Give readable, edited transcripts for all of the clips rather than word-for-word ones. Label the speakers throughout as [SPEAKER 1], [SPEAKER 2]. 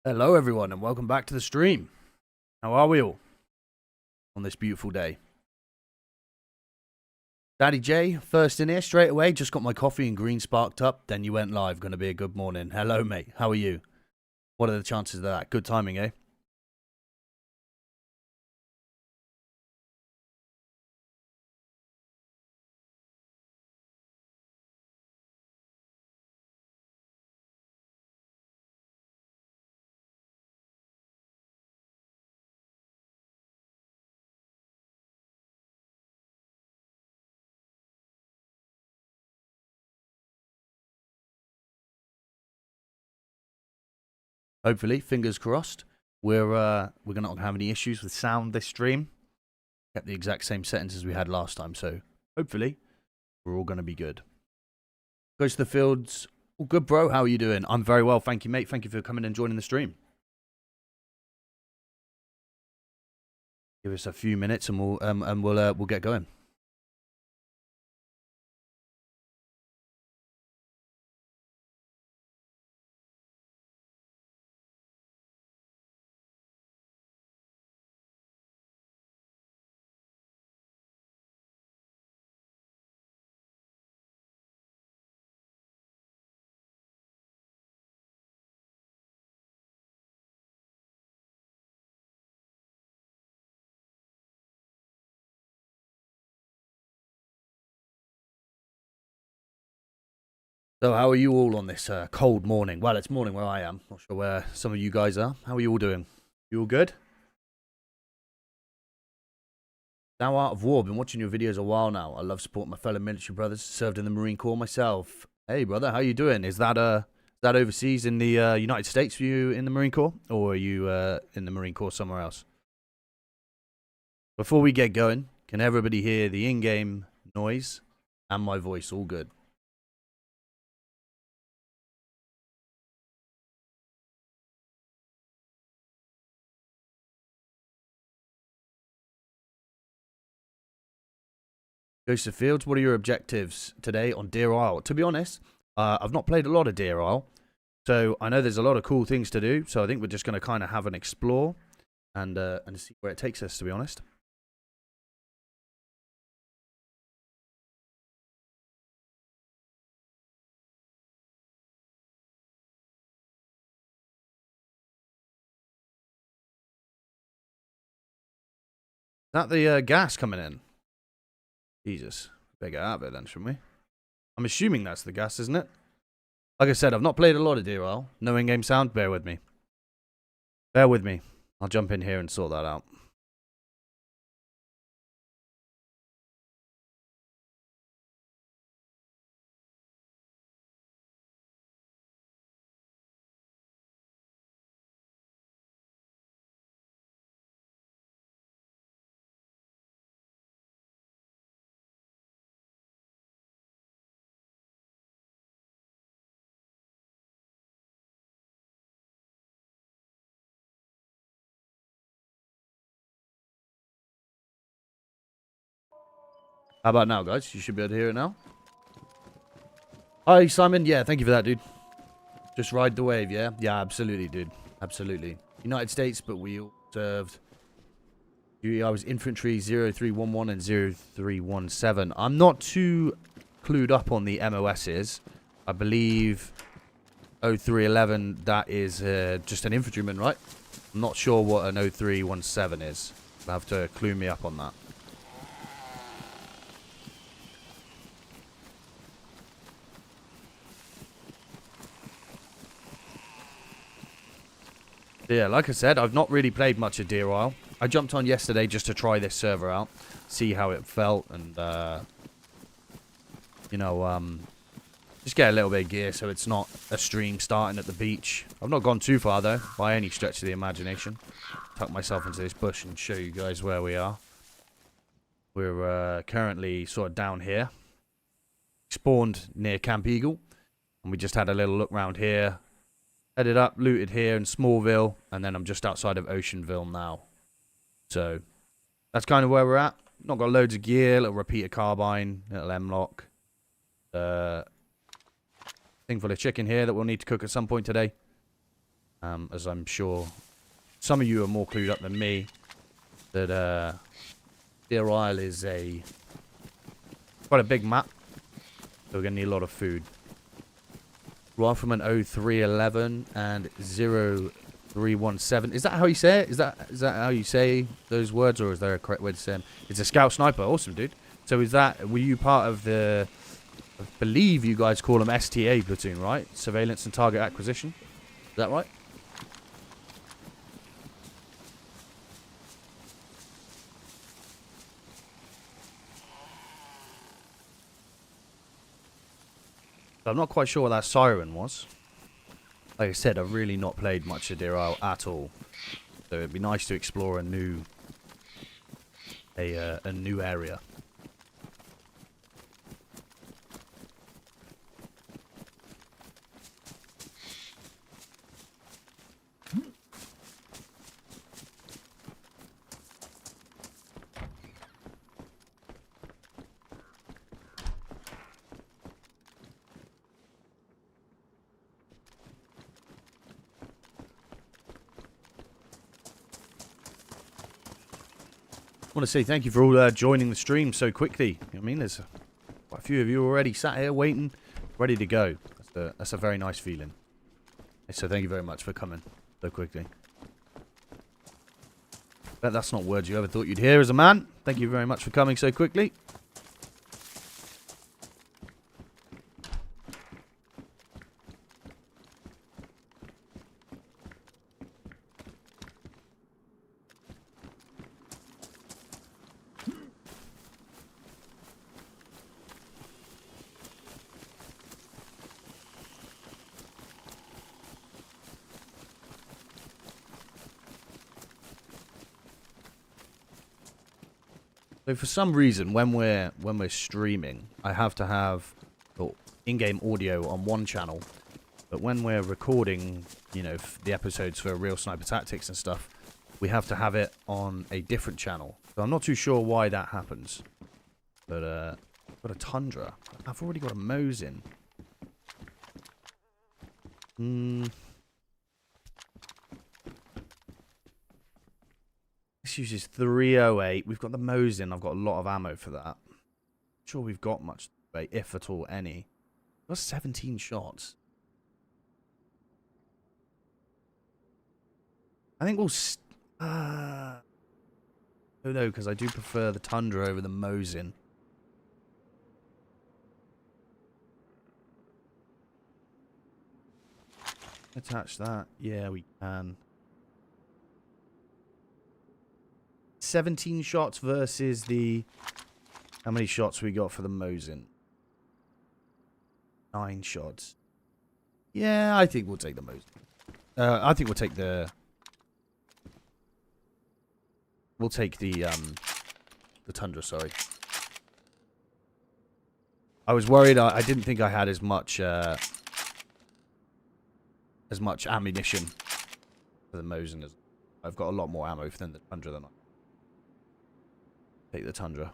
[SPEAKER 1] Hello everyone and welcome back to the stream. How are we all on this beautiful day? Daddy J, first in here straight away, just got my coffee and green sparked up, then you went live, gonna be a good morning. Hello mate, how are you? What are the chances of that? Good timing, eh? Hopefully, fingers crossed. We're not have any issues with sound this stream. Kept the exact same settings as we had last time, so hopefully we're all gonna be good. Goes to the fields. All good, bro. How are you doing? I'm very well, thank you, mate. Thank you for coming and joining the stream. Give us a few minutes and we'll get going. So how are you all on this cold morning? Well, it's morning where I am. Not sure where some of you guys are. How are you all doing? You all good? Now out of war. Been watching your videos a while now. I love supporting my fellow military brothers. Served in the Marine Corps myself. Hey, brother, how you doing? Is that overseas in the United States for you in the Marine Corps? Or are you in the Marine Corps somewhere else? Before we get going, can everybody hear the in-game noise and my voice? All good. Ghost of Fields, what are your objectives today on Deer Isle? To be honest, I've not played a lot of Deer Isle, so I know there's a lot of cool things to do, so I think we're just going to kind of have an explore and see where it takes us, to be honest. Is that the gas coming in? Jesus. Better get out of it then, shouldn't we? I'm assuming that's the gas, isn't it? Like I said, I've not played a lot of Deer Isle. No in-game sound, bear with me. Bear with me. I'll jump in here and sort that out. How about now, guys? You should be able to hear it now. Hi, Simon. Yeah, thank you for that, dude. Just ride the wave, yeah? Yeah, absolutely, dude. Absolutely. United States, but we all served. I was infantry 0311 and 0317. I'm not too clued up on the MOSs. I believe 0311, that is just an infantryman, right? I'm not sure what an 0317 is. You'll have to clue me up on that. Yeah, like I said, I've not really played much of Deer Isle. I jumped on yesterday just to try this server out, see how it felt, and, you know, just get a little bit of gear so it's not a stream starting at the beach. I've not gone too far, though, by any stretch of the imagination. Tuck myself into this bush and show you guys where we are. We're currently sort of down here. Spawned near Camp Eagle, and we just had a little look around here. Headed up, looted here in Smallville, and then I'm just outside of Oceanville now. So, that's kind of where we're at. Not got loads of gear, little repeater carbine, little M-lock. Thing full of chicken here that we'll need to cook at some point today. As I'm sure some of you are more clued up than me, that Deer Isle is quite a big map, so we're going to need a lot of food. Rifleman 0311 and 0317. Is that how you say it? Is that how you say those words, or is there a correct way to say them? It's a scout sniper. Awesome, dude. So were you part of the, I believe you guys call them STA platoon, right? Surveillance and Target Acquisition. Is that right? I'm not quite sure what that siren was. Like I said, I've really not played much of Deer Isle at all, so it'd be nice to explore a new area. I want to say thank you for all joining the stream so quickly. I mean, there's quite a few of you already sat here waiting, ready to go. That's a very nice feeling. So thank you very much for coming so quickly. Bet that's not words you ever thought you'd hear as a man. Thank you very much for coming so quickly. So for some reason, when we're streaming, I have to have in-game audio on one channel, but when we're recording, you know, the episodes for Real Sniper Tactics and stuff, we have to have it on a different channel. So I'm not too sure why that happens. But I've got a Tundra. I've already got a Mosin. This uses 308. We've got the Mosin. I've got a lot of ammo for that. Not sure we've got much, if at all, any. We've got 17 shots. I think we'll... oh no, because I do prefer the Tundra over the Mosin. Attach that. Yeah, we can. 17 shots versus the... How many shots we got for the Mosin? 9 shots. Yeah, I think we'll take the Mosin. I think we'll take the... We'll take the Tundra, sorry. I was worried. I didn't think I had as much ammunition for the Mosin. As I've got a lot more ammo than the Tundra than I. Take the Tundra.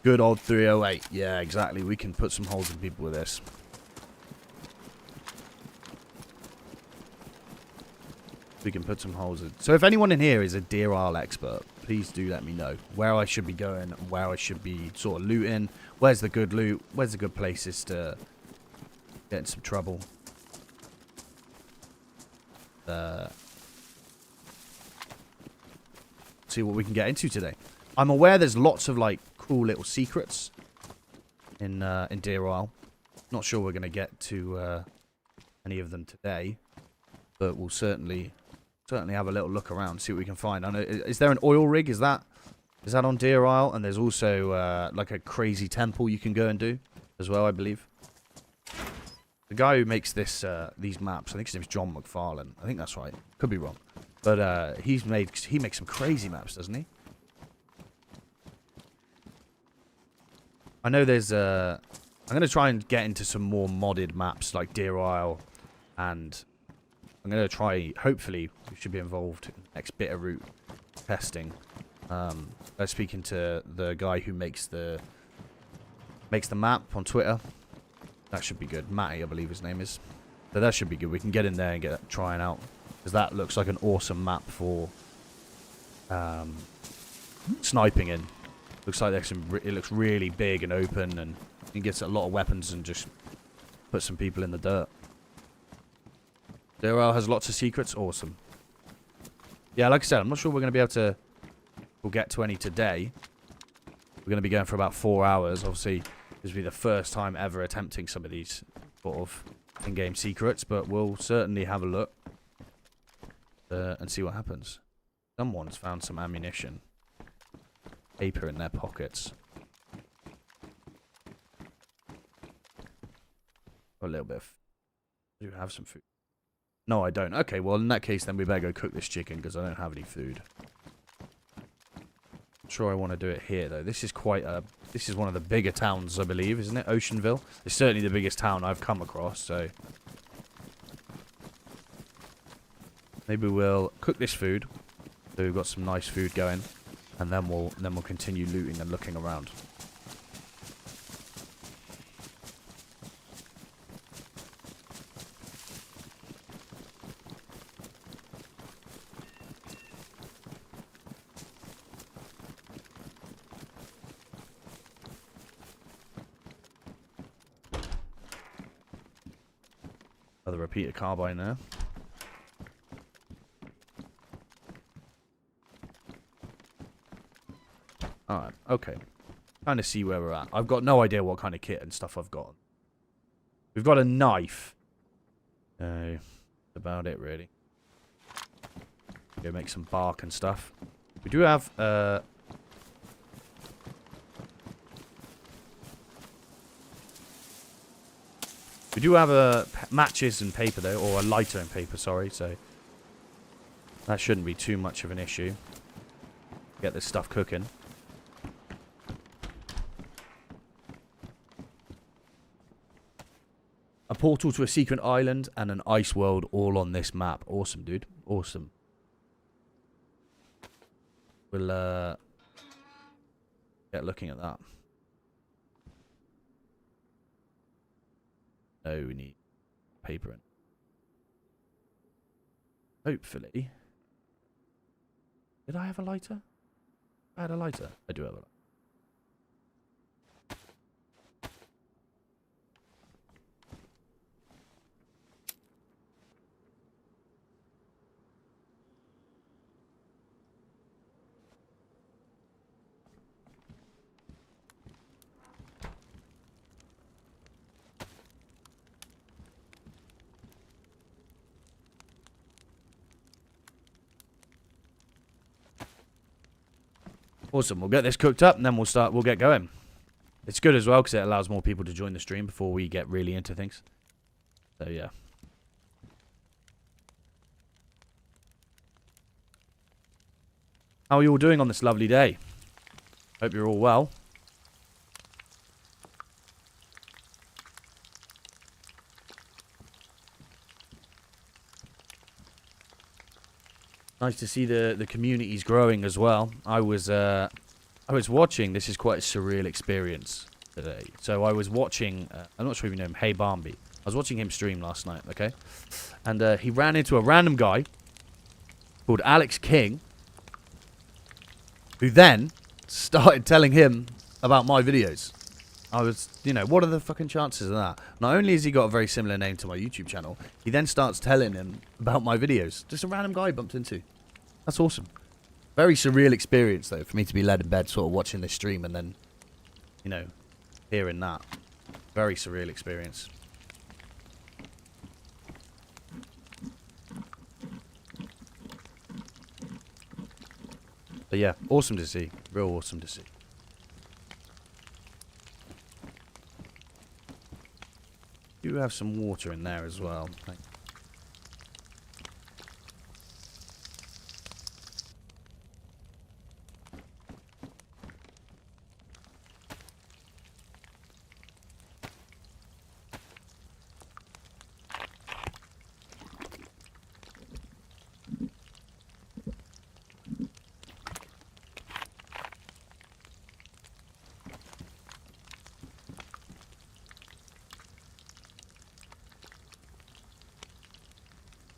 [SPEAKER 1] Good old 308. Yeah, exactly. We can put some holes in people with this. We can put some holes in. So if anyone in here is a Deer Isle expert, please do let me know where I should be going and where I should be sort of looting. Where's the good loot? Where's the good places to get in some trouble? See what we can get into today. I'm aware there's lots of like cool little secrets in Deer Isle. Not sure we're gonna get to any of them today, but we'll certainly have a little look around, see what we can find. I know, is there an oil rig? Is that on Deer Isle? And there's also like a crazy temple you can go and do as well, I believe. The guy who makes these maps, I think his name's John McFarlane. I think that's right. Could be wrong. But he makes some crazy maps, doesn't he? I know there's I'm going to try and get into some more modded maps like Deer Isle, and I'm going to try, hopefully, we should be involved in the next Bitterroot testing. By speaking to the guy who makes the... I think his name's John McFarlane. I think that's right. Could be wrong. But he makes some crazy maps, doesn't he? I know there's I'm going to try and get into some more modded maps like Deer Isle, and I'm going to try, hopefully, we should be involved in the next Bitterroot testing. Makes the map on Twitter. That should be good. Matty, I believe his name is. So that should be good. We can get in there and get trying out. Because that looks like an awesome map for sniping in. Looks like there's some, it looks really big and open, and you can get a lot of weapons and just put some people in the dirt. Zero has lots of secrets. Awesome. Yeah, like I said, I'm not sure we're going to be able to... We'll get to any today. We're going to be going for about 4 hours. Obviously, this will be the first time ever attempting some of these sort of in-game secrets, but we'll certainly have a look and see what happens. Someone's found some ammunition. Paper in their pockets. A little bit of... Do you have some food? No, I don't. Okay, well, in that case, then we better go cook this chicken, because I don't have any food. Not sure I want to do it here, though. This is quite a... This is one of the bigger towns, I believe, isn't it? Oceanville. It's certainly the biggest town I've come across, so... Maybe we'll cook this food. So we've got some nice food going. And then we'll continue looting and looking around. Another repeater carbine there. Alright, okay. Kind of see where we're at. I've got no idea what kind of kit and stuff I've got. We've got a knife. That's about it, really. Go make some bark and stuff. We do have, we do have matches and paper, though. Or a lighter and paper, sorry. So, that shouldn't be too much of an issue. Get this stuff cooking. A portal to a secret island and an ice world all on this map. Awesome, dude. Awesome. We'll get looking at that. No, we need paper in. Hopefully. Did I have a lighter? I had a lighter. I do have a lighter. Awesome. We'll get this cooked up and then we'll get going. It's good as well because it allows more people to join the stream before we get really into things. So, yeah. How are you all doing on this lovely day? Hope you're all well. Nice to see the communities growing as well. I was watching. This is quite a surreal experience today. So I was watching. I'm not sure if you know him. Hey Barnby. I was watching him stream last night. Okay, and he ran into a random guy called Alex King, who then started telling him about my videos. I was, you know, what are the fucking chances of that? Not only has he got a very similar name to my YouTube channel, he then starts telling him about my videos. Just a random guy I bumped into. That's awesome. Very surreal experience, though, for me to be led in bed sort of watching this stream and then, you know, hearing that. Very surreal experience. But yeah, awesome to see. Real awesome to see. Do have some water in there as well. Thanks.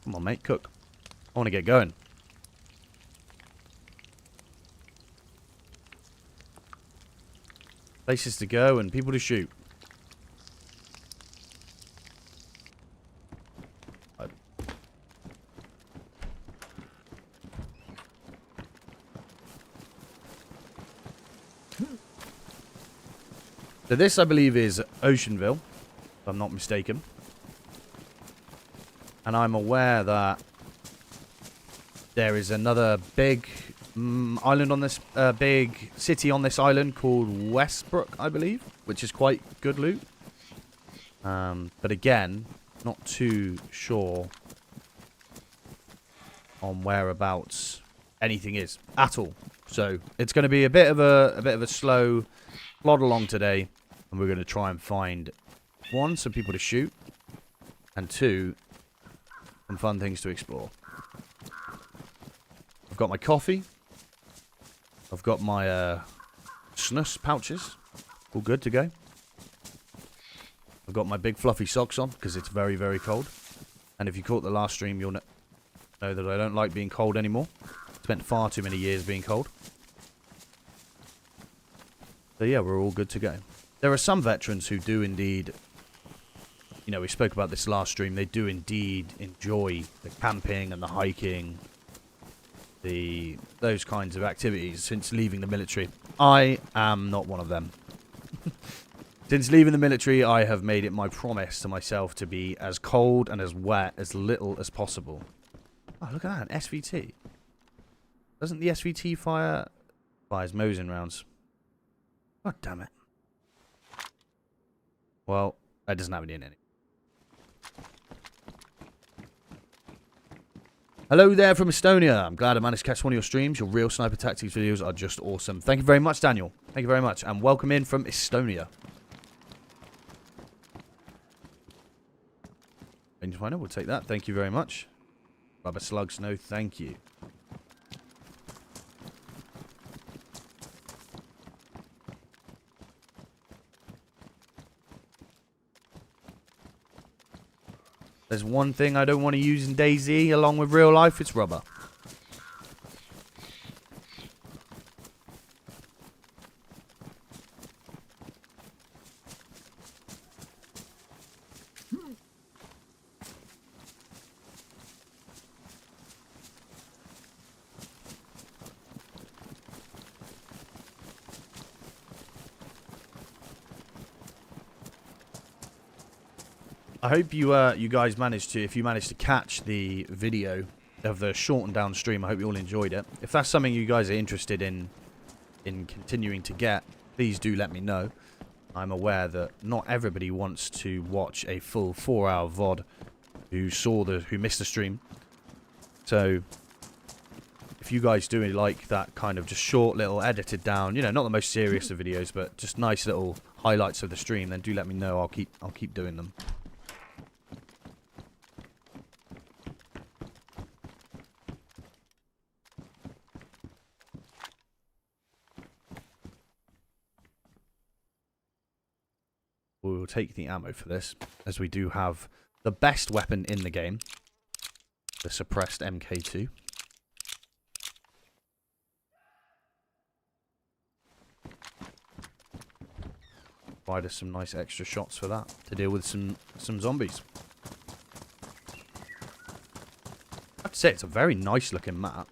[SPEAKER 1] Come on, mate, cook. I want to get going. Places to go and people to shoot. So this, I believe, is Oceanville, if I'm not mistaken. And I'm aware that there is another big island on this, big city on this island called Westbrook, I believe, which is quite good loot. But again, not too sure on whereabouts anything is at all. So it's going to be a bit of a slow plod along today. And we're going to try and find, one, some people to shoot, and two, some fun things to explore. I've got my coffee. I've got my snus pouches. All good to go. I've got my big fluffy socks on because it's very, very cold. And if you caught the last stream, you'll know that I don't like being cold anymore. Spent far too many years being cold. So yeah, we're all good to go. There are some veterans who do indeed, you know, we spoke about this last stream, they do indeed enjoy the camping and the hiking, those kinds of activities since leaving the military. I am not one of them. Since leaving the military, I have made it my promise to myself to be as cold and as wet as little as possible. Oh, look at that, an SVT. Doesn't the SVT fires Mosin rounds? God damn it. Well, that doesn't have any in it. Hello there from Estonia. I'm glad I managed to catch one of your streams. Your real sniper tactics videos are just awesome. Thank you very much, Daniel. Thank you very much. And welcome in from Estonia. Range finder, we'll take that. Thank you very much. Rubber slugs, no thank you. There's one thing I don't want to use in DayZ along with real life, it's rubber. I hope you guys managed to, if you managed to catch the video of the shortened down stream, I hope you all enjoyed it. If that's something you guys are interested in continuing to get, please do let me know. I'm aware that not everybody wants to watch a full 4-hour VOD who missed the stream. So if you guys do like that kind of just short little edited down, you know, not the most serious of videos, but just nice little highlights of the stream, then do let me know. I'll keep doing them. We will take the ammo for this, as we do have the best weapon in the game, the suppressed MK2. Provide us some nice extra shots for that, to deal with some zombies. I have to say, it's a very nice looking map.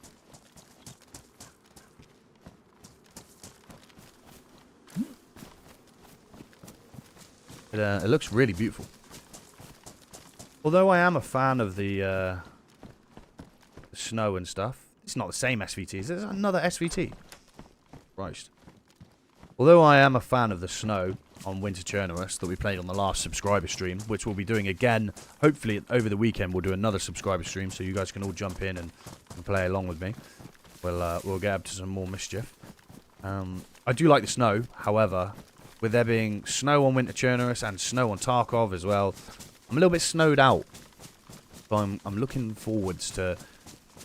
[SPEAKER 1] It looks really beautiful. Although I am a fan of the snow and stuff. It's not the same SVT. There's another SVT. Christ. Although I am a fan of the snow on Winter Churnerus that we played on the last subscriber stream, which we'll be doing again, hopefully over the weekend we'll do another subscriber stream so you guys can all jump in and play along with me. We'll get up to some more mischief. I do like the snow, however, with there being snow on Winter Churnerus and snow on Tarkov as well, I'm a little bit snowed out. So I'm looking forwards to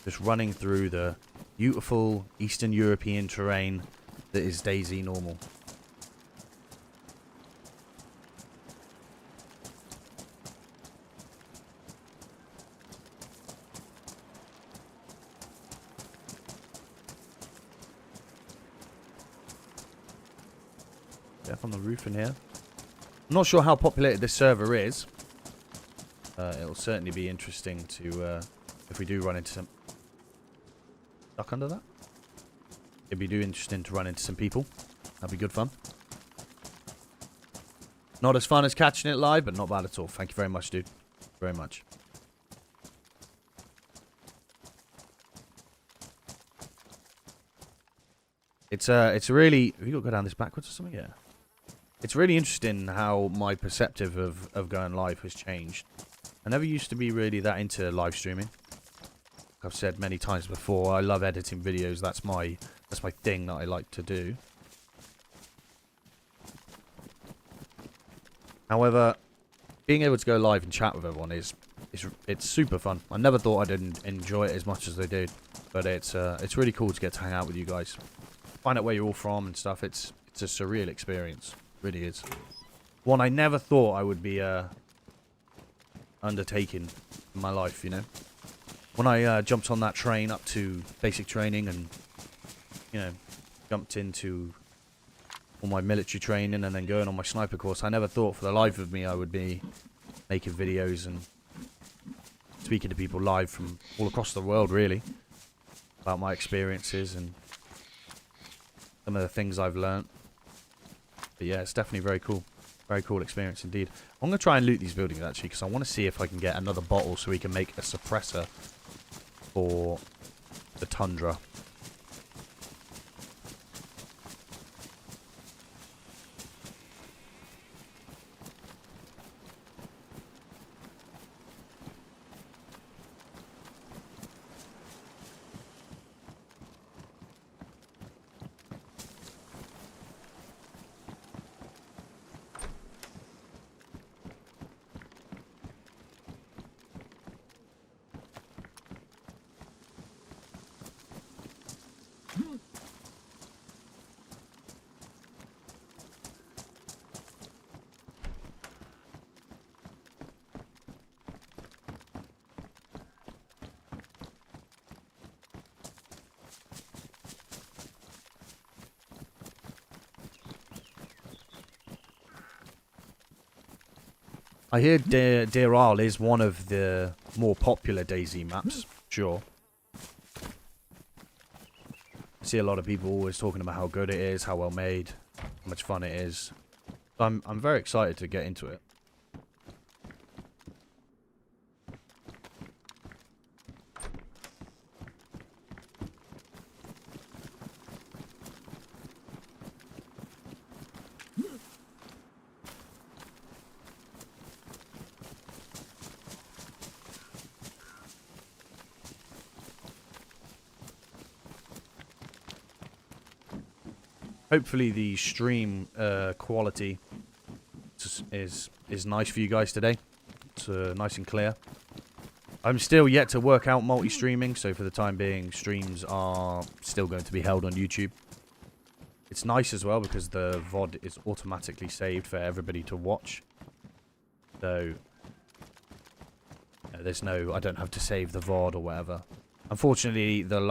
[SPEAKER 1] just running through the beautiful Eastern European terrain that is DayZ normal. Death on the roof in here. I'm not sure how populated this server is. It'll certainly be interesting to, if we do run into some... Duck under that? It'd be interesting to run into some people. That'd be good fun. Not as fun as catching it live, but not bad at all. Thank you very much, dude. Very much. It's really... Have you got to go down this backwards or something? Yeah. It's really interesting how my perceptive of going live has changed. I never used to be really that into live streaming. Like I've said many times before, I love editing videos. That's my thing that I like to do. However, being able to go live and chat with everyone it's super fun. I never thought I'd enjoy it as much as I do, but it's really cool to get to hang out with you guys, find out where you're all from and stuff. It's a surreal experience, it really is. One I never thought I would be undertaking in my life, you know. When I jumped on that train up to basic training and, you know, jumped into all my military training and then going on my sniper course, I never thought for the life of me I would be making videos and speaking to people live from all across the world, really, about my experiences and some of the things I've learnt. But yeah, it's definitely very cool. Very cool experience indeed. I'm going to try and loot these buildings, actually, because I want to see if I can get another bottle so we can make a suppressor for the Tundra. I hear Deir Al is one of the more popular DayZ maps. Sure. I see a lot of people always talking about how good it is, how well made, how much fun it is. I'm very excited to get into it. Hopefully the stream quality is nice for you guys today. It's nice and clear. I'm still yet to work out multi-streaming, so for the time being, streams are still going to be held on YouTube. It's nice as well because the VOD is automatically saved for everybody to watch. So there's no, I don't have to save the VOD or whatever. Unfortunately, the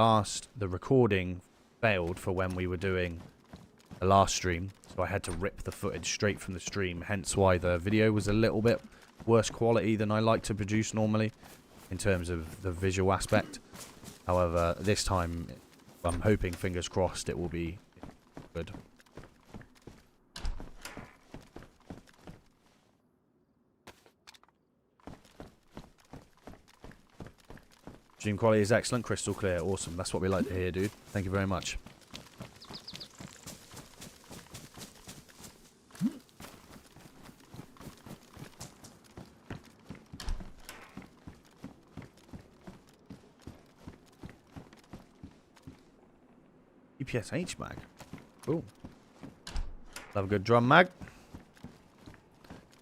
[SPEAKER 1] recording failed for when we were doing the last stream, so I had to rip the footage straight from the stream, hence why the video was a little bit worse quality than I like to produce normally in terms of the visual aspect. However, this time I'm hoping, fingers crossed, it will be good. Stream quality is excellent, crystal clear, awesome. That's what we like to hear, dude. Thank you very much. EPSH mag. Cool. Love a good drum mag.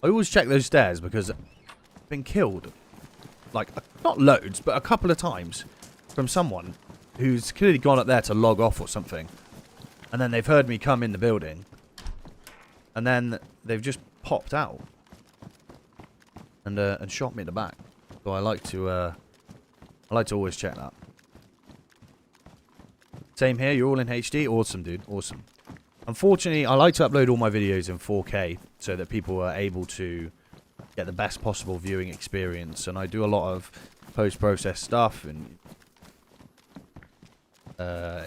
[SPEAKER 1] I always check those stairs because I've been killed. Like, not loads, but a couple of times from someone who's clearly gone up there to log off or something. And then they've heard me come in the building. And then they've just popped out. And shot me in the back. So I like to always check that. Same here, you're all in HD? Awesome, dude. Awesome. Unfortunately, I like to upload all my videos in 4K so that people are able to get the best possible viewing experience. And I do a lot of post-process stuff and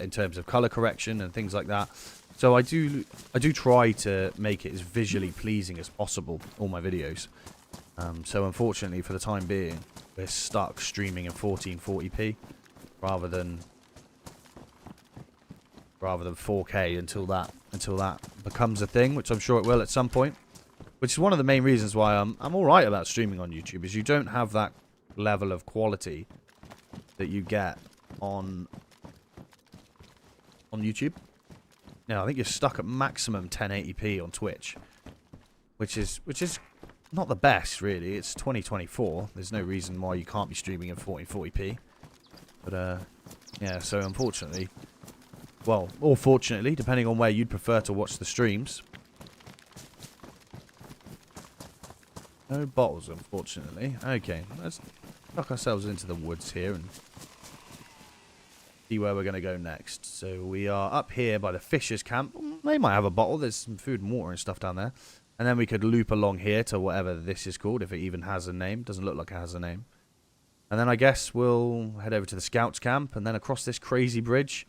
[SPEAKER 1] in terms of color correction and things like that. So I do try to make it as visually pleasing as possible, all my videos. So unfortunately, for the time being, we're stuck streaming in 1440p rather than 4K until that becomes a thing, which I'm sure it will at some point. Which is one of the main reasons why I'm alright about streaming on YouTube, is you don't have that level of quality that you get on YouTube. Now, I think you're stuck at maximum 1080p on Twitch, which is not the best, really. It's 2024. There's no reason why you can't be streaming in 1440p. But yeah, so unfortunately, well, or fortunately, depending on where you'd prefer to watch the streams. No bottles, unfortunately. Okay, let's knock ourselves into the woods here and see where we're going to go next. So we are up here by the fishers camp. They might have a bottle. There's some food and water and stuff down there. And then we could loop along here to whatever this is called, if it even has a name. Doesn't look like it has a name. And then I guess we'll head over to the scouts camp and then across this crazy bridge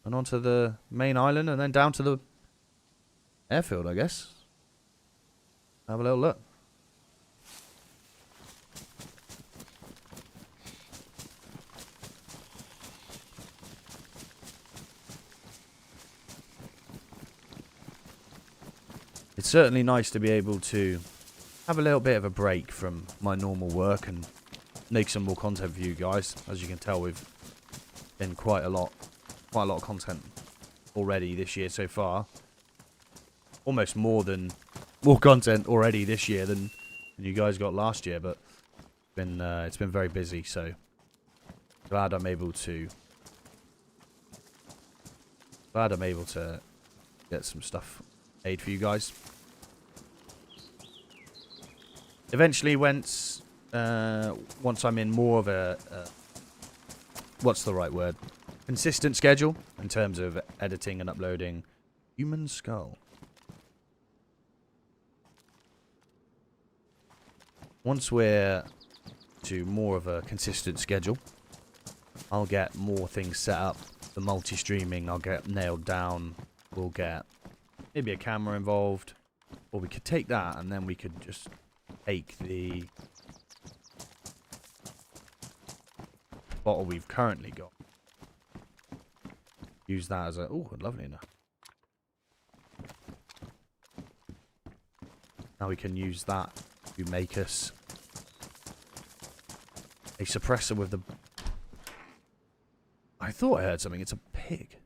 [SPEAKER 1] and onto the main island and then down to the airfield, I guess. Have a little look. It's certainly nice to be able to have a little bit of a break from my normal work and make some more content for you guys. As you can tell, we've been quite a lot of content already this year so far. Almost more content already this year than you guys got last year, but it's been very busy. So glad I'm able to get some stuff made for you guys. Eventually, once I'm in more of a what's the right word? Consistent schedule in terms of editing and uploading. Human skull. Once we're to more of a consistent schedule, I'll get more things set up. The multi-streaming I'll get nailed down. We'll get maybe a camera involved, or we could take that and then we could just take the bottle we've currently got, use that as a lovely enough. Now we can use that to make us a suppressor with the. I thought I heard something. It's a pig.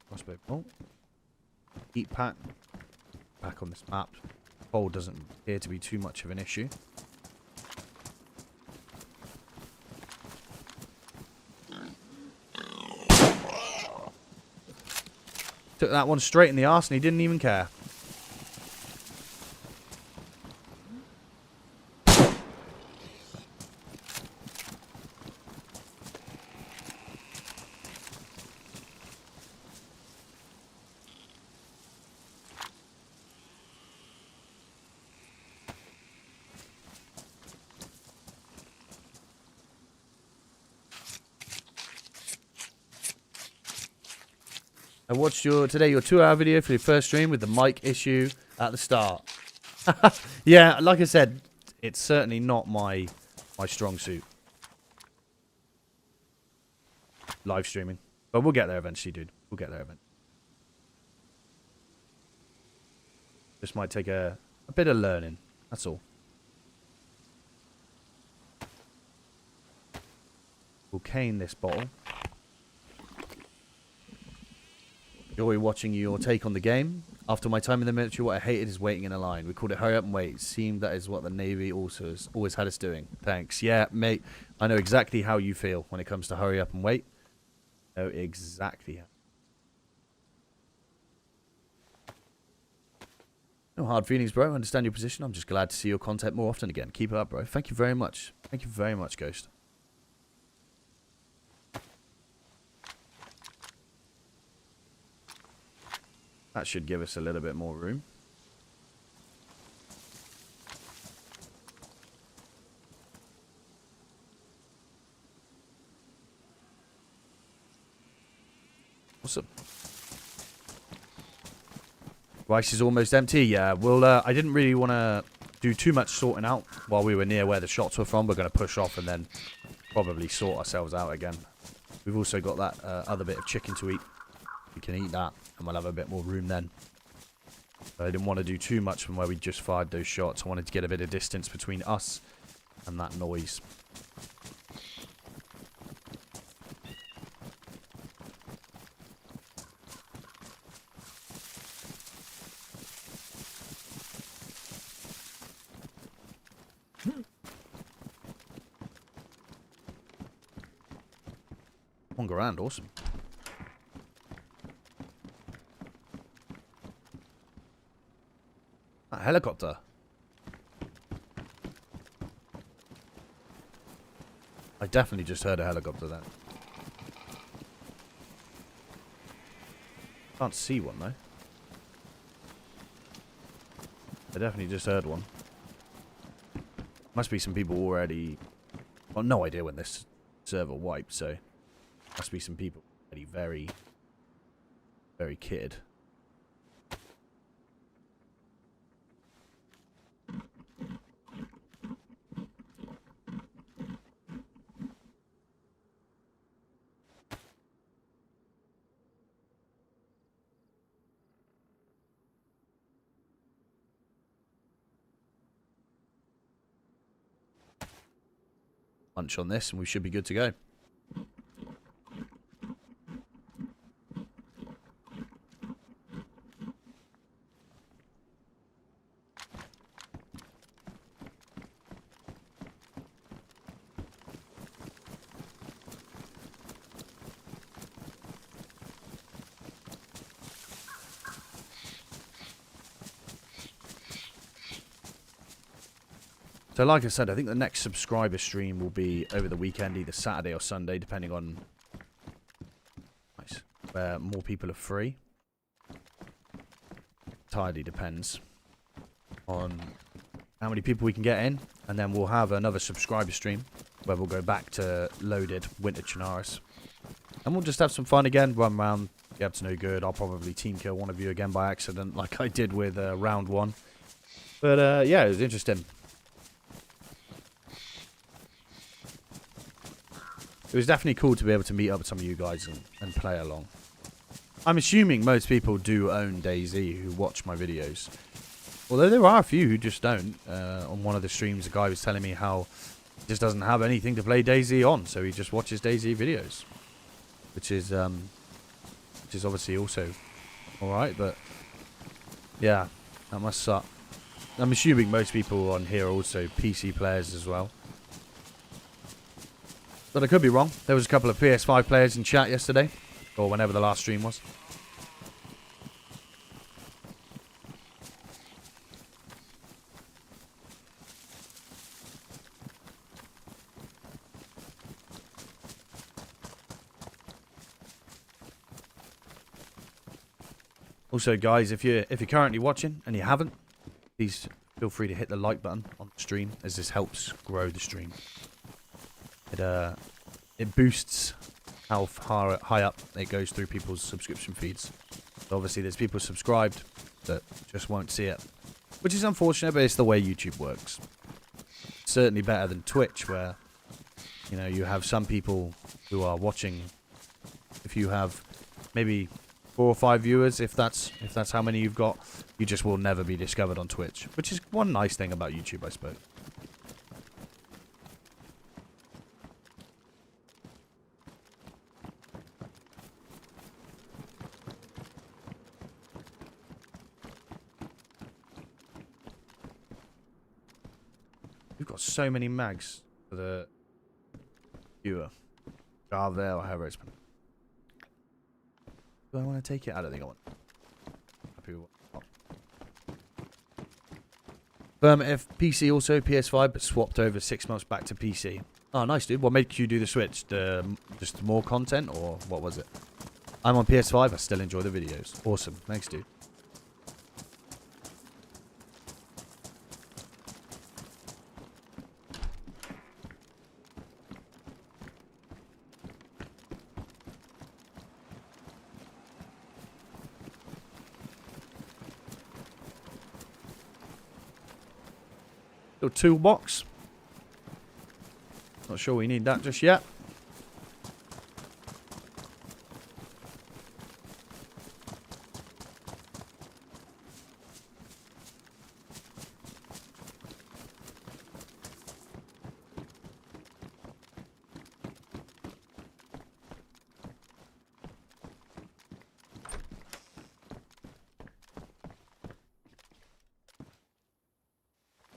[SPEAKER 1] Crossbow bolt. Heat pack. Back on this map. Cold doesn't appear to be too much of an issue. Took that one straight in the arse and he didn't even care. I watched your 2-hour video for your first stream with the mic issue at the start. Yeah, like I said, it's certainly not my strong suit. Live streaming. But we'll get there eventually, dude. We'll get there eventually. Just might take a bit of learning. That's all. We'll cane this bottle. Enjoy watching your take on the game. After my time in the military, what I hated is waiting in a line. We called it hurry up and wait. It seemed that is what the Navy also has always had us doing. Thanks. Yeah, mate. I know exactly how you feel when it comes to hurry up and wait. I know exactly how. No hard feelings, bro. I understand your position. I'm just glad to see your content more often again. Keep it up, bro. Thank you very much. Thank you very much, Ghost. That should give us a little bit more room. Awesome. Rice is almost empty. Yeah, well, I didn't really want to do too much sorting out while we were near where the shots were from. We're going to push off and then probably sort ourselves out again. We've also got that other bit of chicken to eat. We can eat that and we'll have a bit more room then. But I didn't want to do too much from where we just fired those shots. I wanted to get a bit of distance between us and that noise. $1,000, awesome. That helicopter. I definitely just heard a helicopter then. Can't see one though. I definitely just heard one. Must be some people already. Well, no idea when this server wiped, so must be some people already very kitted. Punch on this and we should be good to go. So like I said, I think the next subscriber stream will be over the weekend, either Saturday or Sunday, depending on where more people are free. Entirely depends on how many people we can get in. And then we'll have another subscriber stream where we'll go back to loaded Winter Chinaris. And we'll just have some fun again, run around, get up to no good. I'll probably team kill one of you again by accident like I did with round 1. But yeah, it was interesting. It was definitely cool to be able to meet up with some of you guys and play along. I'm assuming most people do own DayZ who watch my videos. Although there are a few who just don't. On one of the streams, a guy was telling me how he just doesn't have anything to play DayZ on, so he just watches DayZ videos. Which is obviously also alright, but yeah, that must suck. I'm assuming most people on here are also PC players as well. But I could be wrong. There was a couple of PS5 players in chat yesterday. Or whenever the last stream was. Also guys, if you're currently watching and you haven't, please feel free to hit the like button on the stream, as this helps grow the stream. It boosts how far high up it goes through people's subscription feeds. So obviously there's people subscribed that just won't see it, which is unfortunate, but it's the way YouTube works. It's certainly better than Twitch, where you have some people who are watching. If you have maybe 4 or 5 viewers, if that's how many you've got, you just will never be discovered on Twitch, which is one nice thing about YouTube, I suppose. We've got so many mags for the viewer. There or however it's been. Do I want to take it? I don't think I want. Happy with what? Affirmative. PC also PS5, but swapped over 6 months back to PC. Oh, nice, dude. What made you do the switch? Just more content, or what was it? I'm on PS5. I still enjoy the videos. Awesome. Thanks, dude. Little toolbox. Not sure we need that just yet.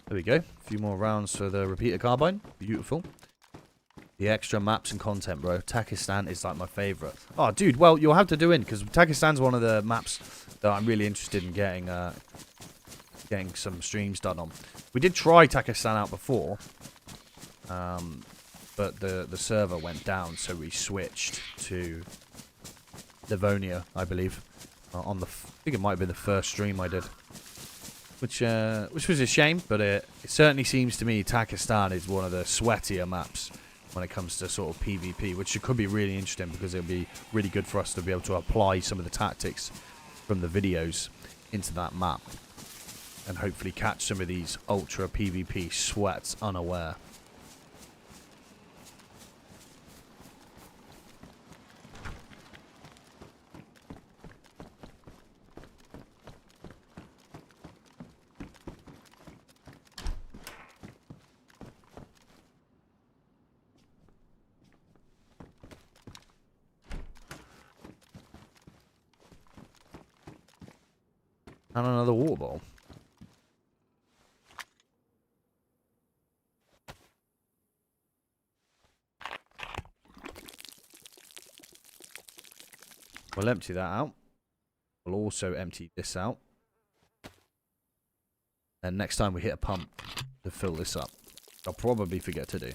[SPEAKER 1] There we go. A few more rounds for the repeater carbine. Beautiful. The extra maps and content, bro. Takistan is like my favourite. Oh, dude. Well, you'll have to do in because Takistan's one of the maps that I'm really interested in getting some streams done on. We did try Takistan out before, but the server went down, so we switched to Livonia, I believe. I think it might have been the first stream I did. Which was a shame, but it certainly seems to me Takistan is one of the sweatier maps when it comes to sort of PvP, which could be really interesting because it'll be really good for us to be able to apply some of the tactics from the videos into that map and hopefully catch some of these ultra PvP sweats unaware. And another water bottle. We'll empty that out. We'll also empty this out. And next time we hit a pump to fill this up, I'll probably forget to do.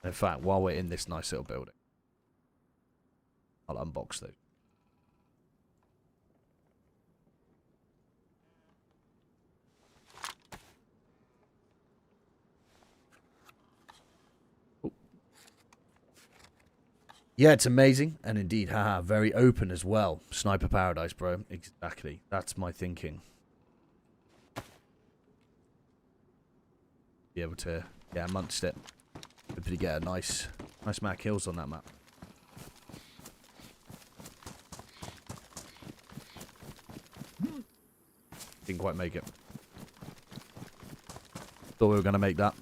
[SPEAKER 1] In fact, while we're in this nice little building, I'll unbox those. Oh. Yeah, it's amazing. And indeed, haha, very open as well. Sniper Paradise, bro. Exactly. That's my thinking. Be able to, yeah, amongst it. Hopefully get a nice amount of kills on that map. Didn't quite make it. Thought we were going to make that.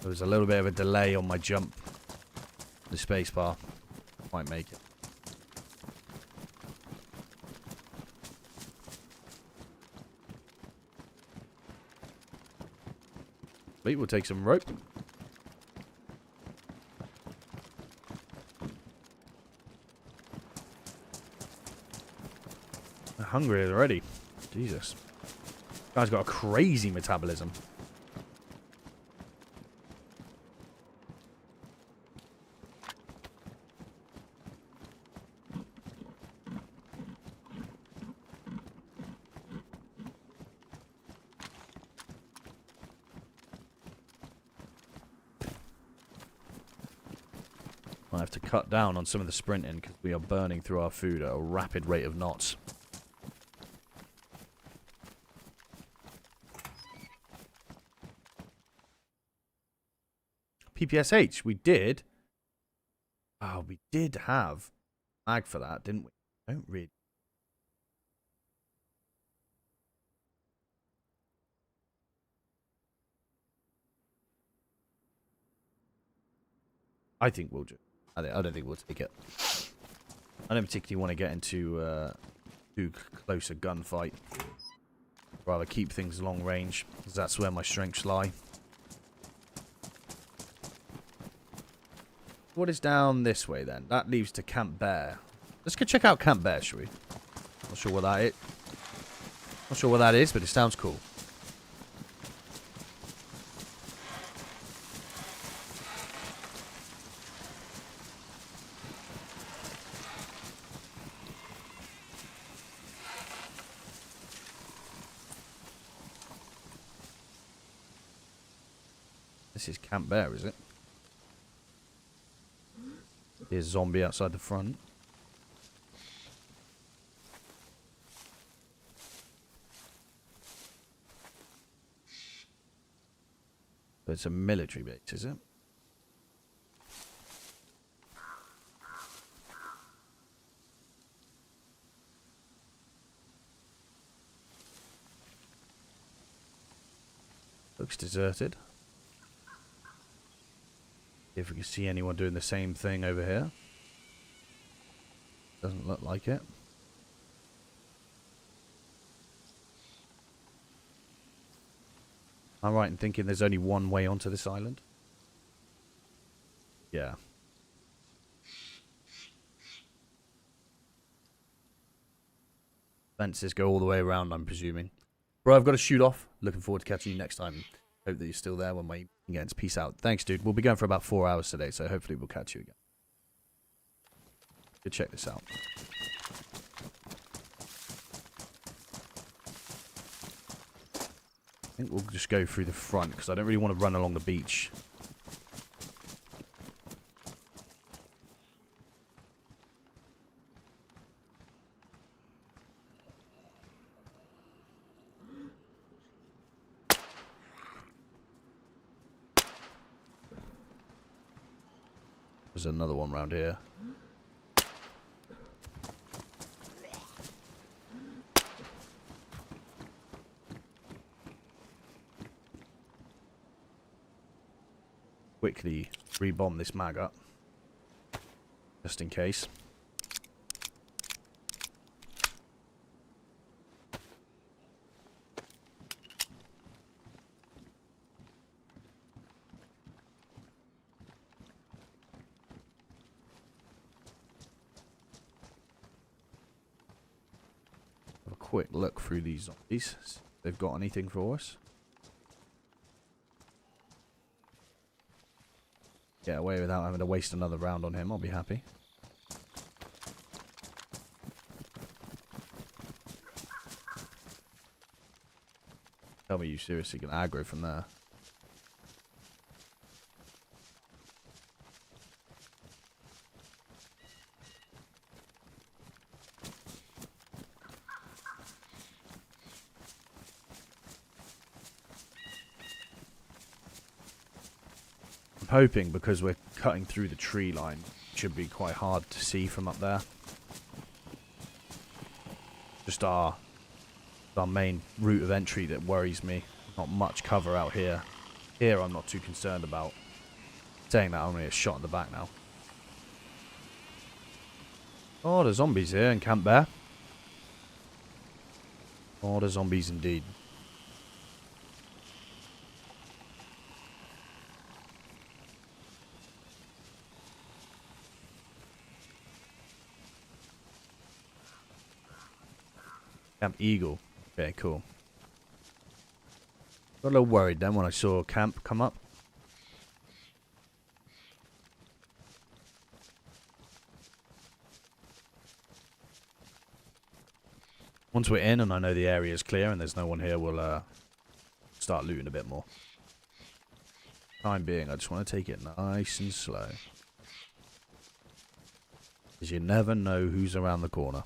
[SPEAKER 1] There was a little bit of a delay on my jump. The space bar. Might make it. Wait, we'll take some rope. I'm hungry already. Jesus. Guy's got a crazy metabolism. I have to cut down on some of the sprinting because we are burning through our food at a rapid rate of knots. PPSH, we did. Oh, we did have mag for that, didn't we? Don't read. I think we'll just. I don't think we'll take it. I don't particularly want to get into too close a gunfight. Rather keep things long range, because that's where my strengths lie. What is down this way then? That leads to Camp Bear. Let's go check out Camp Bear, shall we? Not sure what that is. Not sure what that is, but it sounds cool. This is Camp Bear, is it? There's a zombie outside the front. But it's a military base, is it? Looks deserted. See if we can see anyone doing the same thing over here. Doesn't look like it. I'm right in thinking there's only one way onto this island. Yeah. Fences go all the way around, I'm presuming. Bro, I've got to shoot off. Looking forward to catching you next time. Hope that you're still there when we get peace out. Thanks, dude. We'll be going for about 4 hours today, so hopefully we'll catch you again. Good, check this out. I think we'll just go through the front, because I don't really want to run along the beach. There's another one around here. Quickly rebomb this mag up, just in case. Have a quick look through these zombies. See if they've got anything for us. Get away without having to waste another round on him, I'll be happy. Tell me you seriously can aggro from there. I'm hoping because we're cutting through the tree line, it should be quite hard to see from up there. Just our main route of entry that worries me. Not much cover out here. Here I'm not too concerned about. Saying that, I'm going to get shot in the back now. Oh, there's zombies here in Camp Bear. Oh, there's zombies indeed. Camp Eagle. Okay, cool. Got a little worried then when I saw camp come up. Once we're in and I know the area is clear and there's no one here, we'll start looting a bit more. Time being, I just want to take it nice and slow. Because you never know who's around the corner.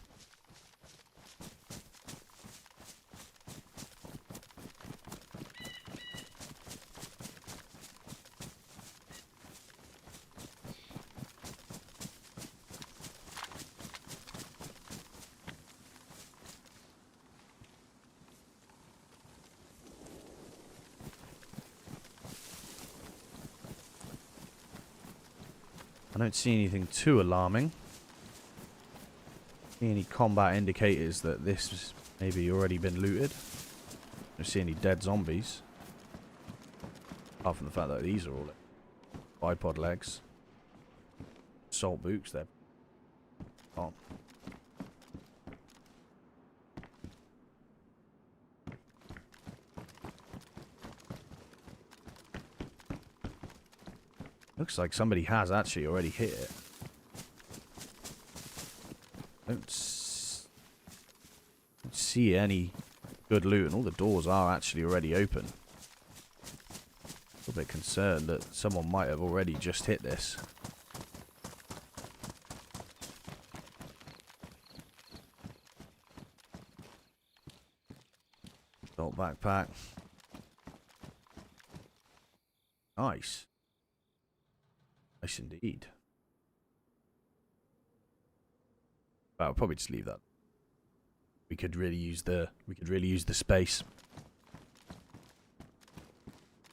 [SPEAKER 1] I don't see anything too alarming. See any combat indicators that this has maybe already been looted. Don't see any dead zombies. Apart from the fact that these are all bipod legs. Salt boots, they're oh. Looks like somebody has actually already hit it. Don't see any good loot, and all the doors are actually already open. A little bit concerned that someone might have already just hit this. Adult backpack. Nice. Nice indeed. But I'll probably just leave that. We could really use the space.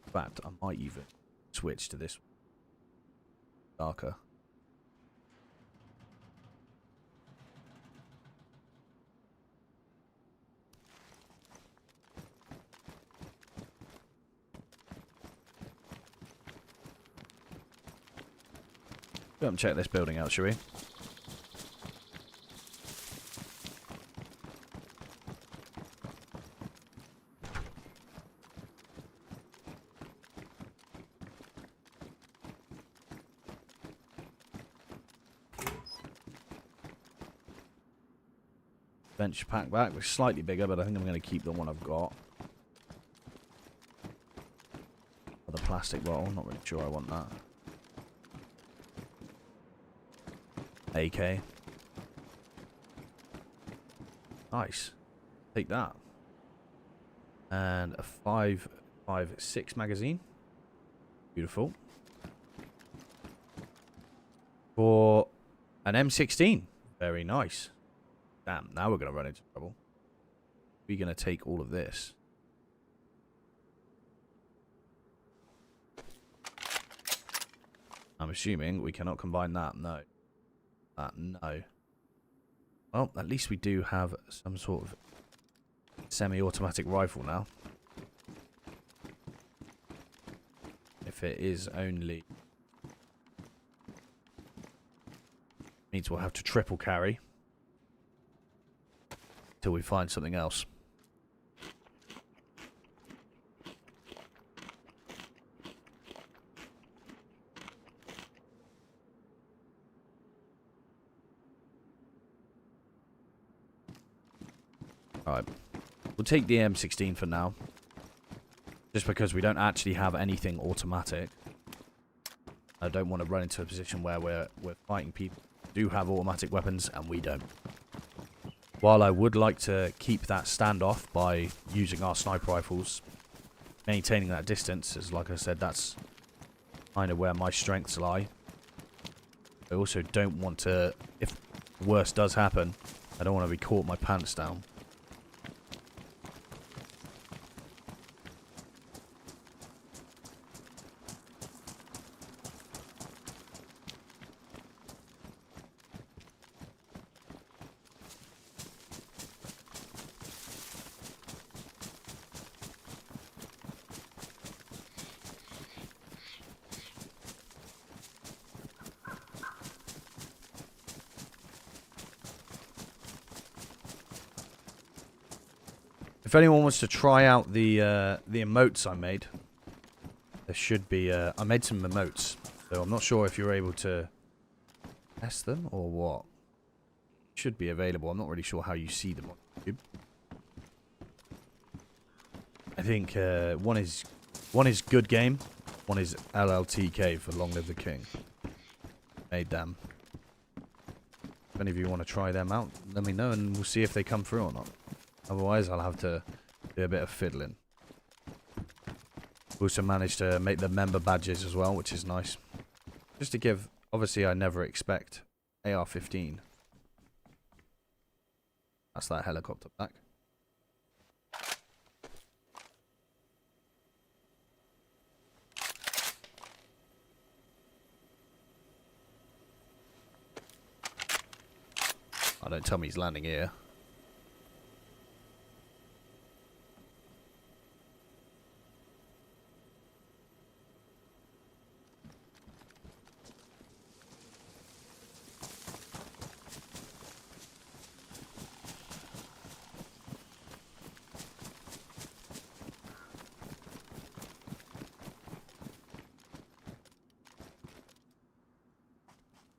[SPEAKER 1] In fact, I might even switch to this darker. Go and check this building out, shall we? Bench pack back. It's slightly bigger, but I think I'm going to keep the one I've got. Or the plastic bottle. Not really sure I want that. AK. Nice. Take that. And a 5.56 magazine. Beautiful. For an M16. Very nice. Damn, now we're going to run into trouble. We're going to take all of this. I'm assuming we cannot combine that. No. No. Well, at least we do have some sort of semi-automatic rifle now. If it is only... means we'll have to triple carry. Till we find something else. Alright. We'll take the M16 for now. Just because we don't actually have anything automatic. I don't want to run into a position where we're fighting people who do have automatic weapons and we don't. While I would like to keep that standoff by using our sniper rifles, maintaining that distance, as like I said, that's kind of where my strengths lie. I also don't want to, if the worst does happen, I don't want to be caught my pants down. If anyone wants to try out the emotes I made, there should be... I made some emotes, so I'm not sure if you're able to test them or what. Should be available. I'm not really sure how you see them on YouTube. I think one is good game, one is LLTK for Long Live the King. Made them. If any of you want to try them out, let me know and we'll see if they come through or not. Otherwise, I'll have to do a bit of fiddling. Also managed to make the member badges as well, which is nice. Just to give... Obviously, I never expect AR-15. That's that helicopter back. Oh, don't tell me he's landing here.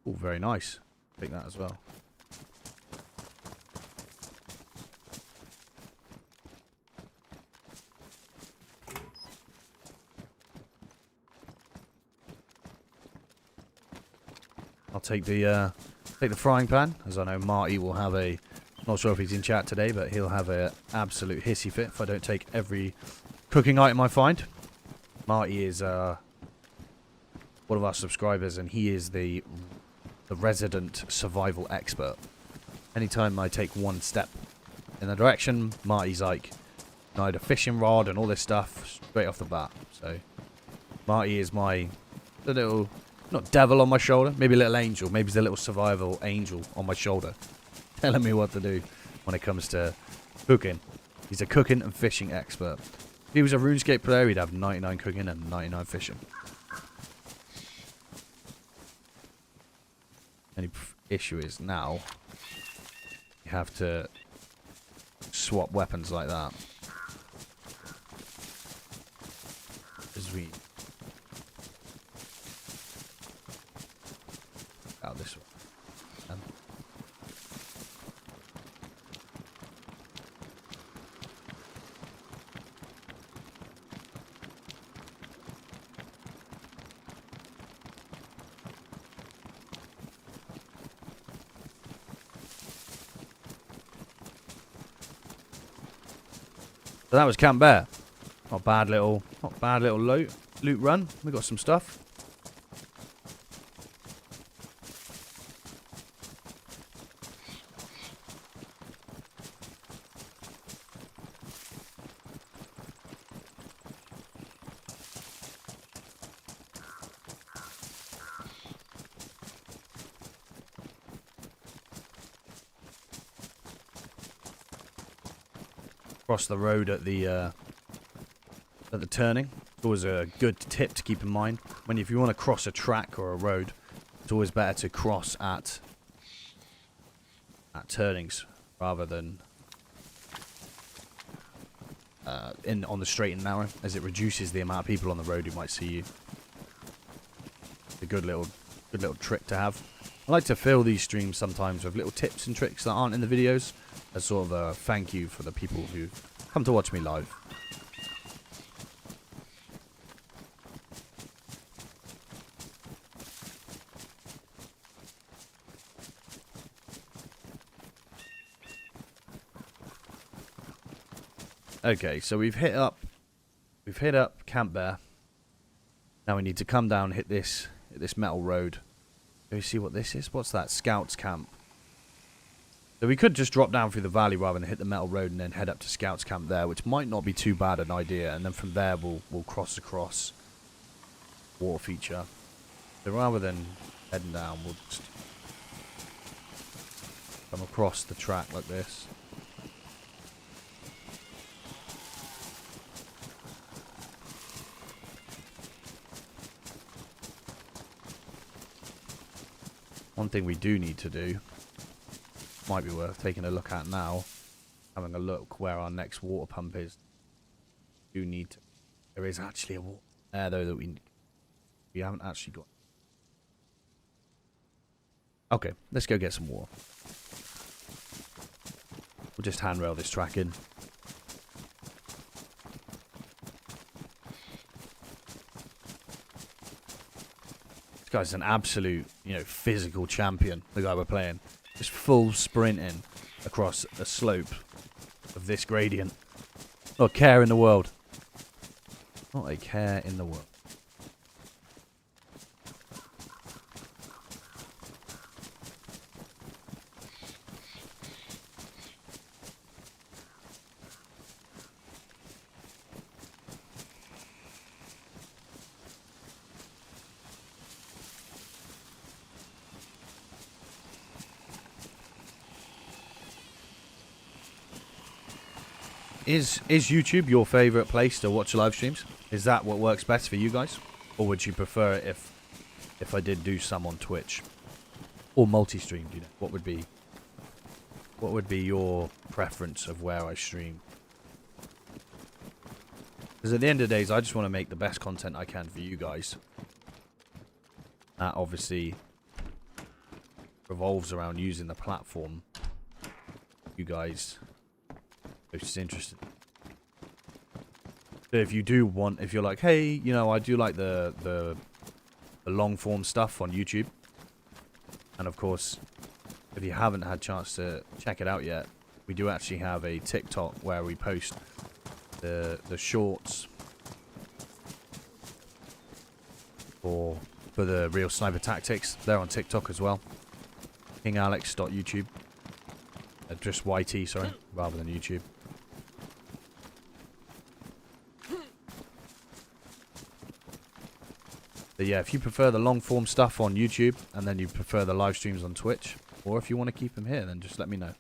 [SPEAKER 1] Oh, very nice. Take that as well. I'll take the frying pan, as I know Marty will have a... Not sure if he's in chat today, but he'll have an absolute hissy fit if I don't take every cooking item I find. Marty is one of our subscribers, and he is the resident survival expert. Anytime I take one step in the direction, Marty's like, I had a fishing rod and all this stuff straight off the bat. So Marty is the little, not devil on my shoulder, maybe a little angel, maybe he's a little survival angel on my shoulder, telling me what to do when it comes to cooking. He's a cooking and fishing expert. If he was a RuneScape player, he'd have 99 cooking and 99 fishing. Only issue is now you have to swap weapons like that. As we out this way. So that was Camp Bear. Not bad little loot run. We got some stuff. Across the road at the turning. It's always a good tip to keep in mind. If you want to cross a track or a road, it's always better to cross at turnings rather than on the straight and narrow, as it reduces the amount of people on the road who might see you. It's a good little trick to have. I like to fill these streams sometimes with little tips and tricks that aren't in the videos, as sort of a thank you for the people who come to watch me live. Okay, so we've hit up Camp Bear. Now we need to come down, hit this metal road. Can you see what this is? What's that? Scouts camp. So we could just drop down through the valley rather than hit the metal road and then head up to Scouts camp there, which might not be too bad an idea. And then from there we'll cross across water feature. So rather than heading down, we'll just come across the track like this. One thing we do need to do, might be worth taking a look at now, having a look where our next water pump is. We do need to, there is actually a water there though that we haven't actually got. Okay, let's go get some water. We'll just handrail this track in. This guy's an absolute, physical champion, the guy we're playing. Just full sprinting across a slope of this gradient. Not a care in the world. Not a care in the world. Is YouTube your favourite place to watch live streams? Is that what works best for you guys? Or would you prefer it if I did do some on Twitch? Or multi-streamed, What would be your preference of where I stream? Because at the end of the day, I just want to make the best content I can for you guys. That obviously revolves around using the platform you guys most interested. So if you do want, if you're like, hey, I do like the long form stuff on YouTube, and of course, if you haven't had a chance to check it out yet, we do actually have a TikTok where we post the shorts for for the real sniper tactics. They're on TikTok as well. KingAlex.youtube. Just YT, sorry, rather than YouTube. But yeah, if you prefer the long form stuff on YouTube and then you prefer the live streams on Twitch, or if you want to keep them here, then just let me know.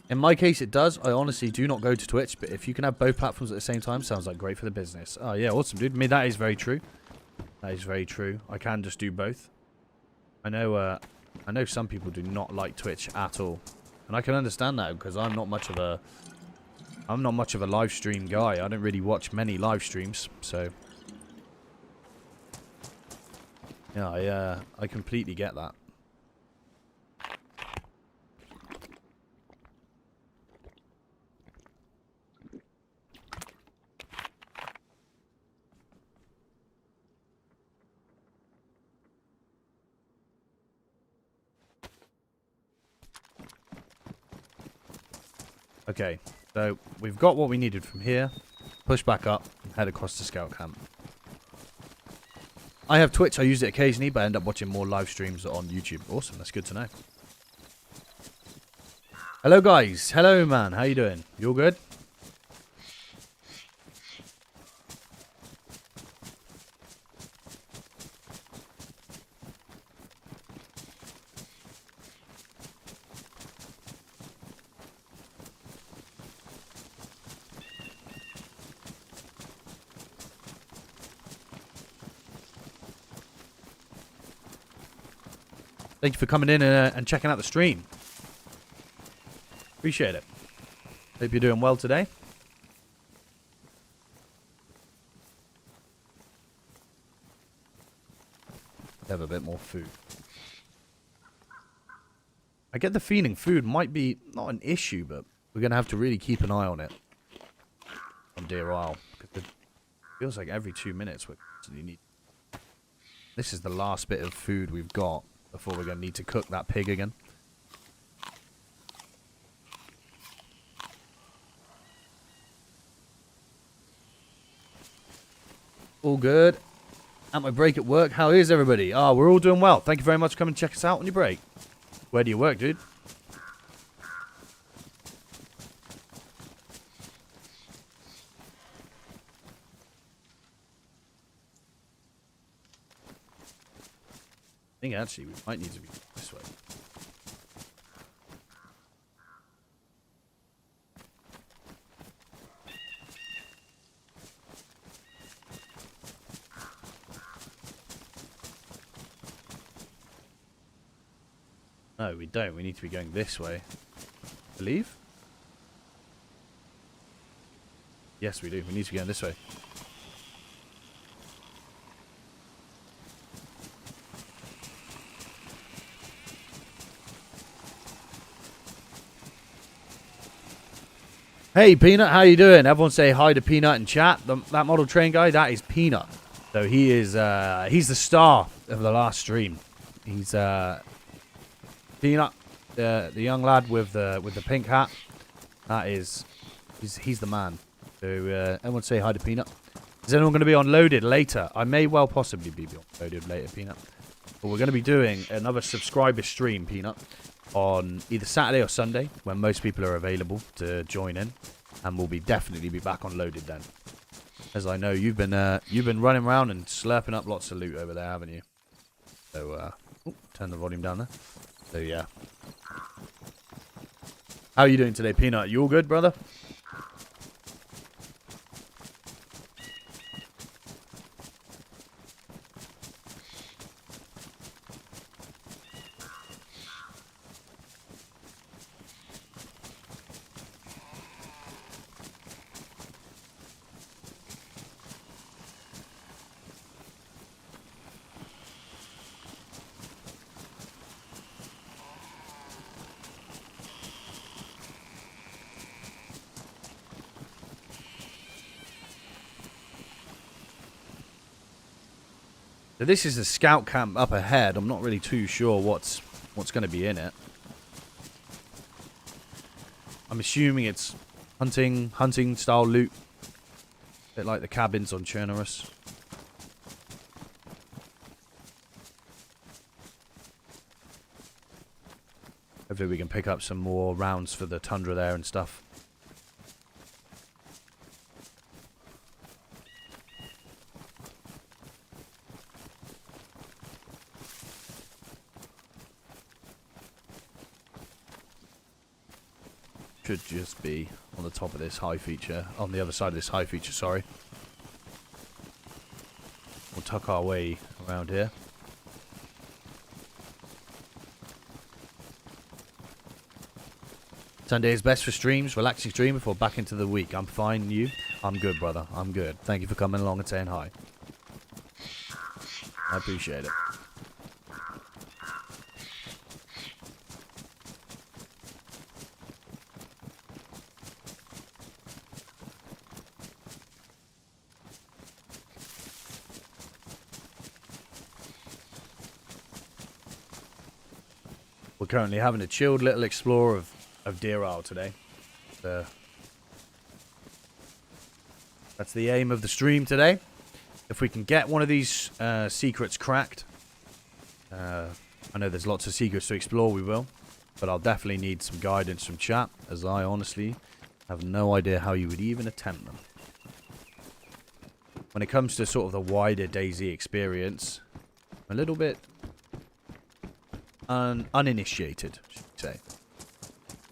[SPEAKER 1] In my case, it does. I honestly do not go to Twitch, but if you can have both platforms at the same time, sounds like great for the business. Oh, yeah, awesome, dude. I mean, that is very true. That is very true. I can just do both. I know some people do not like Twitch at all. And I can understand that because I'm not much of a live stream guy. I don't really watch many live streams, so yeah, I completely get that. Okay, so we've got what we needed from here. Push back up and head across to scout camp. I have Twitch. I use it occasionally, but I end up watching more live streams on YouTube. Awesome, that's good to know. Hello, guys. Hello, man. How you doing? You all good? Thank you for coming in and checking out the stream. Appreciate it. Hope you're doing well today. Have a bit more food. I get the feeling food might be not an issue, but we're going to have to really keep an eye on it. On dear while. Because it feels like every 2 minutes we need. This is the last bit of food we've got before we're going to need to cook that pig again. All good. At my break at work, how is everybody? Ah, we're all doing well. Thank you very much for coming to check us out on your break. Where do you work, dude? I think actually we might need to be this way. No, we don't. We need to be going this way. I believe? Yes, we do. We need to be going this way. Hey, Peanut, how you doing? Everyone say hi to Peanut in chat. That model train guy, that is Peanut. So he is, he's the star of the last stream. He's, Peanut, the young lad with the pink hat. That is, he's the man. So everyone say hi to Peanut. Is anyone going to be on Loaded later? I may well possibly be on Loaded later, Peanut. But we're going to be doing another subscriber stream, Peanut, on either Saturday or Sunday when most people are available to join in, and we'll definitely be back on Loaded then. As I know you've been running around and slurping up lots of loot over there, haven't you? So turn the volume down there. So yeah. How are you doing today, Peanut? You all good, brother? So this is a scout camp up ahead. I'm not really too sure what's going to be in it. I'm assuming it's hunting style loot. A bit like the cabins on Chernerus. Hopefully we can pick up some more rounds for the tundra there and stuff. Should just be on the top of this high feature, on the other side of this high feature, sorry. We'll tuck our way around here. Sunday is best for streams, relaxing stream before back into the week. I'm fine, you? I'm good, brother. I'm good. Thank you for coming along and saying hi. I appreciate it. We're currently having a chilled little explore of Deer Isle today. That's the aim of the stream today. If we can get one of these secrets cracked, I know there's lots of secrets to explore, we will. But I'll definitely need some guidance from chat, as I honestly have no idea how you would even attempt them. When it comes to sort of the wider DayZ experience, I'm a little bit uninitiated, should we say.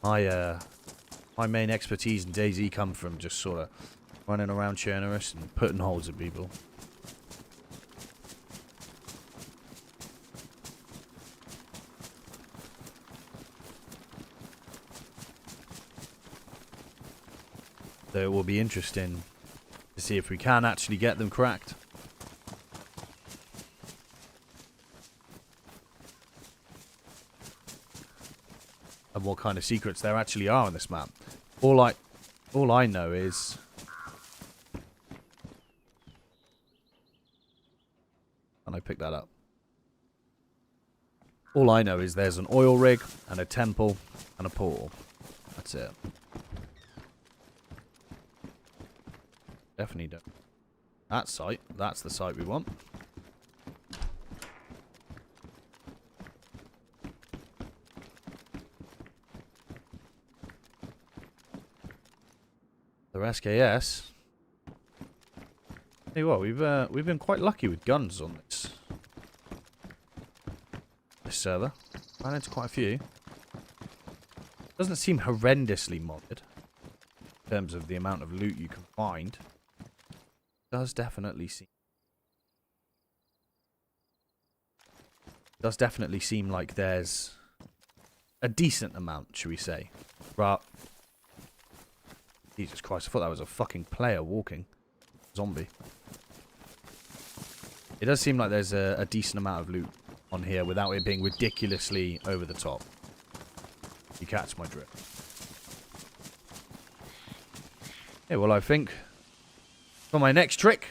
[SPEAKER 1] My main expertise in DayZ come from just sort of running around Chernerus and putting holes in people. So it will be interesting to see if we can actually get them cracked. And what kind of secrets there actually are on this map. All I know is and I picked that up. All I know is there's an oil rig and a temple and a portal. That's it. Definitely don't. That site, that's the site we want. The SKS. Hey, what we've been quite lucky with guns on this server. Ran into quite a few. Doesn't seem horrendously modded in terms of the amount of loot you can find. Does definitely seem like there's a decent amount, should we say? But Jesus Christ, I thought that was a fucking player walking. Zombie. It does seem like there's a decent amount of loot on here without it being ridiculously over the top. You catch my drift. Yeah, well, I think for my next trick,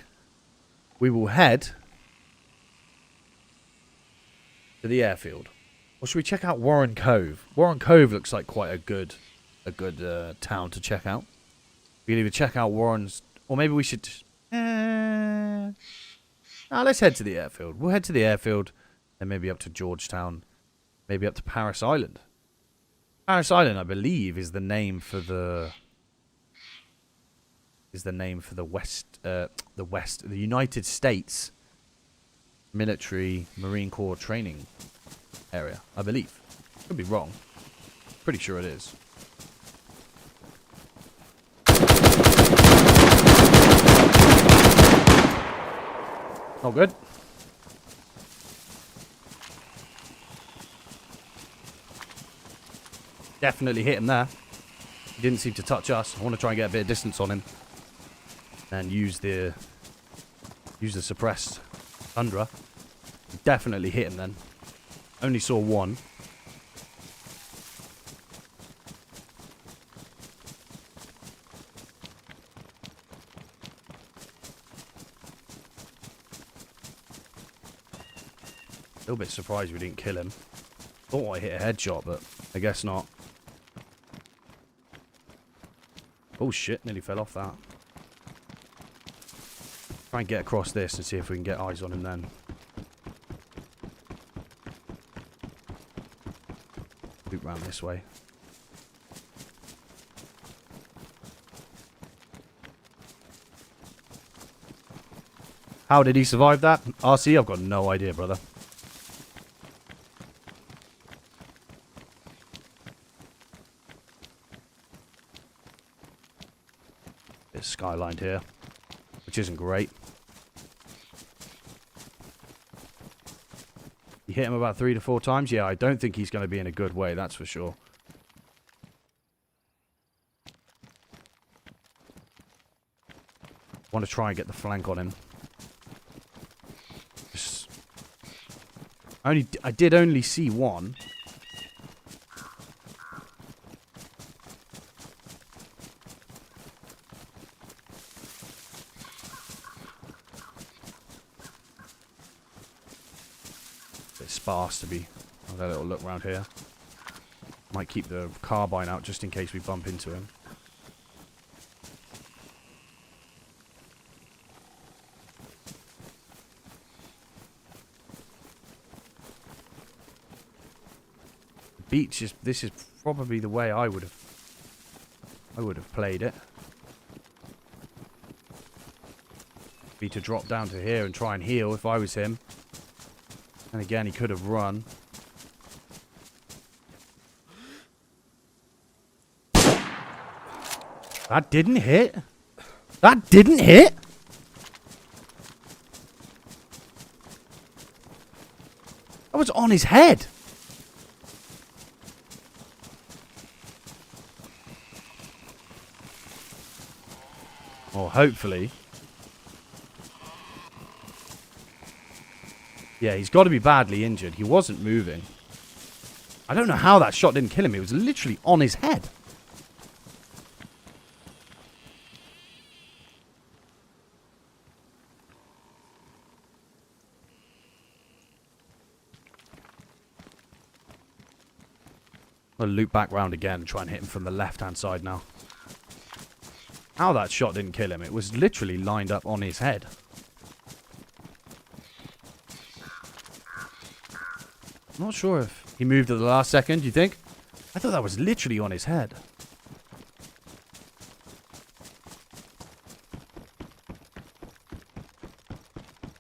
[SPEAKER 1] we will head to the airfield. Or should we check out Warren Cove? Warren Cove looks like quite a good town to check out. We can either check out Warren's, or maybe we should. Let's head to the airfield. We'll head to the airfield, then maybe up to Georgetown, maybe up to Paris Island. Paris Island, I believe, is the name for the the United States military Marine Corps training area, I believe. Could be wrong. Pretty sure it is. Not good. Definitely hit him there. He didn't seem to touch us. I want to try and get a bit of distance on him. And use the suppressed tundra. Definitely hit him then. Only saw one. A little bit surprised we didn't kill him. Thought I hit a headshot, but I guess not. Oh shit, nearly fell off that. Try and get across this and see if we can get eyes on him then. Loop round this way. How did he survive that? RC, I've got no idea, brother. It's skylined here, which isn't great. You hit him about 3 to 4 times? Yeah, I don't think he's going to be in a good way, that's for sure. Want to try and get the flank on him. I did only see one. Bit sparse to be. I'll have a little look around here. Might keep the carbine out just in case we bump into him. Beach is, this is probably the way I would have played it. Be to drop down to here and try and heal if I was him. And again, he could have run. That didn't hit. That didn't hit. That was on his head. Or hopefully. Yeah, he's got to be badly injured. He wasn't moving. I don't know how that shot didn't kill him. It was literally on his head. I'll loop back round again and try and hit him from the left-hand side now. How that shot didn't kill him. It was literally lined up on his head. I'm not sure if he moved at the last second, do you think? I thought that was literally on his head.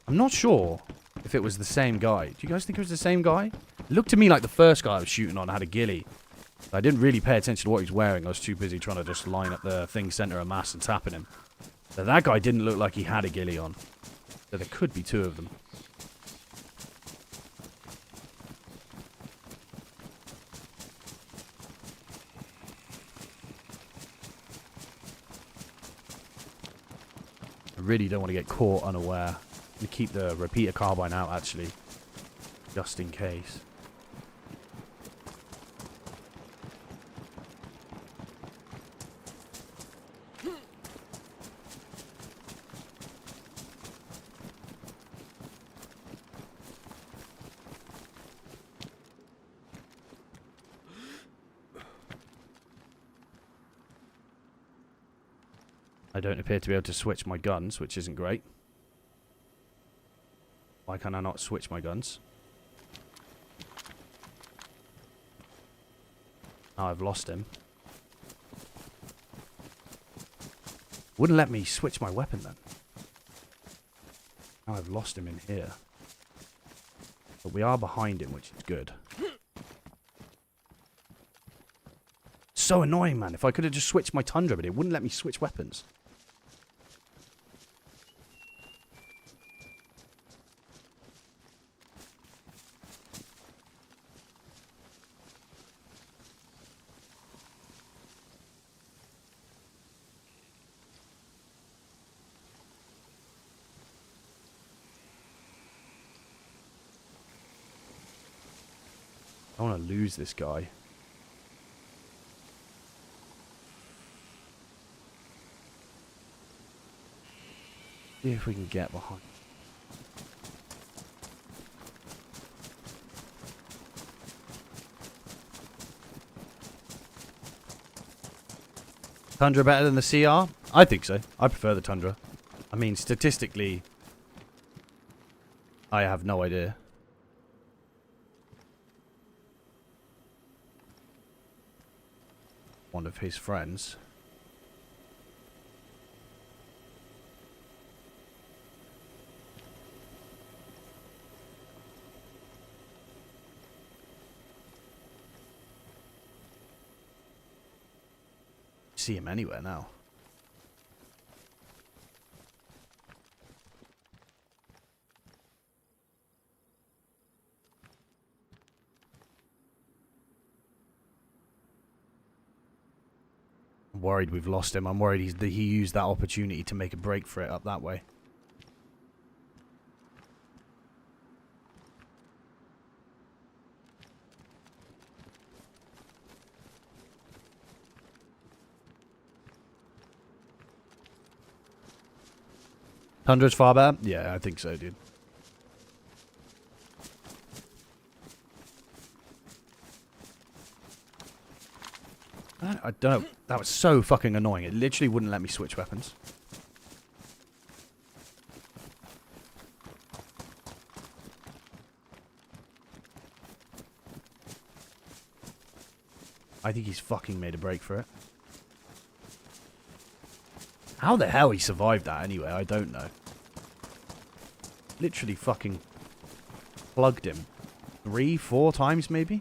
[SPEAKER 1] I'm not sure if it was the same guy. Do you guys think it was the same guy? It looked to me like the first guy I was shooting on had a ghillie. I didn't really pay attention to what he was wearing. I was too busy trying to just line up the thing center of mass and tapping him. But that guy didn't look like he had a ghillie on. So there could be 2 of them. I really don't want to get caught unaware. I'm going to keep the repeater carbine out, actually. Just in case. I don't appear to be able to switch my guns, which isn't great. Why can I not switch my guns? Now I've lost him. Wouldn't let me switch my weapon then. Now I've lost him in here. But we are behind him, which is good. So annoying, man. If I could have just switched my Tundra, but it wouldn't let me switch weapons. I don't want to lose this guy. See if we can get behind. Tundra better than the CR? I think so. I prefer the Tundra. I mean, statistically, I have no idea. One of his friends. See him anywhere now. I'm worried we've lost him. I'm worried he used that opportunity to make a break for it up that way. Tundra's far better? Yeah, I think so, dude. I don't know. That was so fucking annoying. It literally wouldn't let me switch weapons. I think he's fucking made a break for it. How the hell he survived that anyway, I don't know. Literally fucking plugged him 3, 4 times maybe?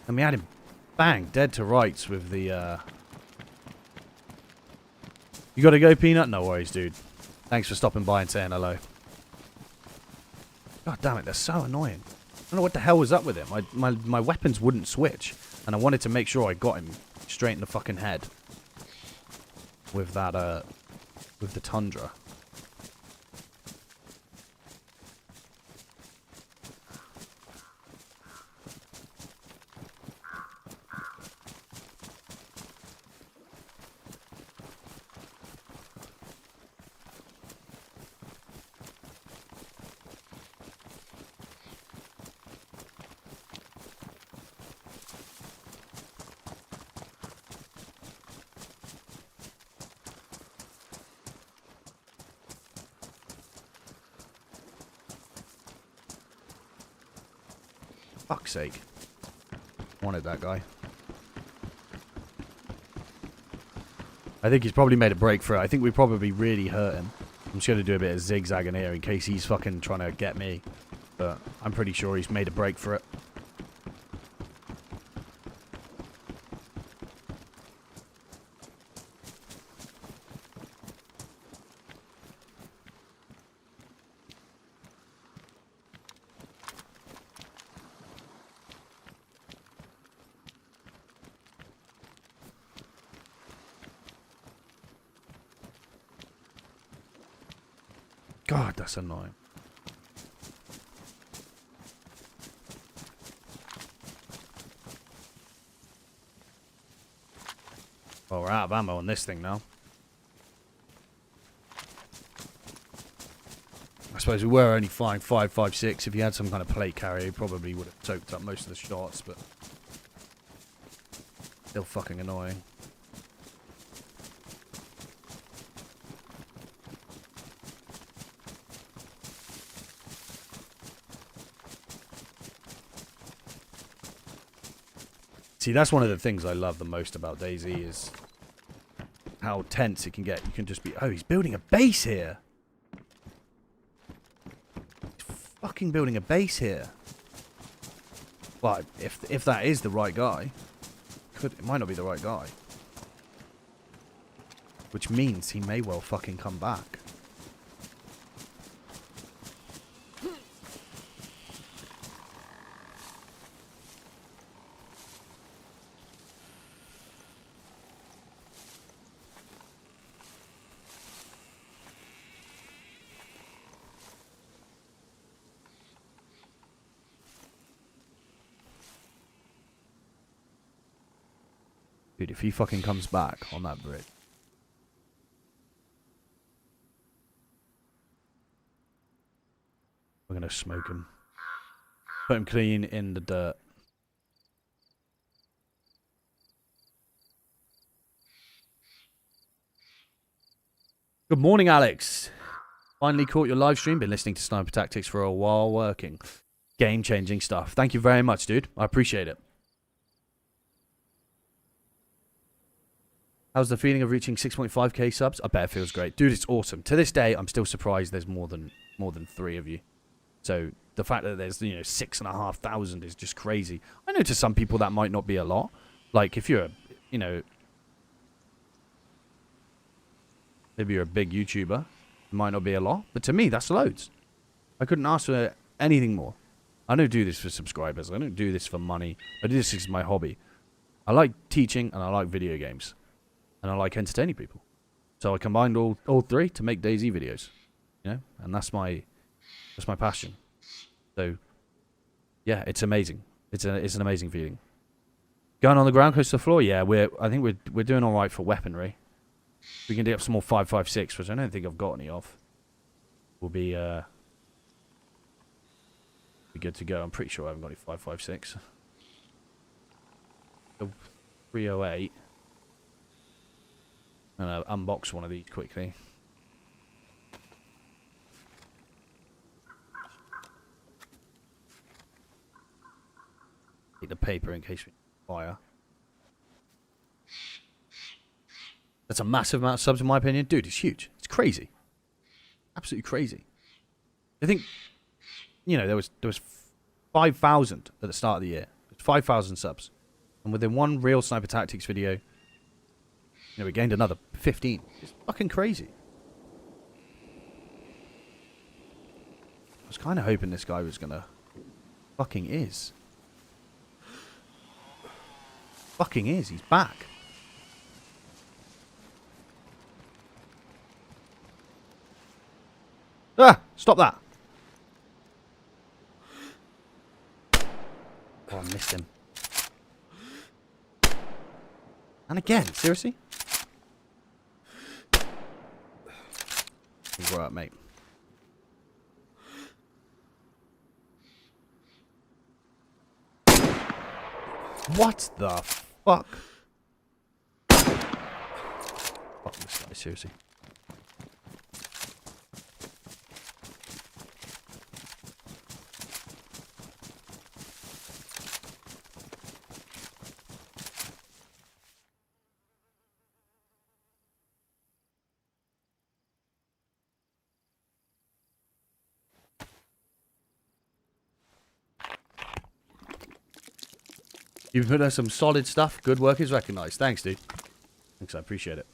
[SPEAKER 1] And we had him bang dead to rights with the You gotta go, Peanut? No worries, dude. Thanks for stopping by and saying hello. God damn it, they're so annoying. I don't know what the hell was up with him. My weapons wouldn't switch. And I wanted to make sure I got him straight in the fucking head. With that, with the Tundra. Fuck's sake. Wanted that guy. I think he's probably made a break for it. I think we probably really hurt him. I'm just going to do a bit of zigzagging here in case he's fucking trying to get me. But I'm pretty sure he's made a break for it. God, that's annoying. Well, we're out of ammo on this thing now. I suppose we were only flying 5.56. If you had some kind of plate carrier, you probably would have soaked up most of the shots, but still fucking annoying. See, that's one of the things I love the most about DayZ is how tense it can get. You can just be, oh, he's building a base here. He's fucking building a base here. Well, if that is the right guy, it might not be the right guy. Which means he may well fucking come back. Dude, if he fucking comes back on that bridge. We're gonna smoke him. Put him clean in the dirt. Good morning, Alex. Finally caught your live stream. Been listening to Sniper Tactics for a while working. Game-changing stuff. Thank you very much, dude. I appreciate it. How's the feeling of reaching 6.5k subs? I bet it feels great. Dude, it's awesome. To this day, I'm still surprised there's more than 3 of you. So the fact that there's, 6,500 is just crazy. I know to some people that might not be a lot. Like if you're, maybe you're a big YouTuber, it might not be a lot. But to me, that's loads. I couldn't ask for anything more. I don't do this for subscribers. I don't do this for money. I do this as my hobby. I like teaching and I like video games. And I like entertaining people. So I combined all three to make DayZ videos. And that's my passion. So yeah, it's amazing. It's an amazing feeling. Going on the ground close to the floor, yeah, I think we're doing alright for weaponry. We can dig up some more 5.56, which I don't think I've got any of. We'll be good to go. I'm pretty sure I haven't got any 5.56. 308. I'm going to unbox one of these quickly. Take the paper in case we fire. That's a massive amount of subs in my opinion. Dude, it's huge. It's crazy. Absolutely crazy. I think, there was 5,000 at the start of the year. 5,000 subs. And within one real Sniper Tactics video, we gained another 15. It's fucking crazy. I was kind of hoping this guy was gonna... Fucking is. Fucking is. He's back. Ah! Stop that. Oh, I missed him. And again, seriously? Grow up, mate. What the fuck? Fuck this guy, seriously. You've put us some solid stuff. Good work is recognized. Thanks, dude. Thanks, I appreciate it.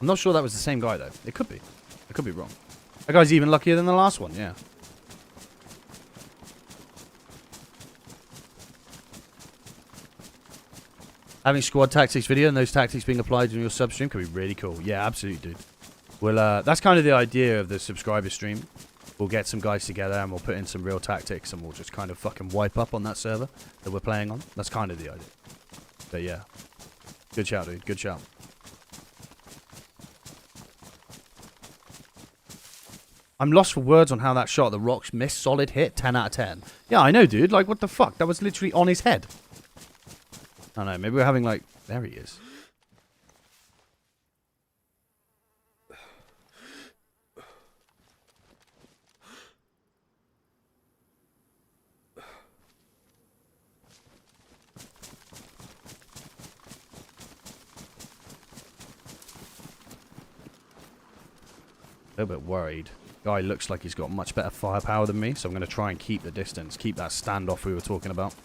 [SPEAKER 1] I'm not sure that was the same guy, though. It could be. I could be wrong. That guy's even luckier than the last one, yeah. Having squad tactics video and those tactics being applied in your sub stream could be really cool. Yeah, absolutely, dude. Well, that's kind of the idea of the subscriber stream. We'll get some guys together and we'll put in some real tactics and we'll just kind of fucking wipe up on that server that we're playing on. That's kind of the idea. But yeah. Good shout, dude. Good shout. I'm lost for words on how that shot. The rocks missed. Solid hit. 10 out of 10. Yeah, I know, dude. Like, what the fuck? That was literally on his head. I don't know. Maybe we're having, like... There he is. A little bit worried. Guy looks like he's got much better firepower than me, so I'm going to try and keep the distance, keep that standoff we were talking about.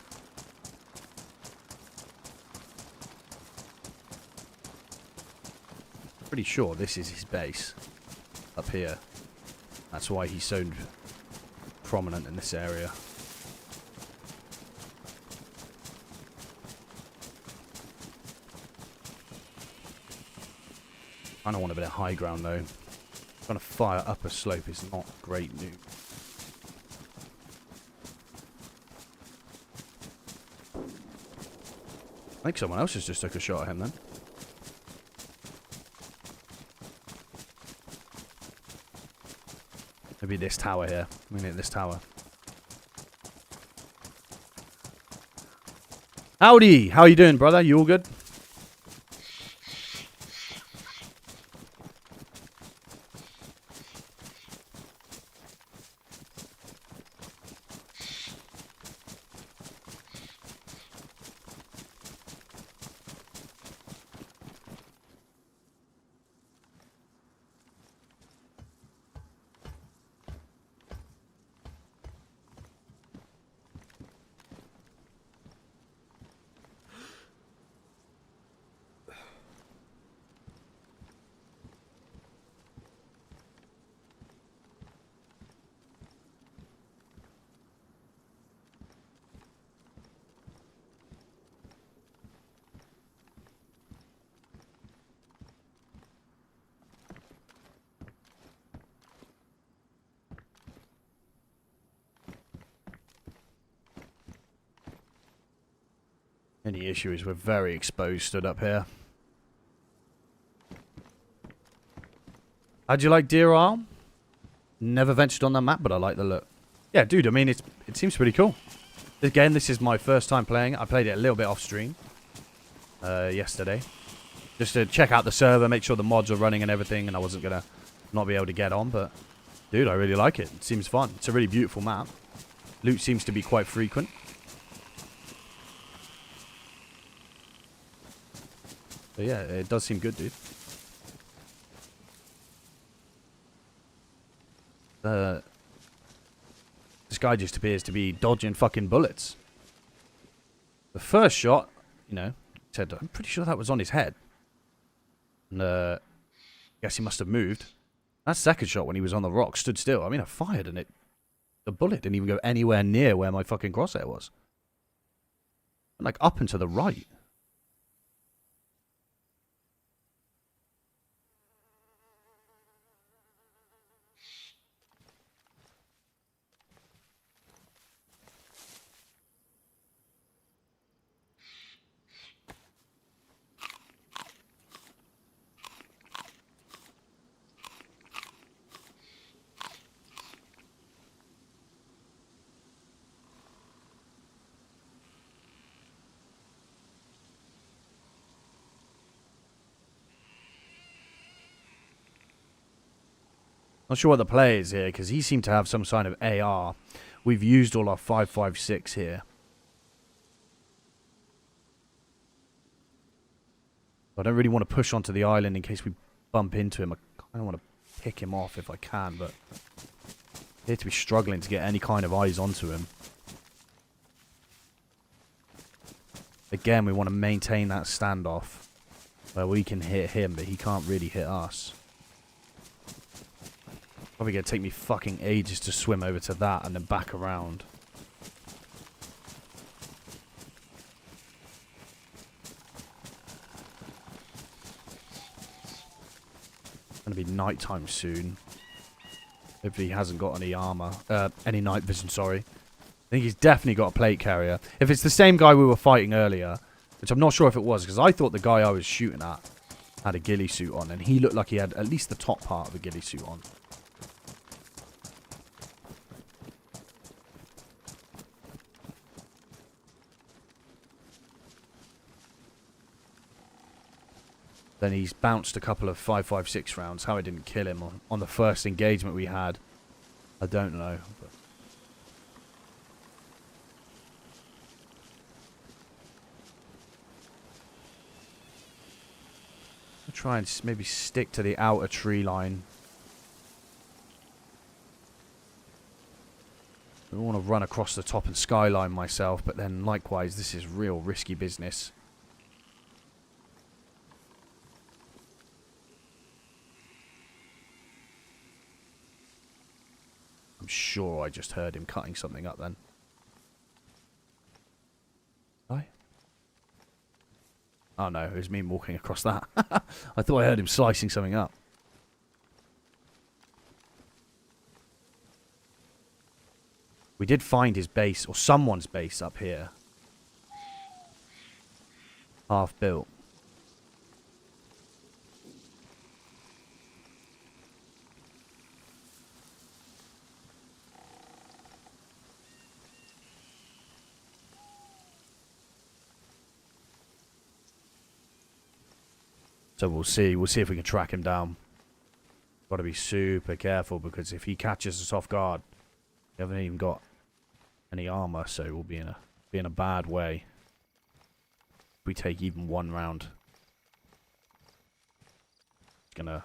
[SPEAKER 1] Pretty sure this is his base up here. That's why he's so prominent in this area. I don't want a bit of high ground though. Trying to fire up a slope is not great news. I think someone else has just took a shot at him then. Maybe this tower here. I'm gonna hit this tower. Howdy! How you doing, brother? You all good? Any issue is we're very exposed stood up here. How'd you like Deer Isle? Never ventured on that map, but I like the look. Yeah, dude, I mean, it seems pretty cool. Again, this is my first time playing it. I played it a little bit off stream yesterday. Just to check out the server, make sure the mods are running and everything, and I wasn't going to not be able to get on, but dude, I really like it. It seems fun. It's a really beautiful map. Loot seems to be quite frequent. But yeah, it does seem good, dude. This guy just appears to be dodging fucking bullets. The first shot, you know, said, I'm pretty sure that was on his head. And, guess he must have moved. That second shot when he was on the rock stood still. I mean, I fired and the bullet didn't even go anywhere near where my fucking crosshair was. Like, up and to the right. Not sure what the play is here, because he seemed to have some kind of AR. We've used all our 5.56 here. I don't really want to push onto the island in case we bump into him. I kind of want to pick him off if I can, but I appear to be struggling to get any kind of eyes onto him. Again, we want to maintain that standoff where we can hit him, but he can't really hit us. Probably going to take me fucking ages to swim over to that and then back around. It's going to be nighttime soon. Hopefully he hasn't got any armor. Any night vision, sorry. I think he's definitely got a plate carrier. If it's the same guy we were fighting earlier, which I'm not sure if it was, because I thought the guy I was shooting at had a ghillie suit on, and he looked like he had at least the top part of a ghillie suit on. Then he's bounced a couple of 5.56 rounds. How I didn't kill him on the first engagement we had, I don't know. But I'll try and maybe stick to the outer tree line. I don't want to run across the top and skyline myself, but then likewise, this is real risky business. I'm sure I just heard him cutting something up then. Hi. Oh no, it was me walking across that. I thought I heard him slicing something up. We did find his base, or someone's base up here. half built. So we'll see. We'll see if we can track him down. Got to be super careful because if he catches us off guard, we haven't even got any armor, so we'll be in a bad way. If we take even one round, it's gonna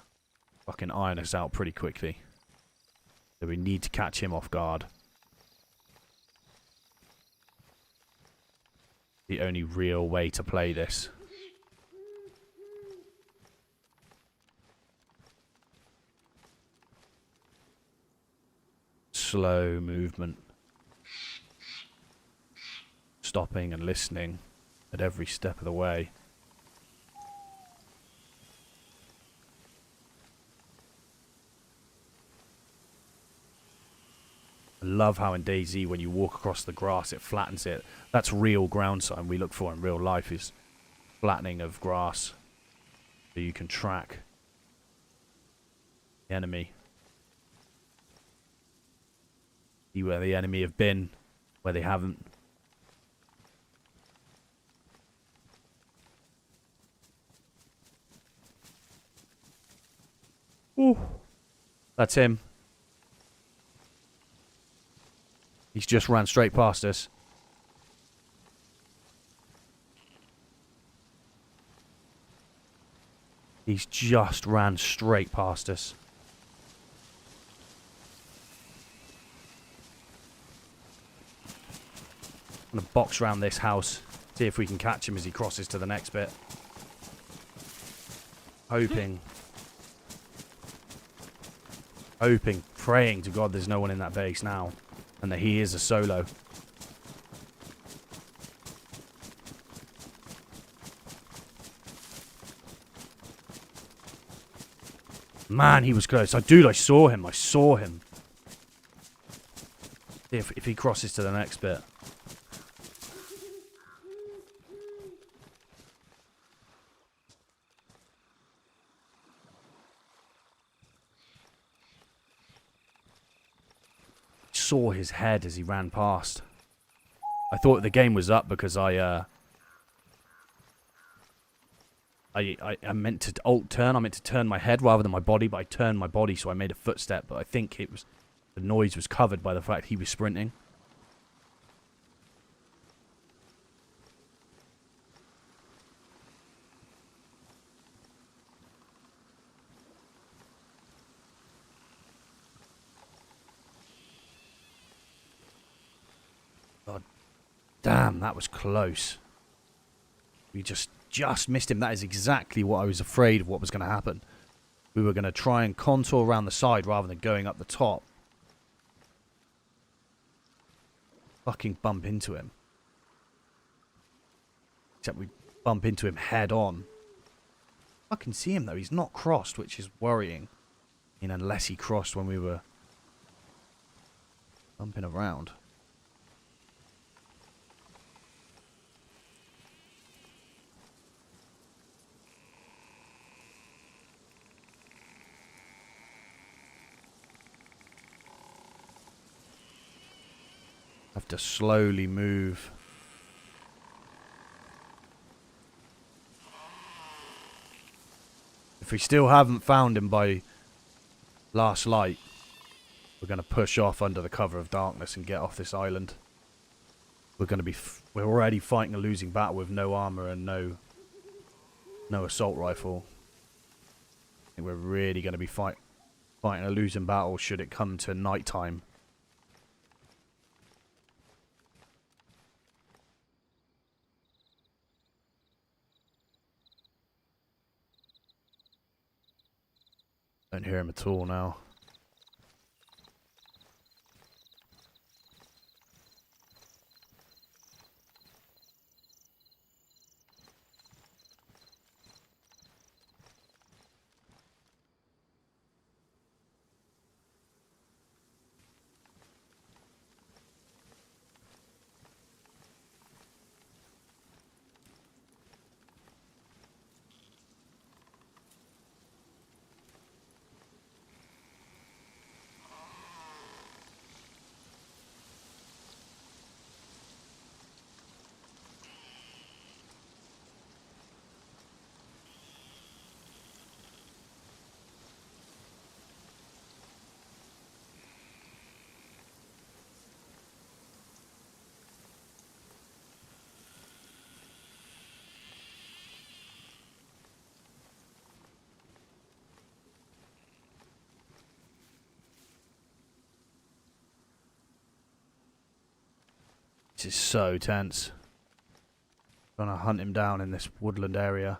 [SPEAKER 1] fucking iron us out pretty quickly. So we need to catch him off guard. The only real way to play this. Slow movement. Stopping and listening at every step of the way. I love how in DayZ when you walk across the grass it flattens it. That's real ground sign we look for in real life, is flattening of grass so you can track the enemy. See where the enemy have been, where they haven't. Ooh. That's him. He's just ran straight past us. He's just ran straight past us. I'm going to box around this house, see if we can catch him as he crosses to the next bit. Hoping, praying to God there's no one in that base now, and that he is a solo. Man, he was close. Dude, I saw him. See if he crosses to the next bit. Saw his head as he ran past. I thought the game was up because I meant to alt turn. I meant to turn my head rather than my body, but I turned my body, so I made a footstep. But I think it was the noise was covered by the fact he was sprinting. God damn, that was close. We just missed him. That is exactly what I was afraid of what was going to happen. We were going to try and contour around the side rather than going up the top. Fucking bump into him. Except we bump into him head on. I can see him though. He's not crossed, which is worrying. I mean, unless he crossed when we were bumping around. Have to slowly move. If we still haven't found him by last light, we're going to push off under the cover of darkness and get off this island. We're going to be we're already fighting a losing battle with no armor and no assault rifle. I think we're really going to be fighting a losing battle should it come to night time. Don't hear him at all now. This is so tense. Trying to hunt him down in this woodland area.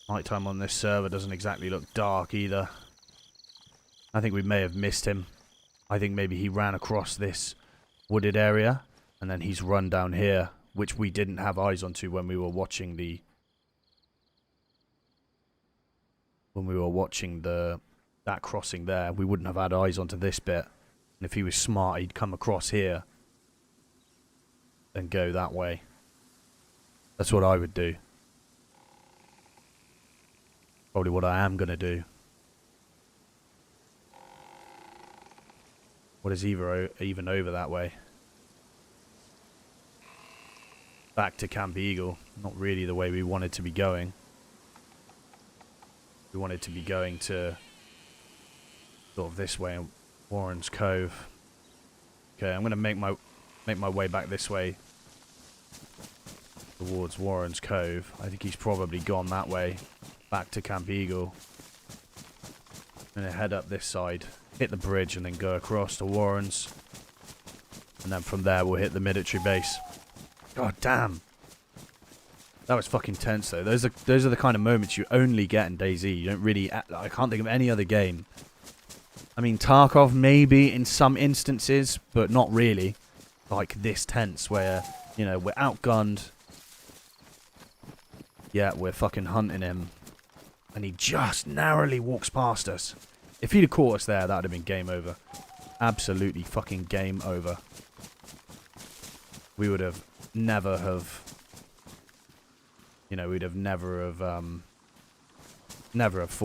[SPEAKER 1] Nighttime on this server doesn't exactly look dark either. I think we may have missed him. I think maybe he ran across this wooded area and then he's run down here, which we didn't have eyes onto when we were watching the that crossing there. We wouldn't have had eyes onto this bit. And if he was smart, he'd come across here and go that way. That's what I would do. Probably what I am going to do. What is even over that way? Back to Camp Eagle. Not really the way we wanted to be going. We wanted to be going to sort of this way in Warren's Cove. Okay, I'm going to make my way back this way towards Warren's Cove. I think he's probably gone that way. Back to Camp Eagle. I'm going to head up this side, hit the bridge, and then go across to Warren's. And then from there, we'll hit the military base. God damn. That was fucking tense, though. Those are the kind of moments you only get in DayZ. You don't really... I can't think of any other game. I mean, Tarkov maybe in some instances, but not really. Like this tense where, you know, we're outgunned. Yeah, we're fucking hunting him. And he just narrowly walks past us. If he'd have caught us there, that would have been game over. Absolutely fucking game over. We would have never have... You know, we'd have never have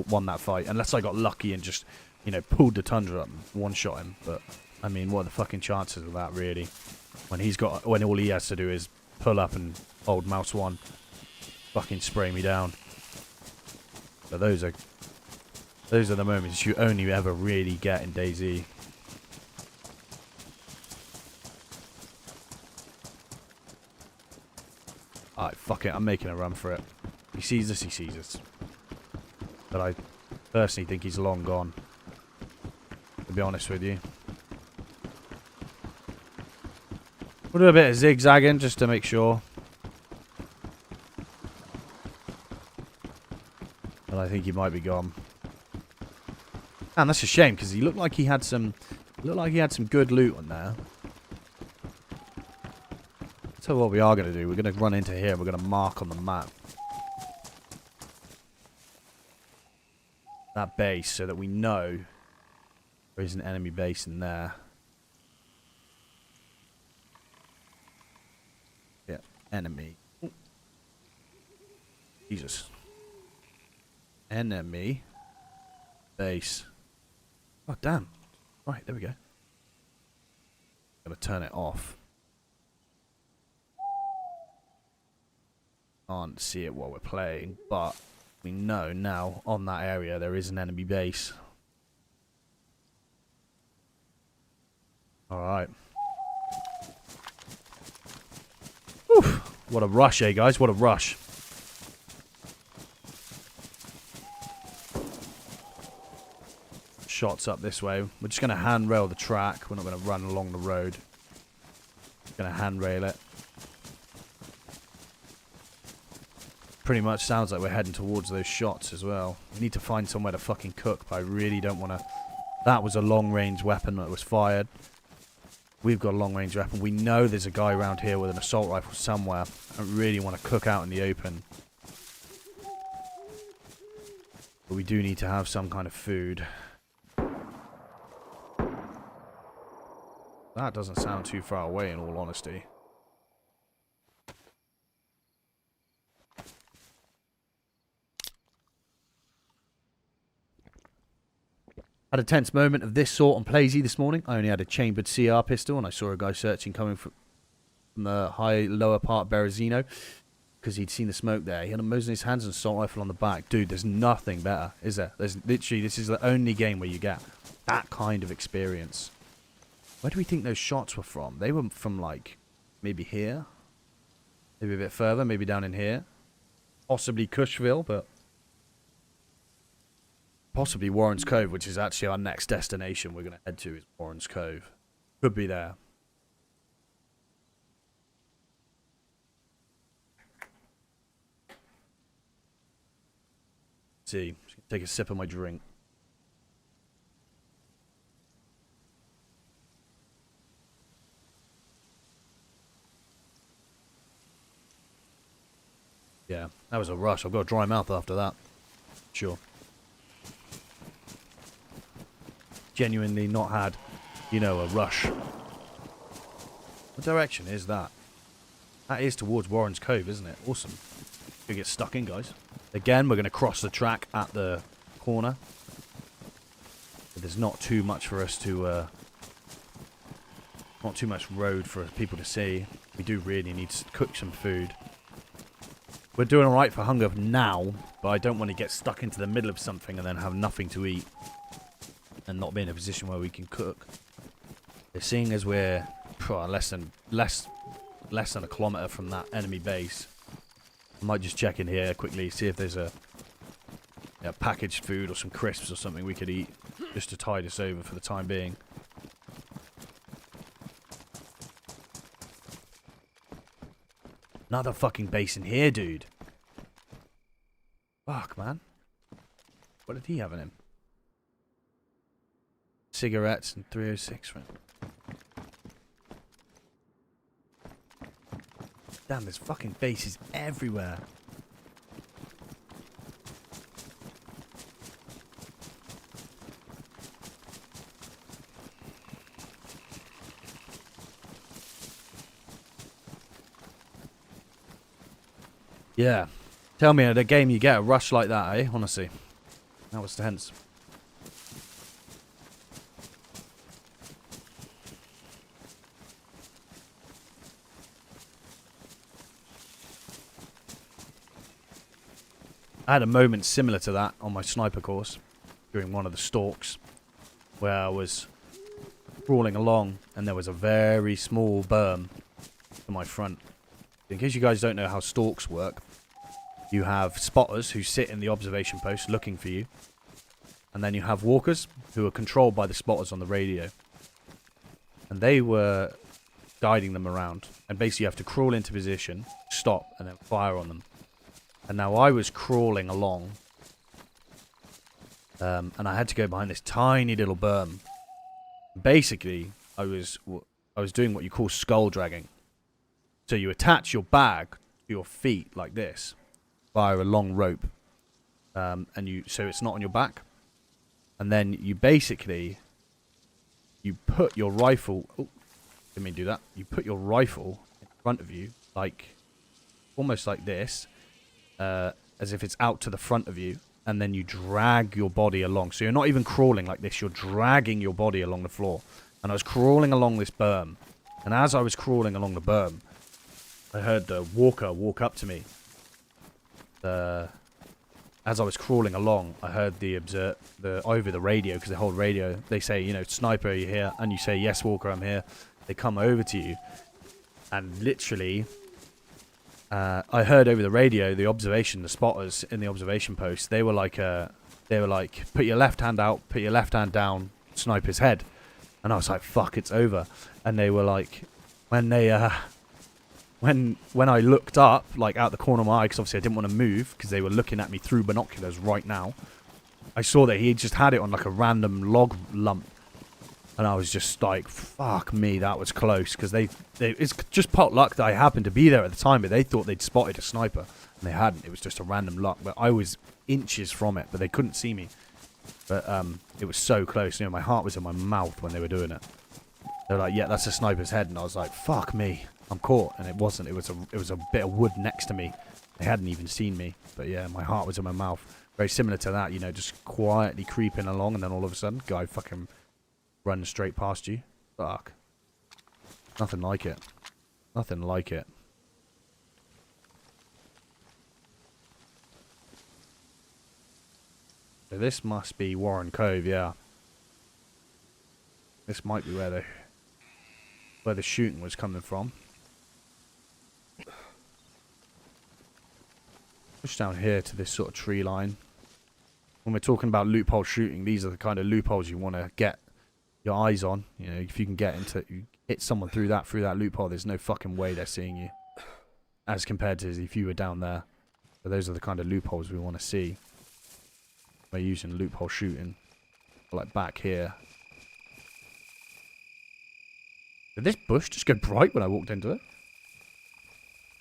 [SPEAKER 1] won that fight. Unless I got lucky and just, you know, pulled the Tundra up and one-shot him. But, I mean, what are the fucking chances of that, really? When all he has to do is pull up and hold mouse 1. Fucking spray me down. But those are the moments you only ever really get in DayZ. Alright, fuck it, I'm making a run for it. He sees us, he sees us. But I personally think he's long gone. To be honest with you. We'll do a bit of zigzagging just to make sure. But I think he might be gone. And that's a shame because he looked like he had some good loot on there. So what we are going to do, we're going to run into here and we're going to mark on the map that base so that we know there is an enemy base in there. Yeah, enemy. Ooh. Jesus. Enemy base. Oh, damn. Right, there we go. Gotta turn it off. Can't see it while we're playing, but we know now on that area there is an enemy base. Alright. What a rush, eh, guys? What a rush. Shots up this way. We're just going to handrail the track. We're not going to run along the road. We're going to handrail it. Pretty much sounds like we're heading towards those shots as well. We need to find somewhere to fucking cook, but I really don't want to... That was a long-range weapon that was fired. We've got a long-range weapon. We know there's a guy around here with an assault rifle somewhere. I don't really want to cook out in the open. But we do need to have some kind of food. That doesn't sound too far away, in all honesty. Had a tense moment of this sort on PlayZ this morning. I only had a chambered CR pistol, and I saw a guy searching coming from the lower part of Berezino because he'd seen the smoke there. He had a Mose in his hands and an assault rifle on the back. Dude, there's nothing better, is there? There's literally, this is the only game where you get that kind of experience. Where do we think those shots were from? They were from, like, maybe here? Maybe a bit further, maybe down in here. Possibly Cushville, but... Possibly Warren's Cove, which is actually our next destination we're going to head to, is Warren's Cove. Could be there. Let's see, just take a sip of my drink. Yeah, that was a rush. I've got a dry mouth after that. Sure. Genuinely not had, you know, a rush. What direction is that? That is towards Warren's Cove, isn't it? Awesome. Gonna get stuck in, guys. Again, we're gonna cross the track at the corner. But there's not too much for us to, not too much road for people to see. We do really need to cook some food. We're doing alright for hunger now, but I don't want to get stuck into the middle of something and then have nothing to eat. And not be in a position where we can cook. Seeing as we're less than a kilometre from that enemy base, I might just check in here quickly, see if there's a packaged food or some crisps or something we could eat, just to tide us over for the time being. Another fucking base in here, dude. Fuck, man. What did he have in him? Cigarettes and 306, right? Damn, there's fucking bases everywhere. Yeah. Tell me at a game you get a rush like that, eh? Honestly. That was tense. I had a moment similar to that on my sniper course during one of the stalks where I was crawling along and there was a very small berm to my front. In case you guys don't know how stalks work, you have spotters who sit in the observation post looking for you, and then you have walkers who are controlled by the spotters on the radio, and they were guiding them around, and basically you have to crawl into position, stop, and then fire on them. And now I was crawling along, and I had to go behind this tiny little berm. Basically, I was doing what you call skull dragging. So you attach your bag to your feet like this via a long rope, so it's not on your back. And then you basically put your rifle. Oh, didn't mean to do that. You put your rifle in front of you, like almost like this. As if it's out to the front of you, and then you drag your body along. So you're not even crawling like this, you're dragging your body along the floor. And I was crawling along this berm, and as I was crawling along the berm, I heard the walker walk up to me. As I was crawling along, I heard over the radio, because they hold radio, they say, you know, sniper, are you here? And you say, yes, walker, I'm here. They come over to you, and literally I heard over the radio the spotters in the observation post. They were like, put your left hand out, put your left hand down, sniper's head. And I was like, fuck, it's over. And they were like, when I looked up, like out the corner of my eye, because obviously I didn't want to move, because they were looking at me through binoculars right now. I saw that he just had it on like a random log lump. And I was just like, fuck me, that was close. Because it's just pot luck that I happened to be there at the time. But they thought they'd spotted a sniper. And they hadn't. It was just a random luck. But I was inches from it. But they couldn't see me. But it was so close. You know, my heart was in my mouth when they were doing it. They were like, yeah, that's a sniper's head. And I was like, fuck me, I'm caught. And it wasn't. It was a bit of wood next to me. They hadn't even seen me. But yeah, my heart was in my mouth. Very similar to that, you know, just quietly creeping along. And then all of a sudden, guy fucking run straight past you. Fuck. Nothing like it. Nothing like it. So this must be Warren Cove, yeah. This might be where the shooting was coming from. Push down here to this sort of tree line. when we're talking about loophole shooting, these are the kind of loopholes you want to get your eyes on. You know, if you can get into, you hit someone through that loophole, there's no fucking way they're seeing you. As compared to if you were down there. So those are the kind of loopholes we want to see. We're using loophole shooting. Like back here. Did this bush just go bright when I walked into it?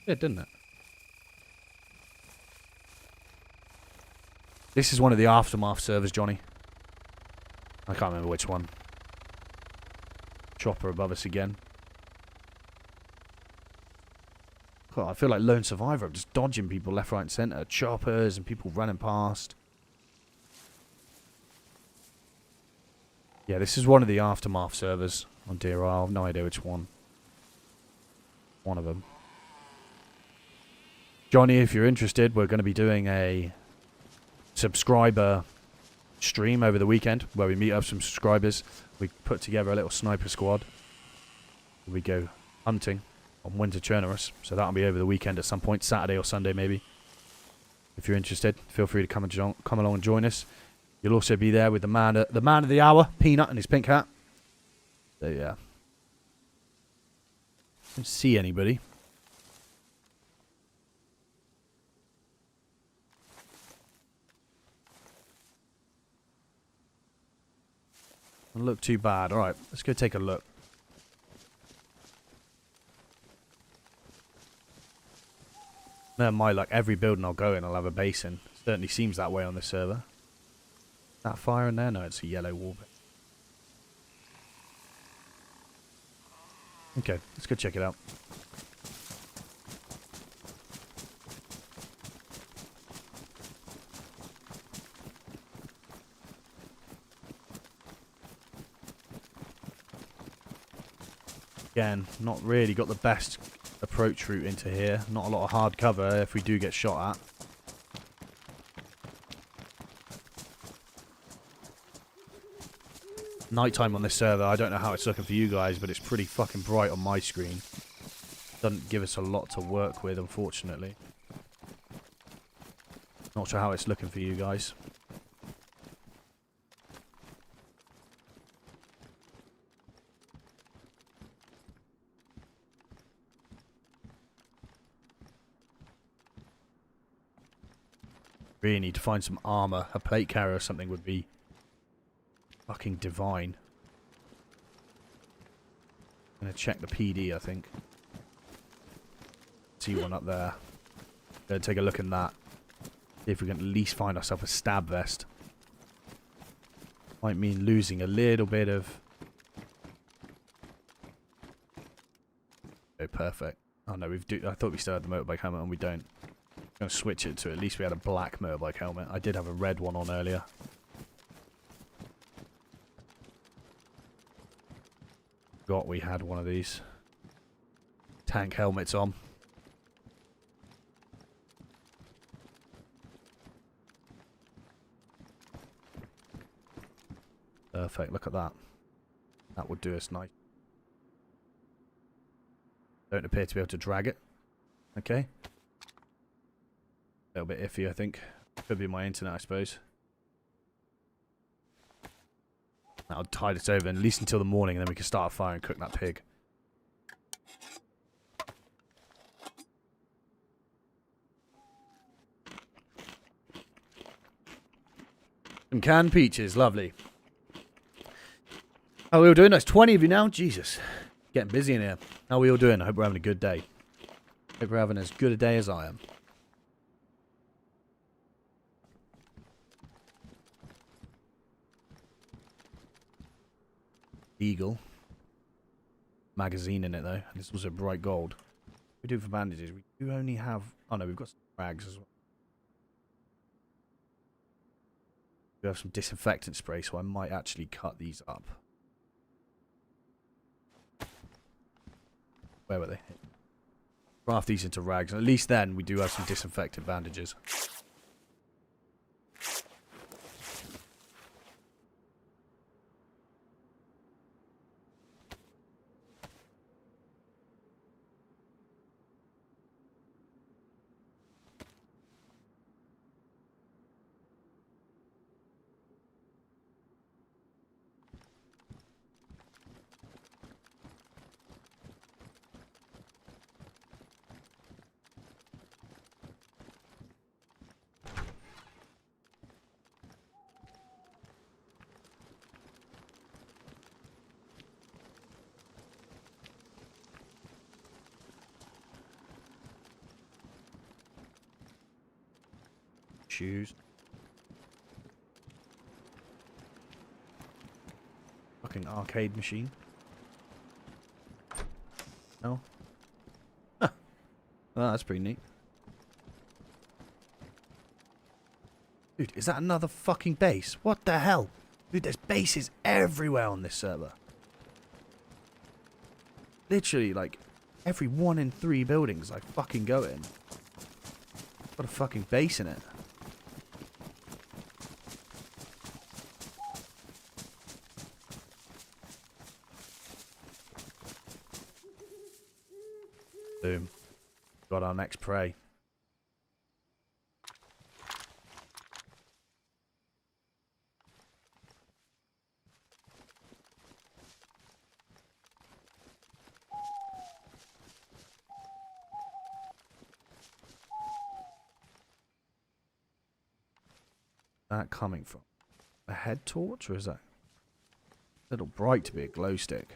[SPEAKER 1] Yeah, didn't it? This is one of the Aftermath servers, Johnny. I can't remember which one. Chopper above us again. God, I feel like Lone Survivor. I'm just dodging people left, right, and centre. Choppers and people running past. Yeah, this is one of the Aftermath servers on DRL. I have no idea which one. One of them. Johnny, if you're interested, we're going to be doing a subscriber stream over the weekend where we meet up some subscribers. We put together a little sniper squad. We go hunting on Winter Chernerus. So that'll be over the weekend at some point, Saturday or Sunday maybe. If you're interested, feel free to come along and join us. You'll also be there with the man of the hour, Peanut, and his pink hat. So yeah. Don't see anybody. Doesn't look too bad. Alright, let's go take a look. No, my luck, every building I'll go in, I'll have a base in. Certainly seems that way on this server. That fire in there? No, it's a yellow wall. Okay, let's go check it out. Again, not really got the best approach route into here. Not a lot of hard cover if we do get shot at. Nighttime on this server, I don't know how it's looking for you guys, but it's pretty fucking bright on my screen. Doesn't give us a lot to work with, unfortunately. Not sure how it's looking for you guys. Really need to find some armor. A plate carrier or something would be fucking divine. I'm gonna check the PD, I think. See one up there. Gonna take a look in that. See if we can at least find ourselves a stab vest. Might mean losing a little bit of... Oh, perfect. Oh no, I thought we still had the motorbike helmet and we don't. I'm going to switch it to at least we had a black motorbike helmet. I did have a red one on earlier. Forgot we had one of these tank helmets on. Perfect, look at that. That would do us nice. Don't appear to be able to drag it. Okay. A little bit iffy, I think. Could be my internet, I suppose. That'll tide us over, at least until the morning, and then we can start a fire and cook that pig. Some canned peaches, lovely. How are we all doing? There's 20 of you now. Jesus. Getting busy in here. How are we all doing? I hope we're having a good day. Hope we're having as good a day as I am. Eagle. Magazine in it though. And it's also bright gold. What we do for bandages? We do only have... Oh no, we've got some rags as well. We have some disinfectant spray, so I might actually cut these up. Where were they? Craft these into rags. And at least then we do have some disinfectant bandages. Shoes. Fucking arcade machine. No. Huh. Oh, that's pretty neat. Dude, is that another fucking base? What the hell? Dude, there's bases everywhere on this server. Literally, like, every 1 in 3 buildings I fucking go in. Got a fucking base in it. Boom. Got our next prey. That coming from? A head torch, or is that a little bright to be a glow stick?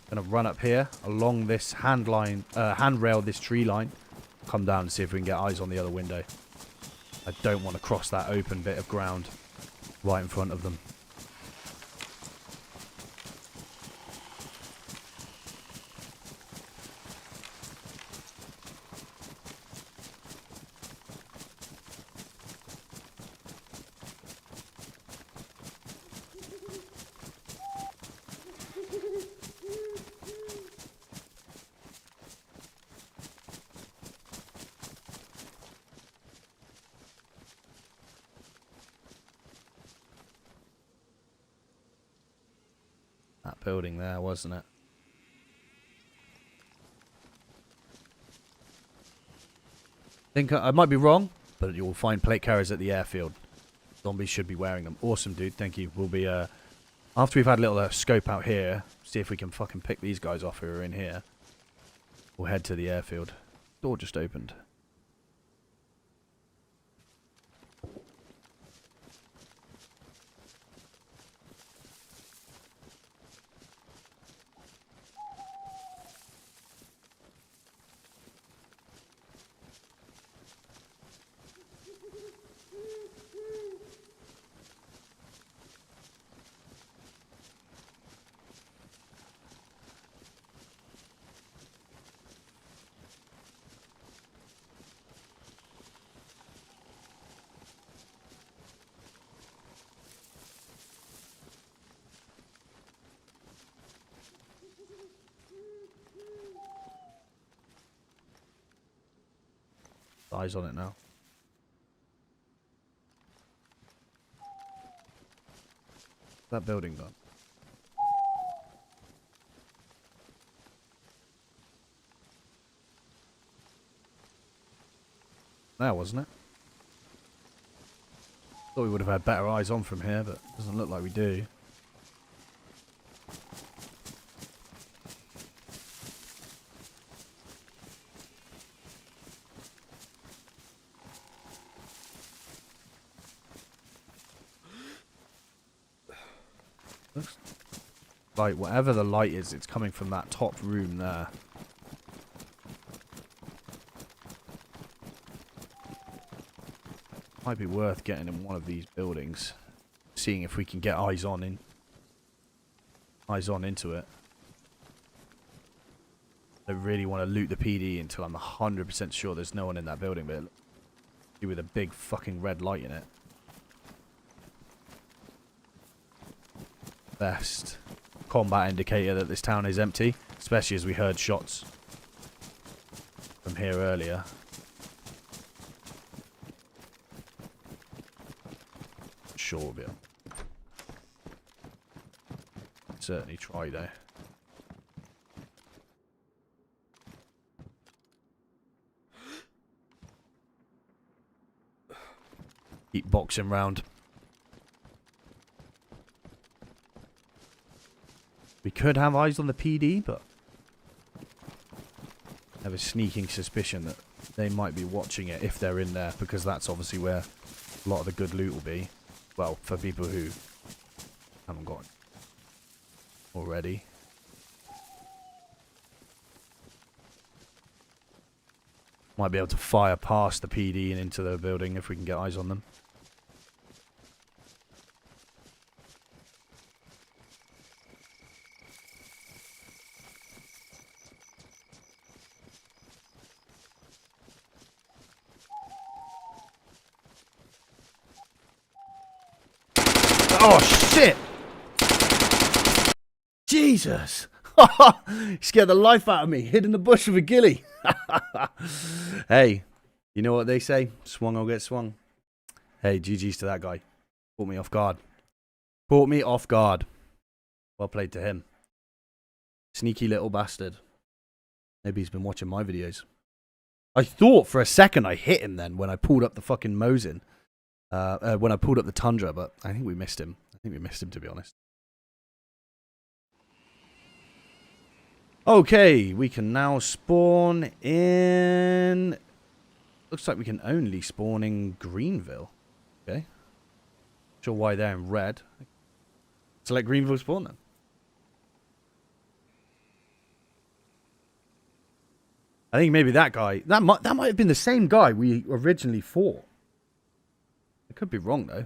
[SPEAKER 1] Gonna run up here along this handrail, this tree line. Come down and see if we can get eyes on the other window. I don't want to cross that open bit of ground right in front of them. That building there, wasn't it? I think I might be wrong, but you'll find plate carriers at the airfield. Zombies should be wearing them. Awesome, dude. Thank you. We'll be, after we've had a little scope out here, see if we can fucking pick these guys off who are in here. We'll head to the airfield. Door just opened. Eyes on it now. That building done. There, wasn't it? Thought we would have had better eyes on from here, but it doesn't look like we do. Looks like whatever the light is, it's coming from that top room there. Might be worth getting in one of these buildings, seeing if we can get eyes on into it. I really want to loot the PD until I'm 100% sure there's no one in that building, but with a big fucking red light in it. Best combat indicator that this town is empty, especially as we heard shots from here earlier. Sure we'll be able. Certainly try though. Keep boxing round. We could have eyes on the PD, but have a sneaking suspicion that they might be watching it if they're in there, because that's obviously where a lot of the good loot will be. Well, for people who haven't got it already. Might be able to fire past the PD and into the building if we can get eyes on them. Oh, shit! Jesus! Scared the life out of me. Hid in the bush with a ghillie. Hey, you know what they say? Swung will get swung. Hey, GG's to that guy. Caught me off guard. Caught me off guard. Well played to him. Sneaky little bastard. Maybe he's been watching my videos. I thought for a second I hit him then when I pulled up the fucking Mosin. When I pulled up the Tundra, but I think we missed him. I think we missed him, to be honest. Okay, we can now spawn in... Looks like we can only spawn in Greenville. Okay. Not sure why they're in red. Select Greenville spawn then. I think maybe that guy... That might have been the same guy we originally fought. I could be wrong, though.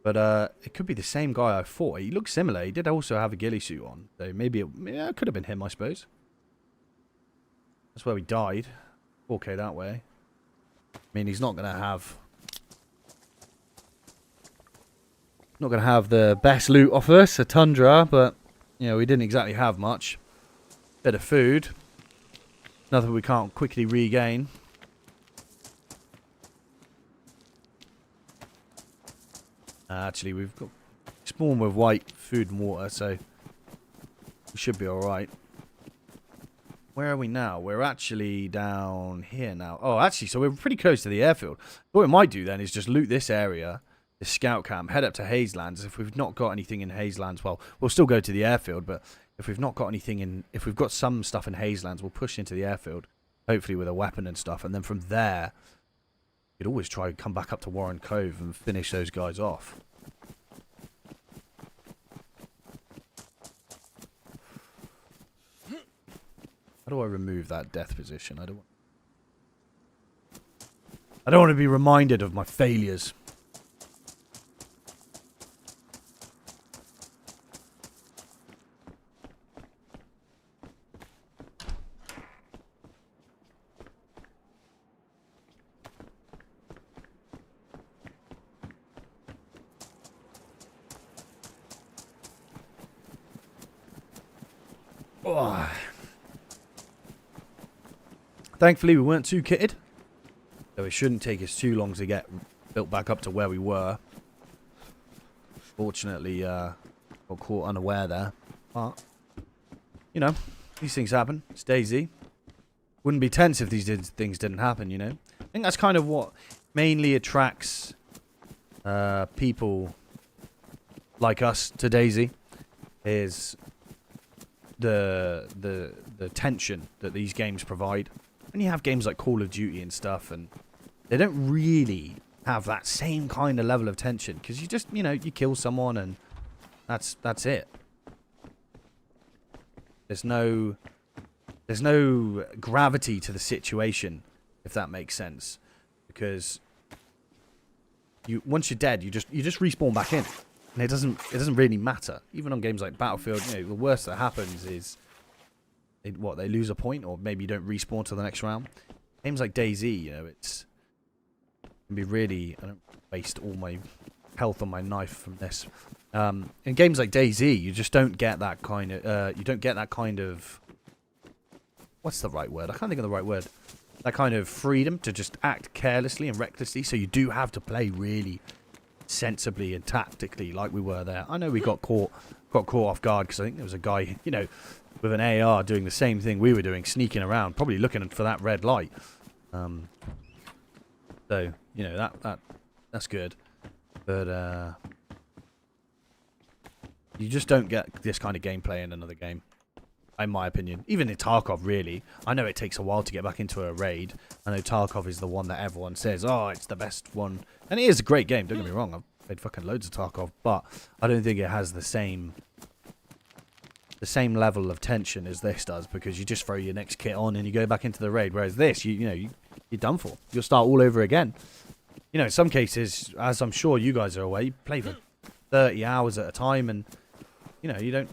[SPEAKER 1] But it could be the same guy I fought. He looks similar. He did also have a ghillie suit on. So maybe it could have been him, I suppose. That's where we died. 4K that way. I mean, he's not going to have... Not going to have the best loot off us, a Tundra, but, you know, we didn't exactly have much. Bit of food. Nothing we can't quickly regain. Actually, we've got spawn with white food and water, so we should be alright. Where are we now? We're actually down here now. Oh, actually, so we're pretty close to the airfield. What we might do then is just loot this area, the scout camp, head up to Hazelands. If we've not got anything in Hazelands, well, we'll still go to the airfield, but if we've not got anything in, if we've got some stuff in Hazelands, we'll push into the airfield, hopefully with a weapon and stuff, and then from there, you could always try and come back up to Warren Cove and finish those guys off. How do I remove that death position? I don't want to be reminded of my failures. Oh. Thankfully, we weren't too kitted, so it shouldn't take us too long to get built back up to where we were. Fortunately, got caught unaware there. But, you know, these things happen. It's DayZ. Wouldn't be tense if these things didn't happen, you know. I think that's kind of what mainly attracts people like us to DayZ, is the tension that these games provide. When you have games like Call of Duty and stuff, and they don't really have that same kind of level of tension, because you just, you know, you kill someone and that's it. There's no gravity to the situation, if that makes sense, because once you're dead, you just respawn back in, and it doesn't really matter. Even on games like Battlefield, you know, the worst that happens is they lose a point, or maybe you don't respawn till the next round. Games like DayZ, you know, it can be really... I don't waste all my health on my knife from this. In games like DayZ, you just don't get that kind of... What's the right word? I can't think of the right word. That kind of freedom to just act carelessly and recklessly. So you do have to play really sensibly and tactically, like we were there. I know we got caught off guard because I think there was a guy, you know, with an AR doing the same thing we were doing, sneaking around, probably looking for that red light. So, you know, that's good. But you just don't get this kind of gameplay in another game. in my opinion. Even in Tarkov, really. I know it takes a while to get back into a raid. I know Tarkov is the one that everyone says, oh, it's the best one. And it is a great game, don't get me wrong. I've played fucking loads of Tarkov, but I don't think it has the same level of tension as this does, because you just throw your next kit on and you go back into the raid. Whereas this, you're done for. You'll start all over again. You know, in some cases, as I'm sure you guys are aware, you play for 30 hours at a time, and you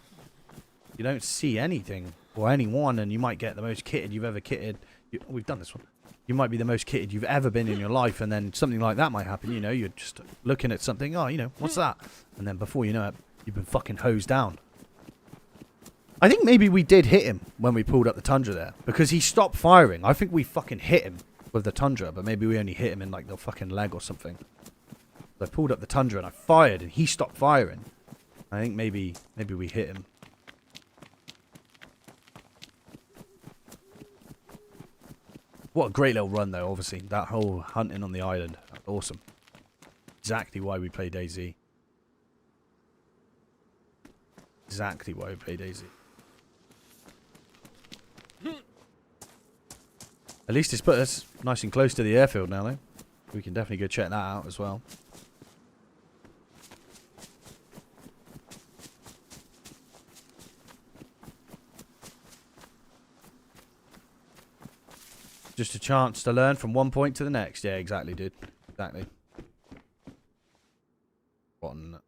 [SPEAKER 1] don't see anything or anyone, and you might get the most kitted you've ever kitted. We've done this one. You might be the most kitted you've ever been in your life, and then something like that might happen. You know, you're just looking at something. Oh, what's that? And then before you know it, you've been fucking hosed down. I think maybe we did hit him when we pulled up the Tundra there, because he stopped firing. I think we fucking hit him with the Tundra, but maybe we only hit him in like the fucking leg or something. So I pulled up the Tundra and I fired, and he stopped firing. I think maybe we hit him. What a great little run, though, obviously. That whole hunting on the island. Awesome. Exactly why we play DayZ. Exactly why we play DayZ. At least it's put us nice and close to the airfield now, though. We can definitely go check that out as well. Just a chance to learn from one point to the next. Yeah, exactly, dude. Exactly. One.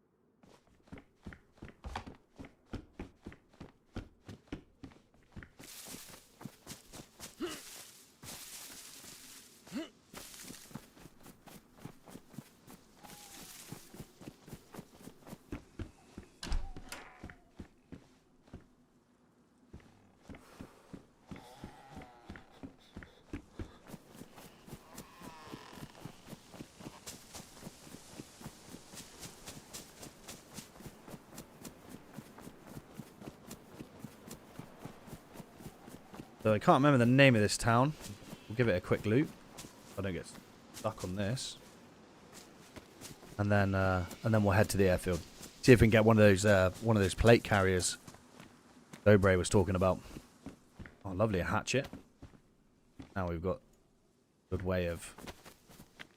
[SPEAKER 1] So I can't remember the name of this town. We'll give it a quick loot. I don't get stuck on this. And then we'll head to the airfield. See if we can get one of those plate carriers Dobre was talking about. Oh, lovely, a hatchet. Now we've got a good way of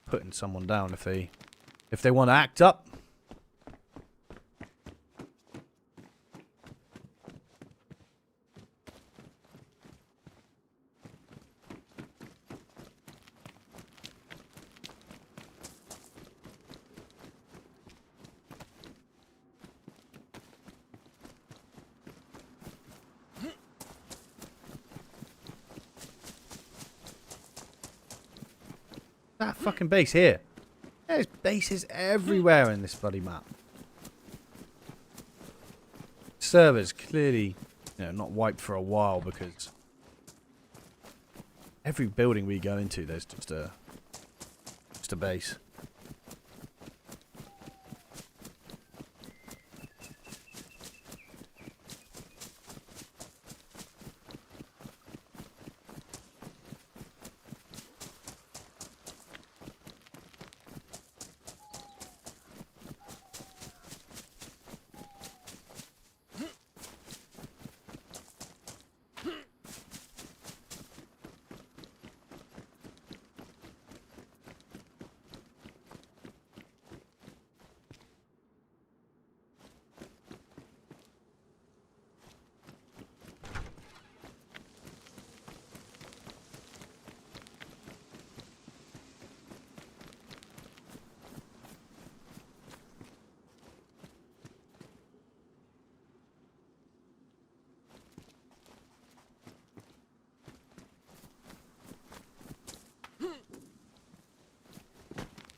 [SPEAKER 1] putting someone down if they want to act up. That fucking base here. There's bases everywhere in this bloody map. Server's clearly, not wiped for a while, because every building we go into, there's just a base.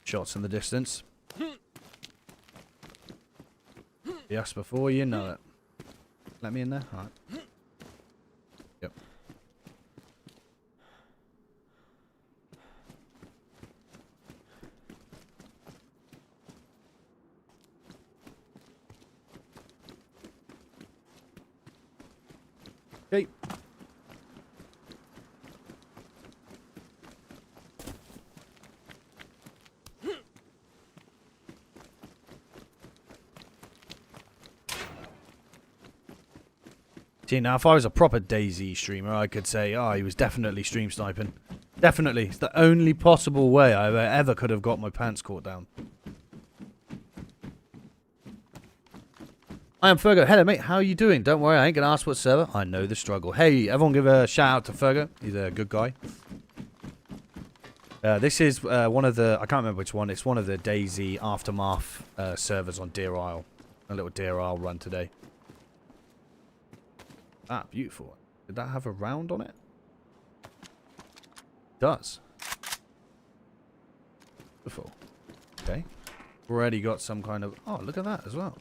[SPEAKER 1] Shots in the distance. Yes, before you know it. Let me in there? Alright. Yep. Okay. See, now if I was a proper DayZ streamer, I could say, oh, he was definitely stream sniping. Definitely. It's the only possible way I ever could have got my pants caught down. I am Fergo. Hello, mate. How are you doing? Don't worry, I ain't going to ask what server. I know the struggle. Hey, everyone give a shout out to Fergo. He's a good guy. This is one of the... I can't remember which one. It's one of the DayZ Aftermath servers on Deer Isle. A little Deer Isle run today. Ah, beautiful. Did that have a round on it? It does. Beautiful. Okay. Already got some kind of... Oh, look at that as well.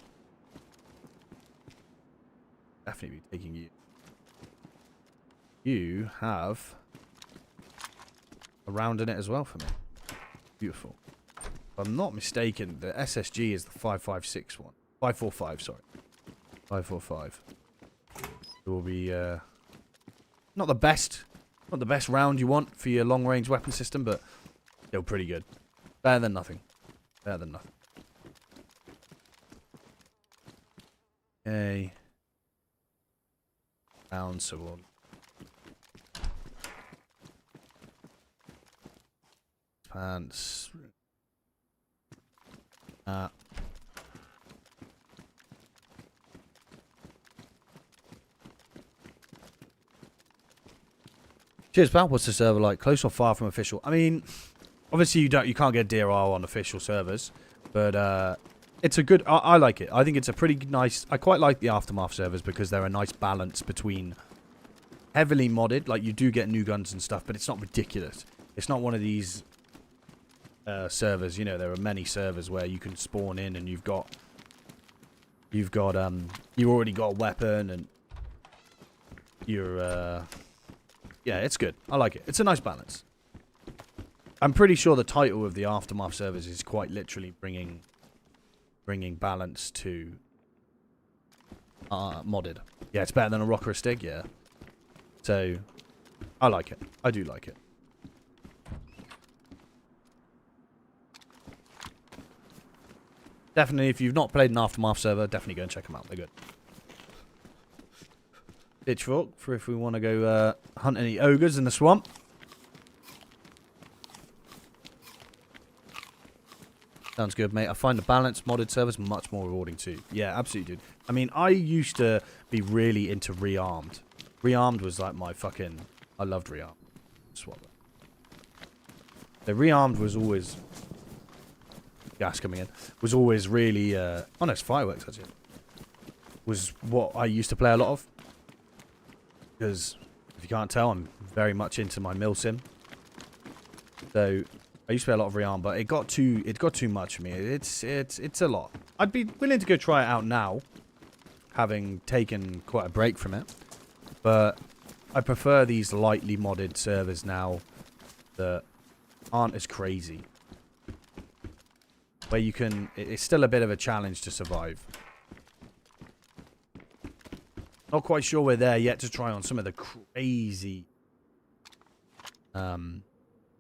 [SPEAKER 1] Definitely be taking you. You have a round in it as well for me. Beautiful. If I'm not mistaken, the SSG is the 5.56 one. 5.45, sorry. 5.45. It will be not the best round you want for your long range weapon system, but still pretty good. Better than nothing. Better than nothing. Okay. Down, so we'll pants. Cheers, pal. What's the server like? Close or far from official? I mean, obviously you can't get DRR on official servers, but it's a good. I like it. I think it's a pretty nice. I quite like the Aftermath servers because they're a nice balance between heavily modded, like you do get new guns and stuff, but it's not ridiculous. It's not one of these servers. You know, there are many servers where you can spawn in and you've already got a weapon and you're yeah, it's good. I like it. It's a nice balance. I'm pretty sure the title of the Aftermath servers is quite literally bringing balance to modded. Yeah, it's better than a rock or a stick, yeah. So, I like it. I do like it. Definitely, if you've not played an Aftermath server, definitely go and check them out. They're good. Pitchfork for if we want to go hunt any ogres in the swamp. Sounds good, mate. I find the balanced modded servers much more rewarding too. Yeah, absolutely, dude. I mean, I used to be really into Rearmed. Rearmed was like my fucking... I loved Rearmed. Swap it. The Rearmed was always... Gas coming in. Was always really... oh no, it's fireworks, actually. Was what I used to play a lot of. Because, if you can't tell, I'm very much into my milsim. So... I used to play a lot of Rearm, but it got too much for me. It's a lot. I'd be willing to go try it out now, having taken quite a break from it. But I prefer these lightly modded servers now that aren't as crazy. Where you can... It's still a bit of a challenge to survive. Not quite sure we're there yet to try on some of the crazy...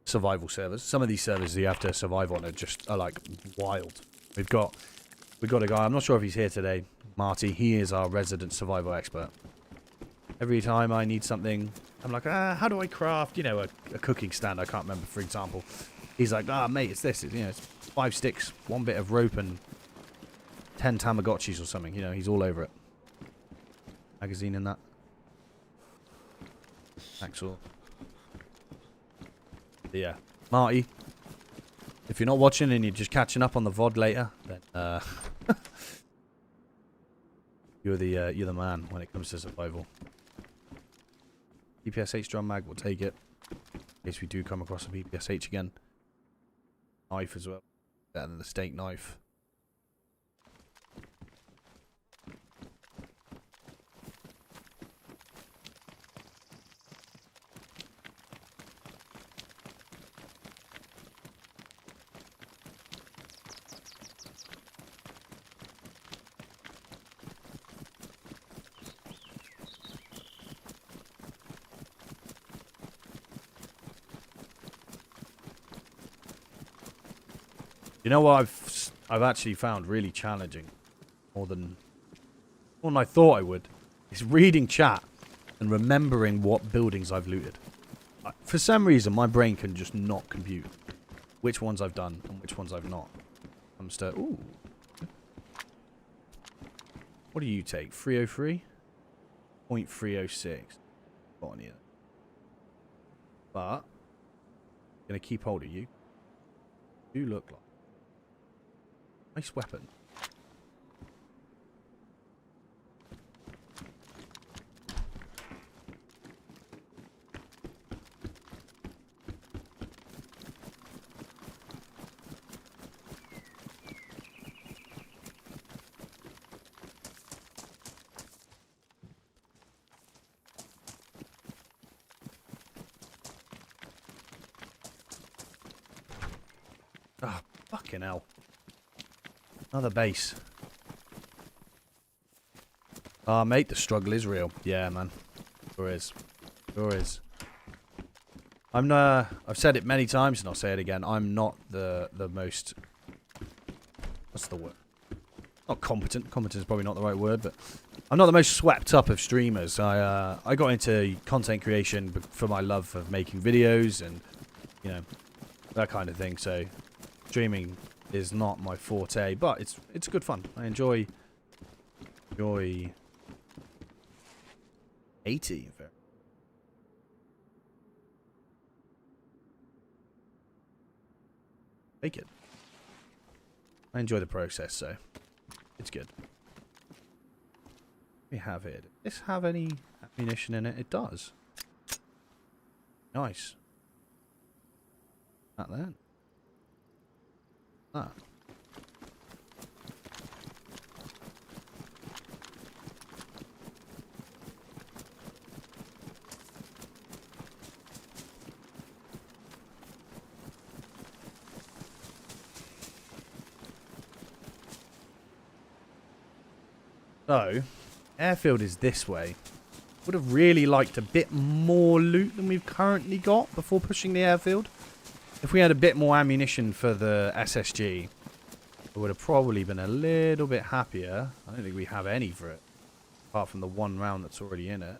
[SPEAKER 1] survival servers. Some of these servers that you have to survive on are like wild. We've got a guy, I'm not sure if he's here today, Marty. He is our resident survival expert. Every time I need something, I'm like, how do I craft, you know, a cooking stand? I can't remember, for example. He's like, mate, it's this. It's, you know, it's 5 sticks, 1 bit of rope, and 10 Tamagotchis or something. You know, he's all over it. Magazine in that. Axel. Yeah, Marty, if you're not watching and you're just catching up on the VOD later, then you're the man when it comes to survival. PPSH drum mag, we'll take it. In case we do come across a PPSH again. Knife as well. Better than the steak knife. You know what I've actually found really challenging, more than I thought I would. It's reading chat and remembering what buildings I've looted. For some reason, my brain can just not compute which ones I've done and which ones I've not. I'm still... Ooh. What do you take? 303? 0.306. Got on here. But I'm going to keep hold of you. You look like... Nice weapon. Ah, oh, fucking hell. Another base. Ah, mate, the struggle is real. Yeah, man. Sure is. Sure is. I've said it many times and I'll say it again. I'm not the most... What's the word? Not competent. Competent is probably not the right word, but I'm not the most swept up of streamers. I got into content creation for my love of making videos and, you know, that kind of thing. So streaming is not my forte, but it's good fun. I enjoy 80. Take it. I enjoy the process, so it's good. We have it. Does this have any ammunition in it? It does. Nice. Not that. Ah. So, airfield is this way. Would have really liked a bit more loot than we've currently got before pushing the airfield. If we had a bit more ammunition for the SSG, I would have probably been a little bit happier. I don't think we have any for it, apart from the one round that's already in it.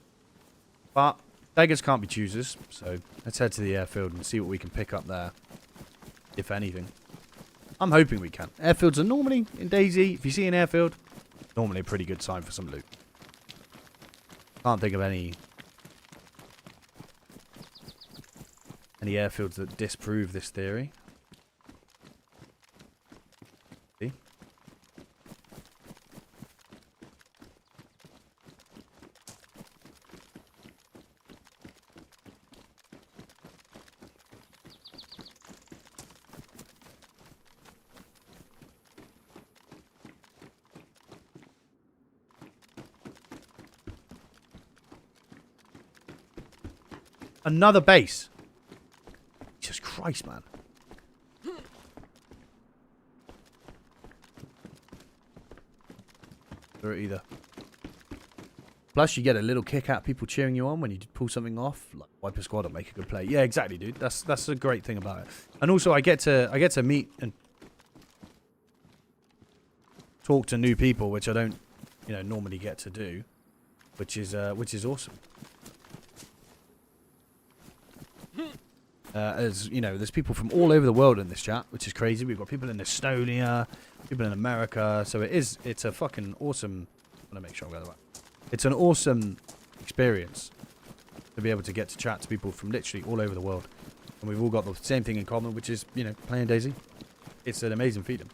[SPEAKER 1] But beggars can't be choosers, so let's head to the airfield and see what we can pick up there, if anything. I'm hoping we can. Airfields are normally, in DayZ, if you see an airfield, normally a pretty good sign for some loot. Can't think of any airfields that disprove this theory. See? Another base. Jesus Christ, man. Or either. Plus, you get a little kick out of people cheering you on when you pull something off, like wipe a squad or make a good play. Yeah, exactly, dude. That's a great thing about it. And also, I get to meet and talk to new people, which I don't, normally get to do, which is awesome. As you know, there's people from all over the world in this chat, which is crazy. We've got people in Estonia, people in America, so it's a fucking awesome. I want to make sure I'm going the right. It's an awesome experience to be able to get to chat to people from literally all over the world, and we've all got the same thing in common, which is playing DayZ. It's an amazing feeling.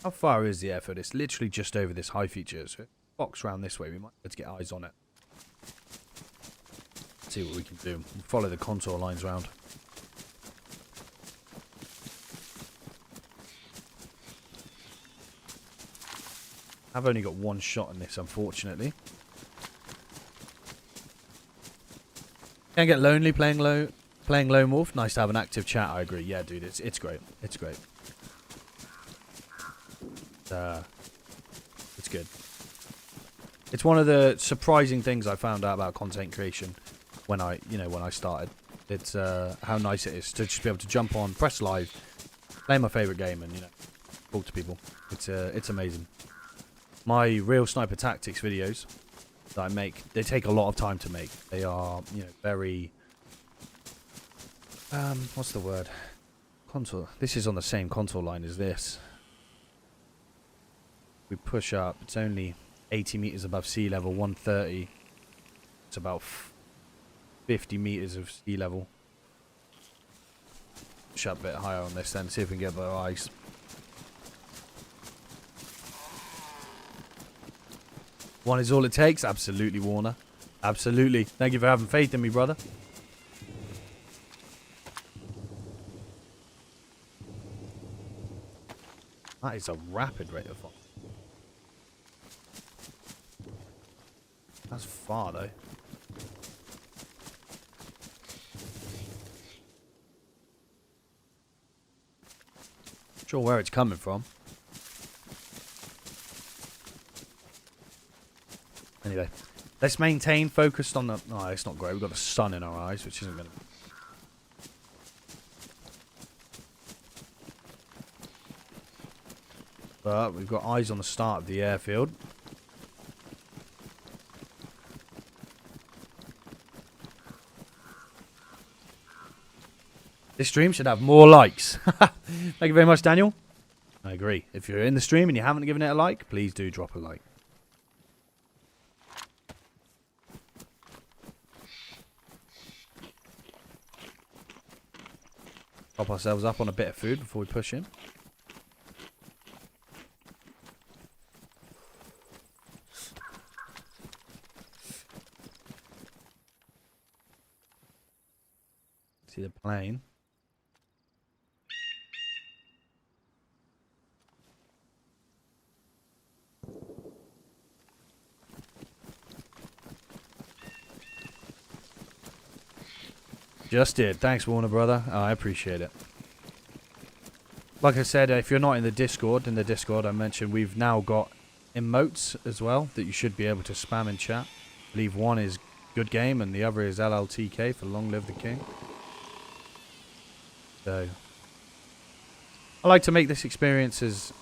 [SPEAKER 1] How far is the airfield? It's literally just over this high feature. So box round this way, we might be able to get eyes on it. See what we can do. We'll follow the contour lines round. I've only got one shot in this, unfortunately. Can get lonely playing Lone Wolf. Nice to have an active chat. I agree. Yeah, dude, it's great. It's great. It's good. It's one of the surprising things I found out about content creation when I started. It's how nice it is to just be able to jump on, press live, play my favorite game, and talk to people. It's amazing. My real sniper tactics videos that I make, they take a lot of time to make. They are very what's the word? Contour. This is on the same contour line as this. We push up. It's only 80 meters above sea level. 130. It's about 50 meters of sea level. Push up a bit higher on this then. See if we can get better eyes. One is all it takes. Absolutely, Warner. Absolutely. Thank you for having faith in me, brother. That is a rapid rate of fire. That's far, though. Not sure where it's coming from. Anyway, let's maintain focused on the... Oh, it's not great. We've got the sun in our eyes, which isn't going to... But we've got eyes on the start of the airfield. This stream should have more likes. Thank you very much, Daniel. I agree. If you're in the stream and you haven't given it a like, please do drop a like. Pop ourselves up on a bit of food before we push in. See the plane. Just did. Thanks, Warner, brother. Oh, I appreciate it. Like I said, if you're not in the Discord, I mentioned we've now got emotes as well that you should be able to spam in chat. I believe one is good game and the other is LLTK for Long Live the King. So I like to make this experience as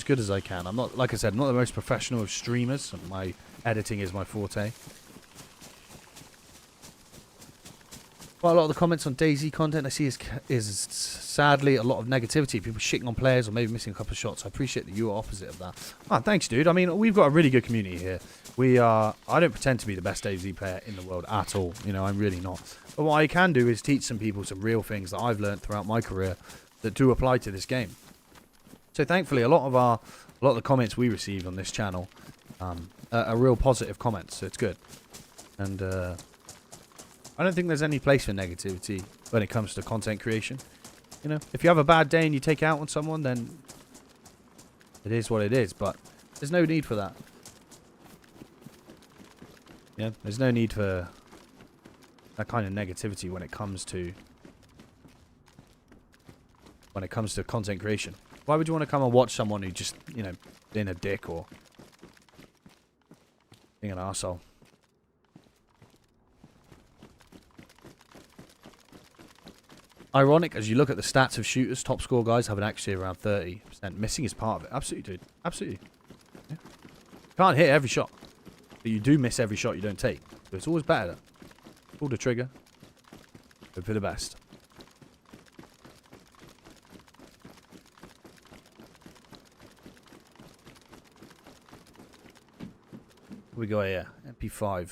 [SPEAKER 1] good as I can. I'm not, like I said, I'm not the most professional of streamers. My editing is my forte. Quite a lot of the comments on DayZ content I see is sadly a lot of negativity. People shitting on players or maybe missing a couple of shots. I appreciate that you are opposite of that. Ah, thanks, dude. I mean, we've got a really good community here. I don't pretend to be the best DayZ player in the world at all. I'm really not. But what I can do is teach some people some real things that I've learned throughout my career that do apply to this game. So thankfully, a lot of the comments we receive on this channel are real positive comments. So it's good. And I don't think there's any place for negativity when it comes to content creation. If you have a bad day and you take it out on someone, then it is what it is. But there's no need for that. Yeah, there's no need for that kind of negativity when it comes to content creation. Why would you want to come and watch someone who just, being a dick or being an arsehole? Ironic, as you look at the stats of shooters, top score guys have an accuracy around 30%. Missing is part of it. Absolutely, dude. Absolutely. Yeah. You can't hit every shot. But you do miss every shot you don't take. So it's always better. Pull the trigger. Hope for the best. Here we go here. MP5.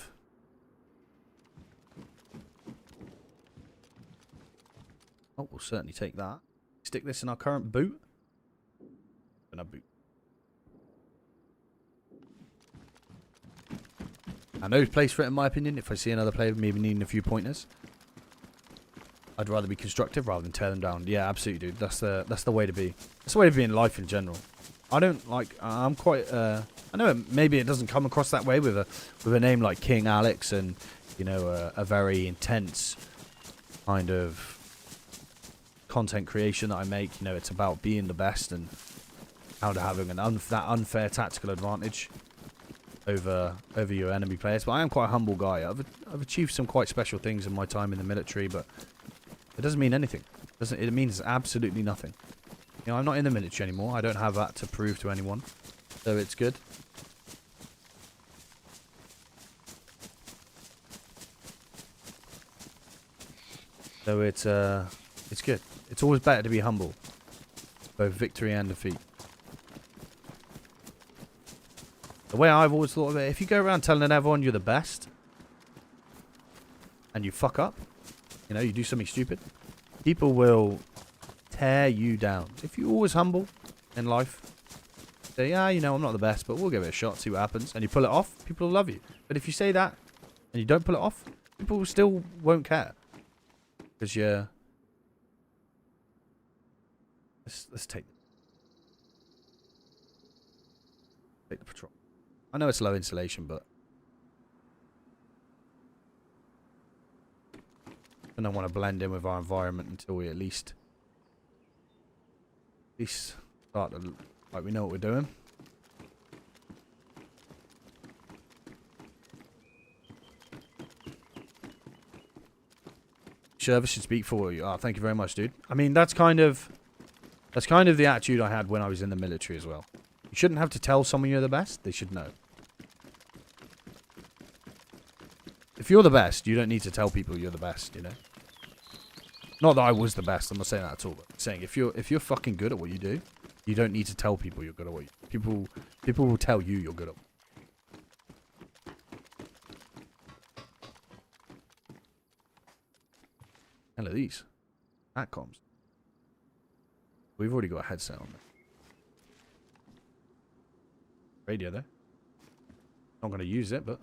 [SPEAKER 1] Oh, we'll certainly take that. Stick this in our current boot. In our boot. I know place for it in my opinion. If I see another player maybe needing a few pointers, I'd rather be constructive rather than tear them down. Yeah, absolutely, dude. That's the way to be. That's the way to be in life in general. I don't like. I'm quite. I know maybe it doesn't come across that way with a name like King Alex and a very intense kind of content creation that I make. It's about being the best and how to having that unfair tactical advantage. over your enemy players. But I am quite a humble guy. I've achieved some quite special things in my time in the military, but it doesn't mean anything. It means absolutely nothing. You know, I'm not in the military anymore. I don't have that to prove to anyone. So it's good. So it's good. It's always better to be humble. Both victory and defeat. The way I've always thought of it, if you go around telling everyone you're the best, and you fuck up, you know, you do something stupid, people will tear you down. If you're always humble in life, say, yeah, you know, I'm not the best, but we'll give it a shot, see what happens, and you pull it off, people will love you. But if you say that, and you don't pull it off, people still won't care. Because you're... Let's take the patrol. I know it's low insulation, but I don't want to blend in with our environment until we at least start to look like we know what we're doing. Service should speak for you. Oh, thank you very much, dude. I mean, that's kind of the attitude I had when I was in the military as well. You shouldn't have to tell someone you're the best. They should know. If you're the best, you don't need to tell people you're the best, you know? Not that I was the best. I'm not saying that at all. But I'm saying if you're fucking good at what you do, you don't need to tell people you're good at what you do. People will tell you you're good at. Hell are these? Atcoms. We've already got a headset on there. Radio though. Not going to use it, but...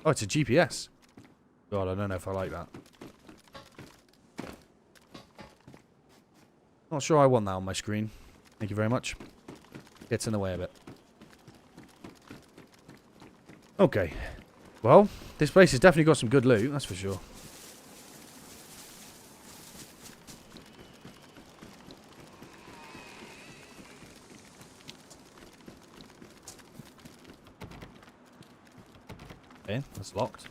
[SPEAKER 1] Oh, it's a GPS. God, I don't know if I like that. Not sure I want that on my screen. Thank you very much. Gets in the way a bit. Okay. Well, this place has definitely got some good loot, that's for sure. Okay, that's locked.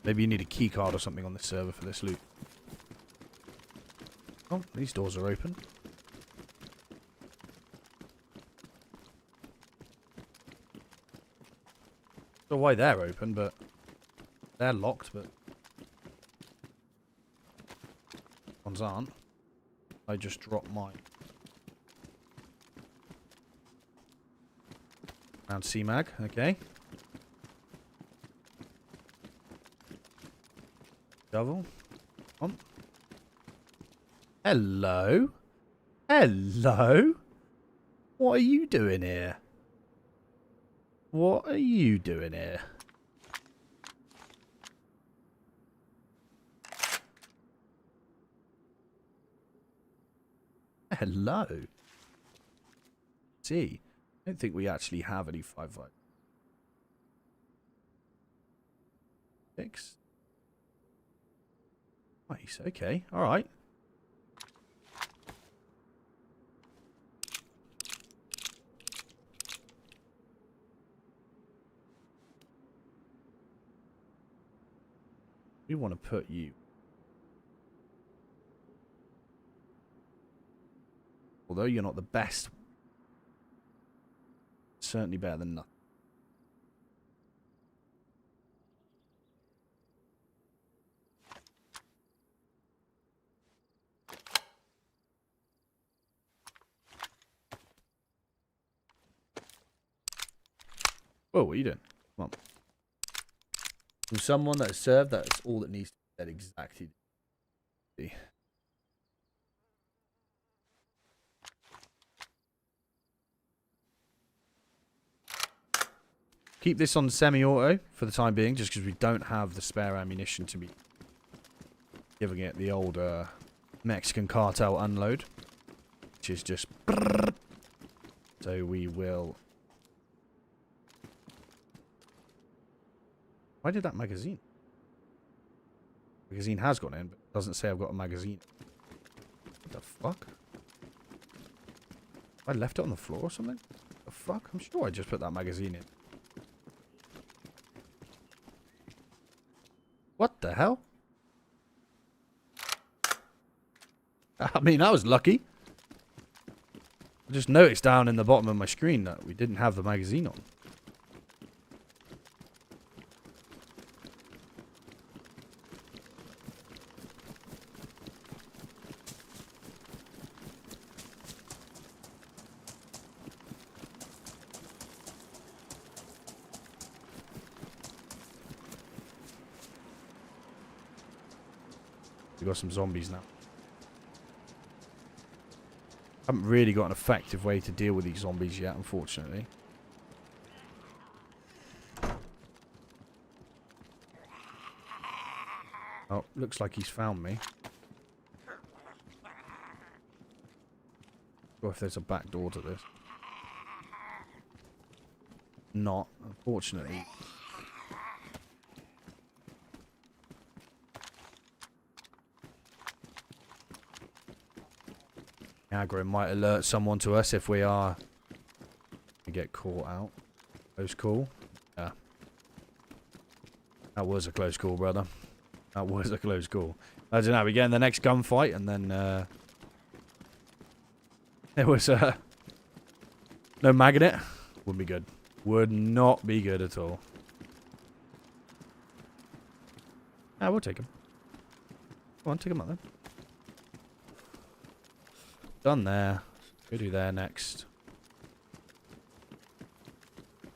[SPEAKER 1] Maybe you need a key card or something on this server for this loot. Oh, these doors are open. Don't know why they're open, but they're locked, but ones aren't. I just dropped mine. Round C-Mag, okay. Double. On. Hello? Hello? What are you doing here? What are you doing here? Hello? See, I don't think we actually have any 5.5. 6. Nice, okay, alright. We want to put you. Although you're not the best, certainly better than nothing. Whoa, what are you doing? Come on. From someone that has served, that's all that needs to be said exactly. Keep this on semi-auto for the time being, just because we don't have the spare ammunition to be giving it the old Mexican cartel unload, which is just... So we will... Why did that magazine? Magazine has gone in, but it doesn't say I've got a magazine. What the fuck? I left it on the floor or something? What the fuck? I'm sure I just put that magazine in. What the hell? I mean, I was lucky. I just noticed down in the bottom of my screen that we didn't have the magazine on. We got some zombies now. Haven't really got an effective way to deal with these zombies yet, unfortunately. Oh, looks like he's found me. Or if there's a back door to this. Not, unfortunately. Aggro might alert someone to us if we are to get caught out. Close call. Yeah. That was a close call, brother. That was a close call. I don't know, we get in the next gunfight and then there was no mag in it. Wouldn't be good. Would not be good at all. Ah, we'll take him. Come on, take him out then. Done there. Go do there next.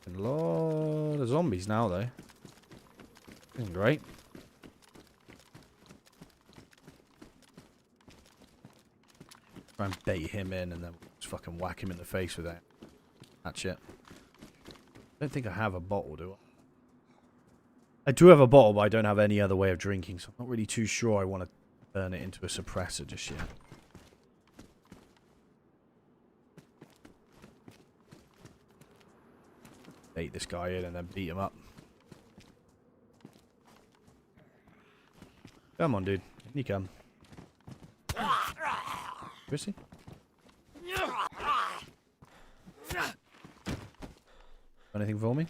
[SPEAKER 1] A lot of zombies now, though. Isn't great. Try and bait him in and then just fucking whack him in the face with that. That's it. I don't think I have a bottle, do I? I do have a bottle, but I don't have any other way of drinking, so I'm not really too sure I want to turn it into a suppressor just yet. Bait this guy in and then beat him up. Come on, dude. You come. Where is he? Anything for me?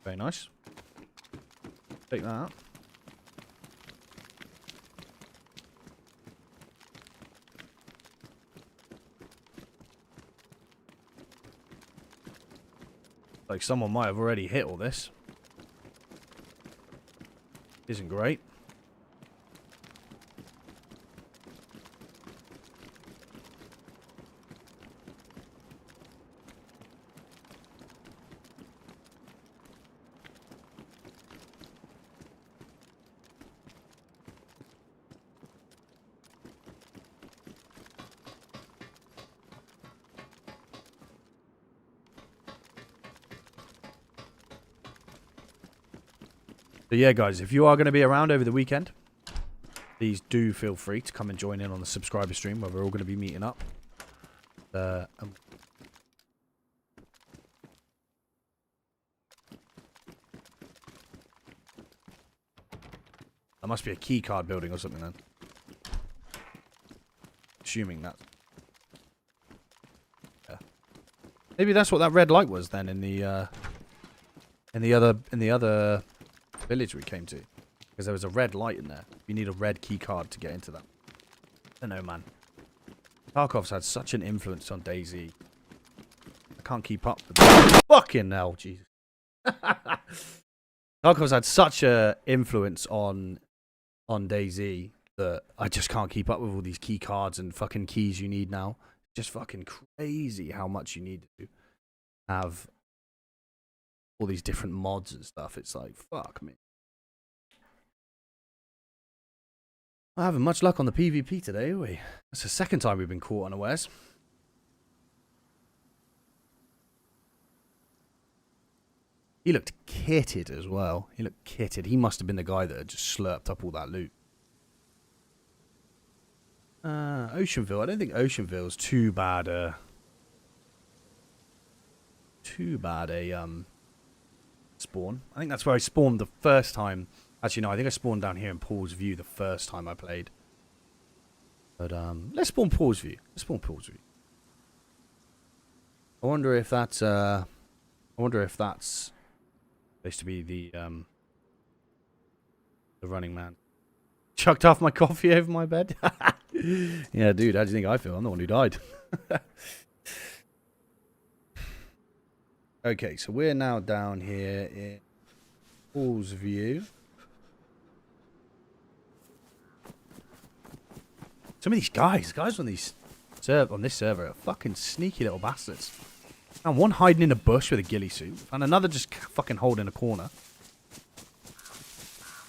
[SPEAKER 1] Very nice. Take that out. Like someone might have already hit all this. Isn't great. So yeah, guys, if you are going to be around over the weekend, please do feel free to come and join in on the subscriber stream where we're all going to be meeting up. There must be a key card building or something then. Assuming that. Yeah. Maybe that's what that red light was then in the other village we came to, because there was a red light in there. You need a red key card to get into that. I don't know, man. Tarkov's had such an influence on DayZ. I can't keep up with that. Fucking hell, Jesus. Tarkov's had such a influence on DayZ that I just can't keep up with all these key cards and fucking keys you need now. Just fucking crazy how much you need to have all these different mods and stuff. It's like, fuck me. Not having much luck on the PvP today, are we? That's the second time we've been caught unawares. He looked kitted as well. He looked kitted. He must have been the guy that had just slurped up all that loot. Oceanville. I don't think Oceanville's too bad. Too bad a spawn. I think that's where I spawned the first time. Actually, no. I think I spawned down here in Paul's View the first time I played. But let's spawn Paul's View. Let's spawn Paul's View. I wonder if that's. I wonder if that's supposed to be the running man. Chucked off my coffee over my bed. Yeah, dude, how do you think I feel? I'm the one who died. Okay, so we're now down here in Paul's View. Some of these guys on this server are fucking sneaky little bastards. And one hiding in a bush with a ghillie suit, and another just fucking holding a corner.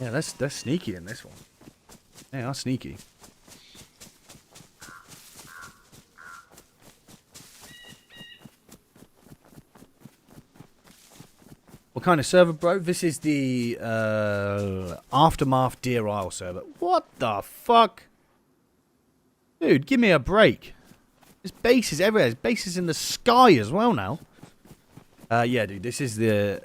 [SPEAKER 1] Yeah, they're sneaky in this one. They are sneaky. What kind of server, bro? This is the Aftermath Deer Isle server. What the fuck? Dude, give me a break. There's bases everywhere. There's bases in the sky as well now. Yeah, dude, this is the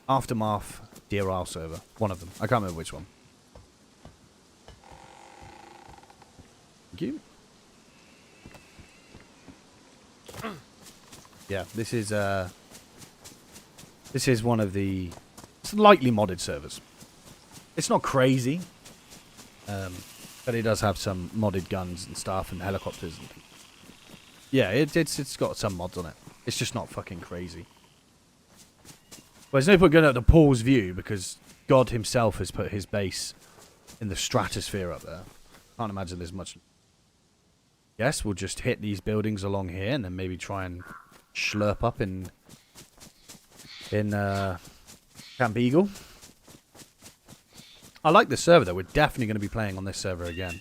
[SPEAKER 1] Aftermath Deer Isle server. One of them. I can't remember which one. Thank you. Yeah, this is one of the slightly modded servers. It's not crazy, but it does have some modded guns and stuff and helicopters. And yeah, it's got some mods on it. It's just not fucking crazy. Well, there's no point going up to Paul's View because God himself has put his base in the stratosphere up there. Can't imagine there's much. Yes, we'll just hit these buildings along here and then maybe try and slurp up in Camp Eagle. I like this server though. We're definitely going to be playing on this server again.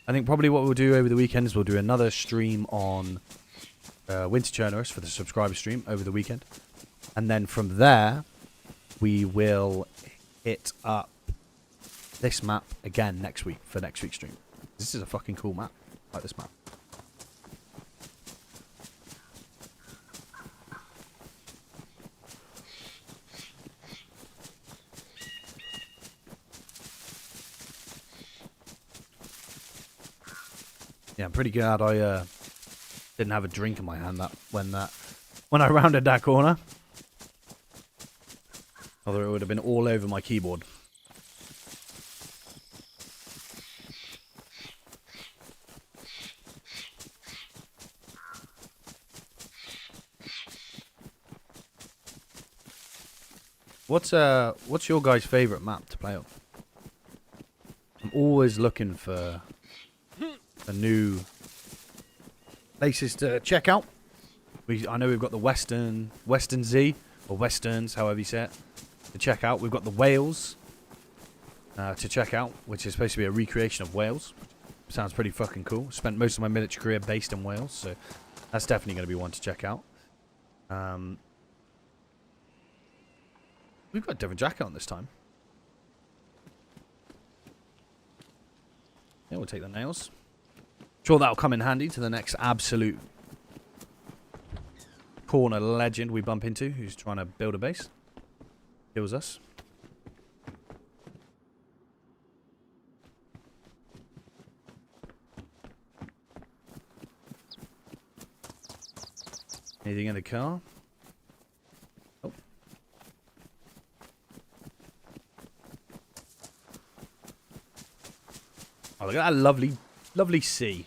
[SPEAKER 1] I think probably what we'll do over the weekend is we'll do another stream on Winter Churnerous for the subscriber stream over the weekend. And then from there, we will hit up this map again next week for next week's stream. This is a fucking cool map. I like this map. Yeah, I'm pretty glad I didn't have a drink in my hand when I rounded that corner. Although it would have been all over my keyboard. What's your guys' favourite map to play on? I'm always looking for a new places to check out. I know we've got the Western Z or Westerns, however you say it, to check out. We've got the Wales to check out, which is supposed to be a recreation of Wales. Sounds pretty fucking cool. Spent most of my military career based in Wales, so that's definitely going to be one to check out. We've got a different jacket on this time. Yeah, we'll take the nails. Sure, that'll come in handy to the next absolute corner legend we bump into who's trying to build a base. Kills us. Anything in the car? Oh. Oh, look at that lovely sea.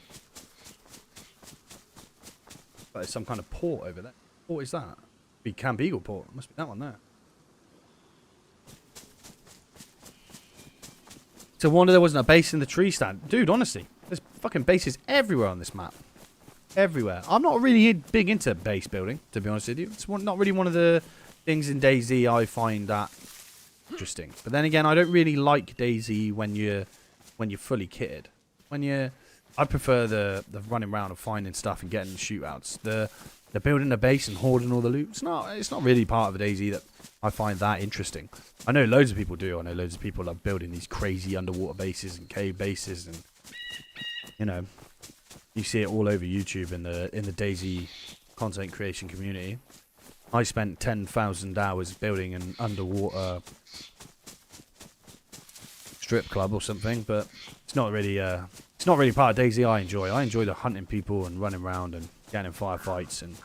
[SPEAKER 1] There's some kind of port over there. What is that? Be Camp Eagle port. Must be that one there. So wonder there wasn't a base in the tree stand. Dude, honestly, there's fucking bases everywhere on this map. Everywhere. I'm not really big into base building, to be honest with you. It's not really one of the things in DayZ I find that interesting. But then again, I don't really like DayZ when you're fully kitted. I prefer the running around and finding stuff and getting shootouts. The building a base and hoarding all the loot. It's not really part of DayZ that I find that interesting. I know loads of people do. I know loads of people are building these crazy underwater bases and cave bases, and you know, you see it all over YouTube in the DayZ content creation community. I spent 10,000 hours building an underwater strip club or something, but it's not really part of DayZ I enjoy. I enjoy the hunting people and running around and getting in firefights, and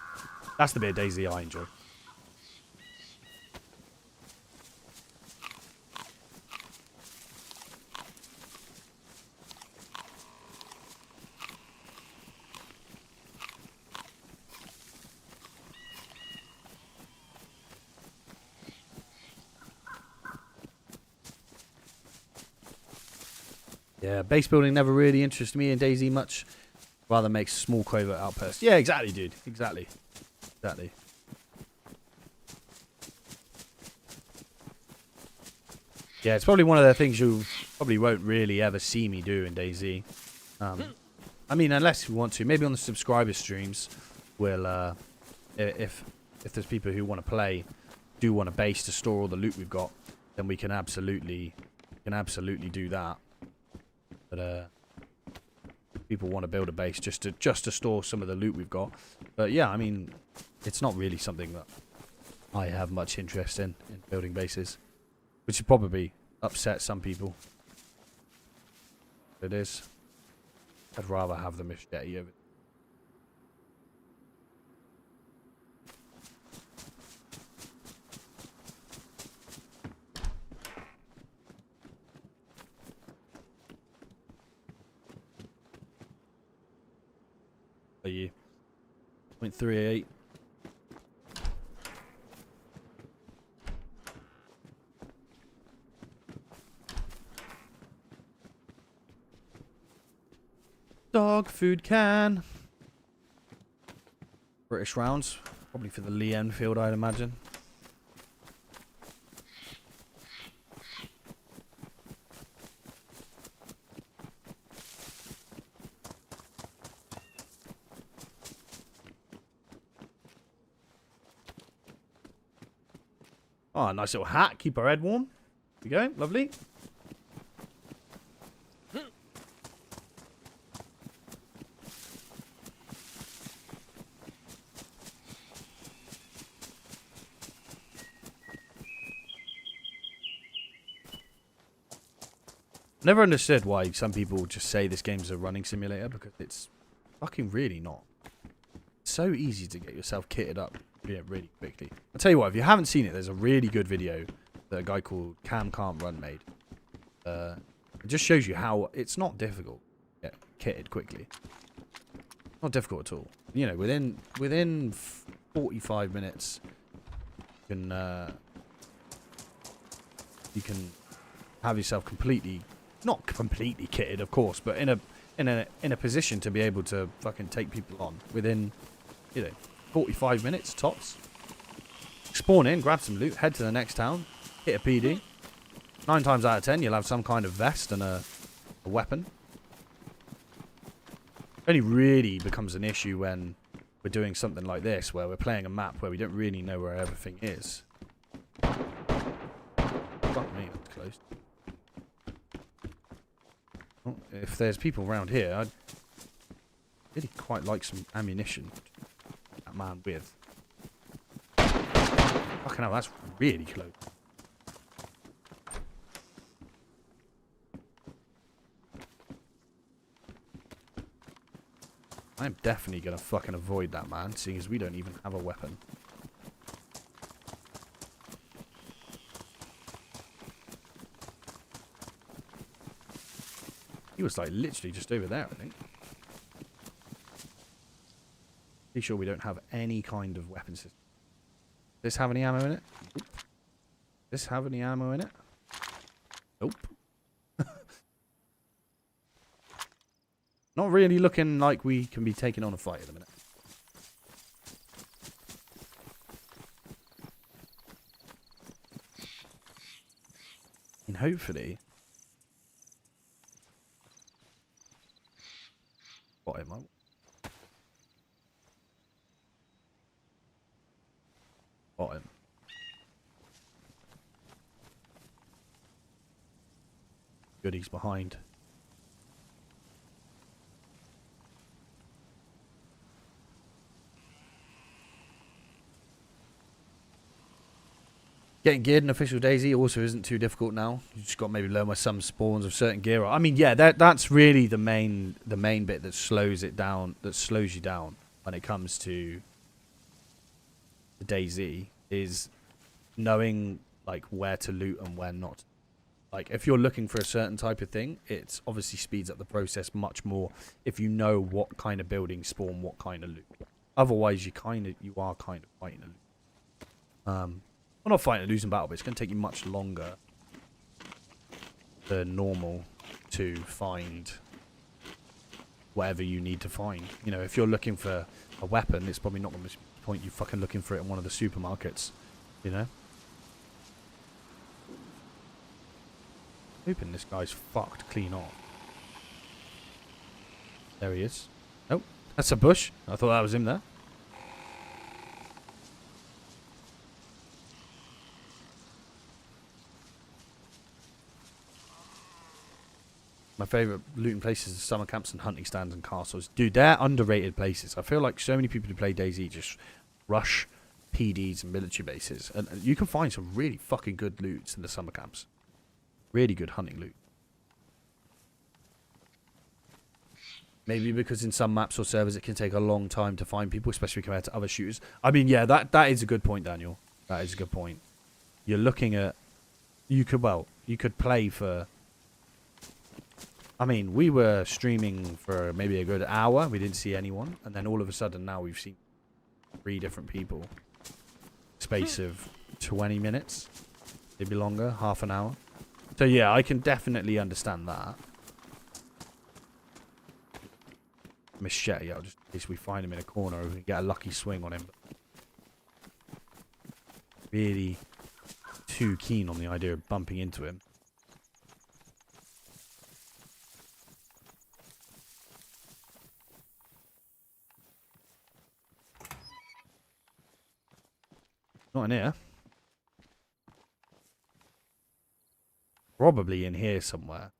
[SPEAKER 1] that's the bit of DayZ I enjoy. Yeah, base building never really interested me in DayZ much. Rather make small covert outposts. Yeah, exactly, dude. Exactly. Exactly. Yeah, it's probably one of the things you probably won't really ever see me do in DayZ. I mean, unless you want to. Maybe on the subscriber streams, we'll, if there's people who want to play, do want a base to store all the loot we've got, then we can absolutely do that. But people want to build a base just to store some of the loot we've got. But yeah, I mean, it's not really something that I have much interest in building bases, which would probably upset some people. It is. I'd rather have the machete over. Are you 0.38? Dog food can. British rounds, probably for the Lee Enfield, I'd imagine. Oh, nice little hat. Keep our head warm. There we go. Lovely. Never understood why some people just say this game's a running simulator, because it's fucking really not. It's so easy to get yourself kitted up really quickly. I'll tell you what, if you haven't seen it, there's a really good video that a guy called Cam Can't Run made. It just shows you how it's not difficult to get kitted quickly. Not difficult at all. You know, within 45 minutes, you can have yourself completely, not completely kitted, of course, but in a position to be able to fucking take people on within, you know, 45 minutes tops. Spawn in, grab some loot, head to the next town, hit a PD. 9 times out of 10, you'll have some kind of vest and a weapon. It only really becomes an issue when we're doing something like this, where we're playing a map where we don't really know where everything is. Fuck me, that's close. Well, if there's people around here, I'd really quite like some ammunition. That man with. Fucking hell, that's really close. I'm definitely gonna fucking avoid that man, seeing as we don't even have a weapon. He was like literally just over there, I think. Pretty sure we don't have any kind of weapon system. Does this have any ammo in it? Nope. Does this have any ammo in it? Nope. Not really looking like we can be taking on a fight at the minute. And hopefully... Got him, Got him. goodies behind. Getting geared in official DayZ also isn't too difficult now. You just got to maybe lower some spawns of certain gear. I mean, yeah, that's really the main bit that slows it down, that slows you down when it comes to the DayZ, is knowing like where to loot and where not. Like if you're looking for a certain type of thing, it obviously speeds up the process much more if you know what kind of buildings spawn what kind of loot. Otherwise, you are kind of fighting a loot. Well, not fighting a losing battle, but it's going to take you much longer than normal to find whatever you need to find. You know, if you're looking for a weapon, it's probably not going to point you fucking looking for it in one of the supermarkets, you know? Hoping this guy's fucked clean off. There he is. Oh, that's a bush. I thought that was him there. My favourite looting places are summer camps and hunting stands and castles. Dude, they're underrated places. I feel like so many people who play DayZ just rush PDs and military bases. And you can find some really fucking good loots in the summer camps. Really good hunting loot. Maybe because in some maps or servers it can take a long time to find people, especially compared to other shooters. I mean, yeah, that is a good point, Daniel. That is a good point. You're looking at... You could play for... I mean, we were streaming for maybe a good hour. We didn't see anyone. And then all of a sudden now we've seen 3 different people. Space of 20 minutes. Maybe longer. Half an hour. So yeah, I can definitely understand that. Machete, I'll just in case we find him in a corner, we can get a lucky swing on him. Really too keen on the idea of bumping into him. Not in here. Probably in here somewhere.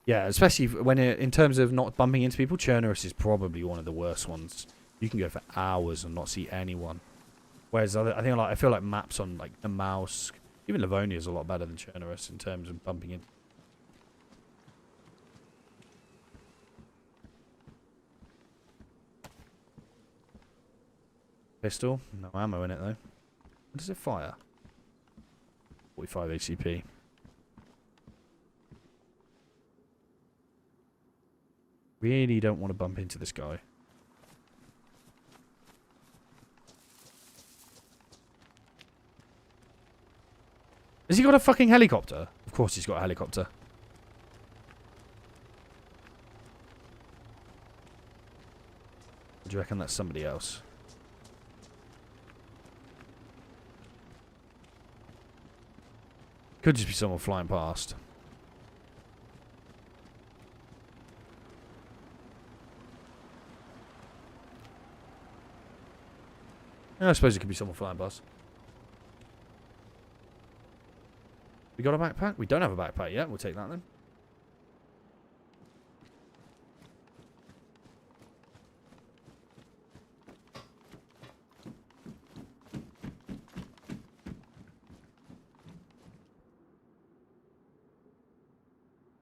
[SPEAKER 1] Yeah, especially when in terms of not bumping into people, Chernerus is probably one of the worst ones. You can go for hours and not see anyone. Whereas I feel like maps on like the Mouse, even Livonia is a lot better than Chernerus in terms of bumping into. Pistol, no ammo in it though. What does it fire? 45 ACP. Really don't want to bump into this guy. Has he got a fucking helicopter? Of course he's got a helicopter. Do you reckon that's somebody else? Could just be someone flying past. Yeah, I suppose it could be someone flying past. We got a backpack? We don't have a backpack yet. We'll take that then.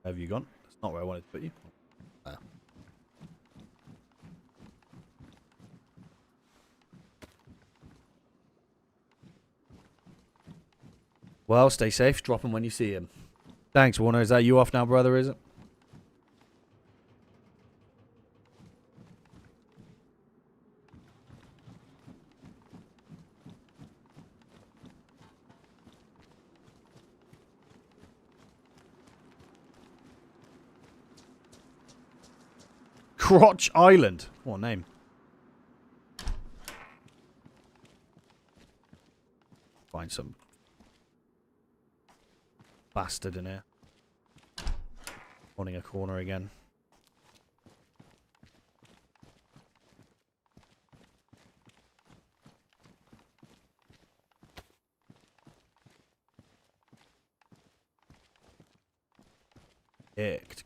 [SPEAKER 1] Where have you gone? That's not where I wanted to put you. There. Well, stay safe. Drop him when you see him. Thanks, Warner. Is that you off now, brother, is it? Crotch Island. What a name. Find some bastard in here. Wanting a corner again. Icked.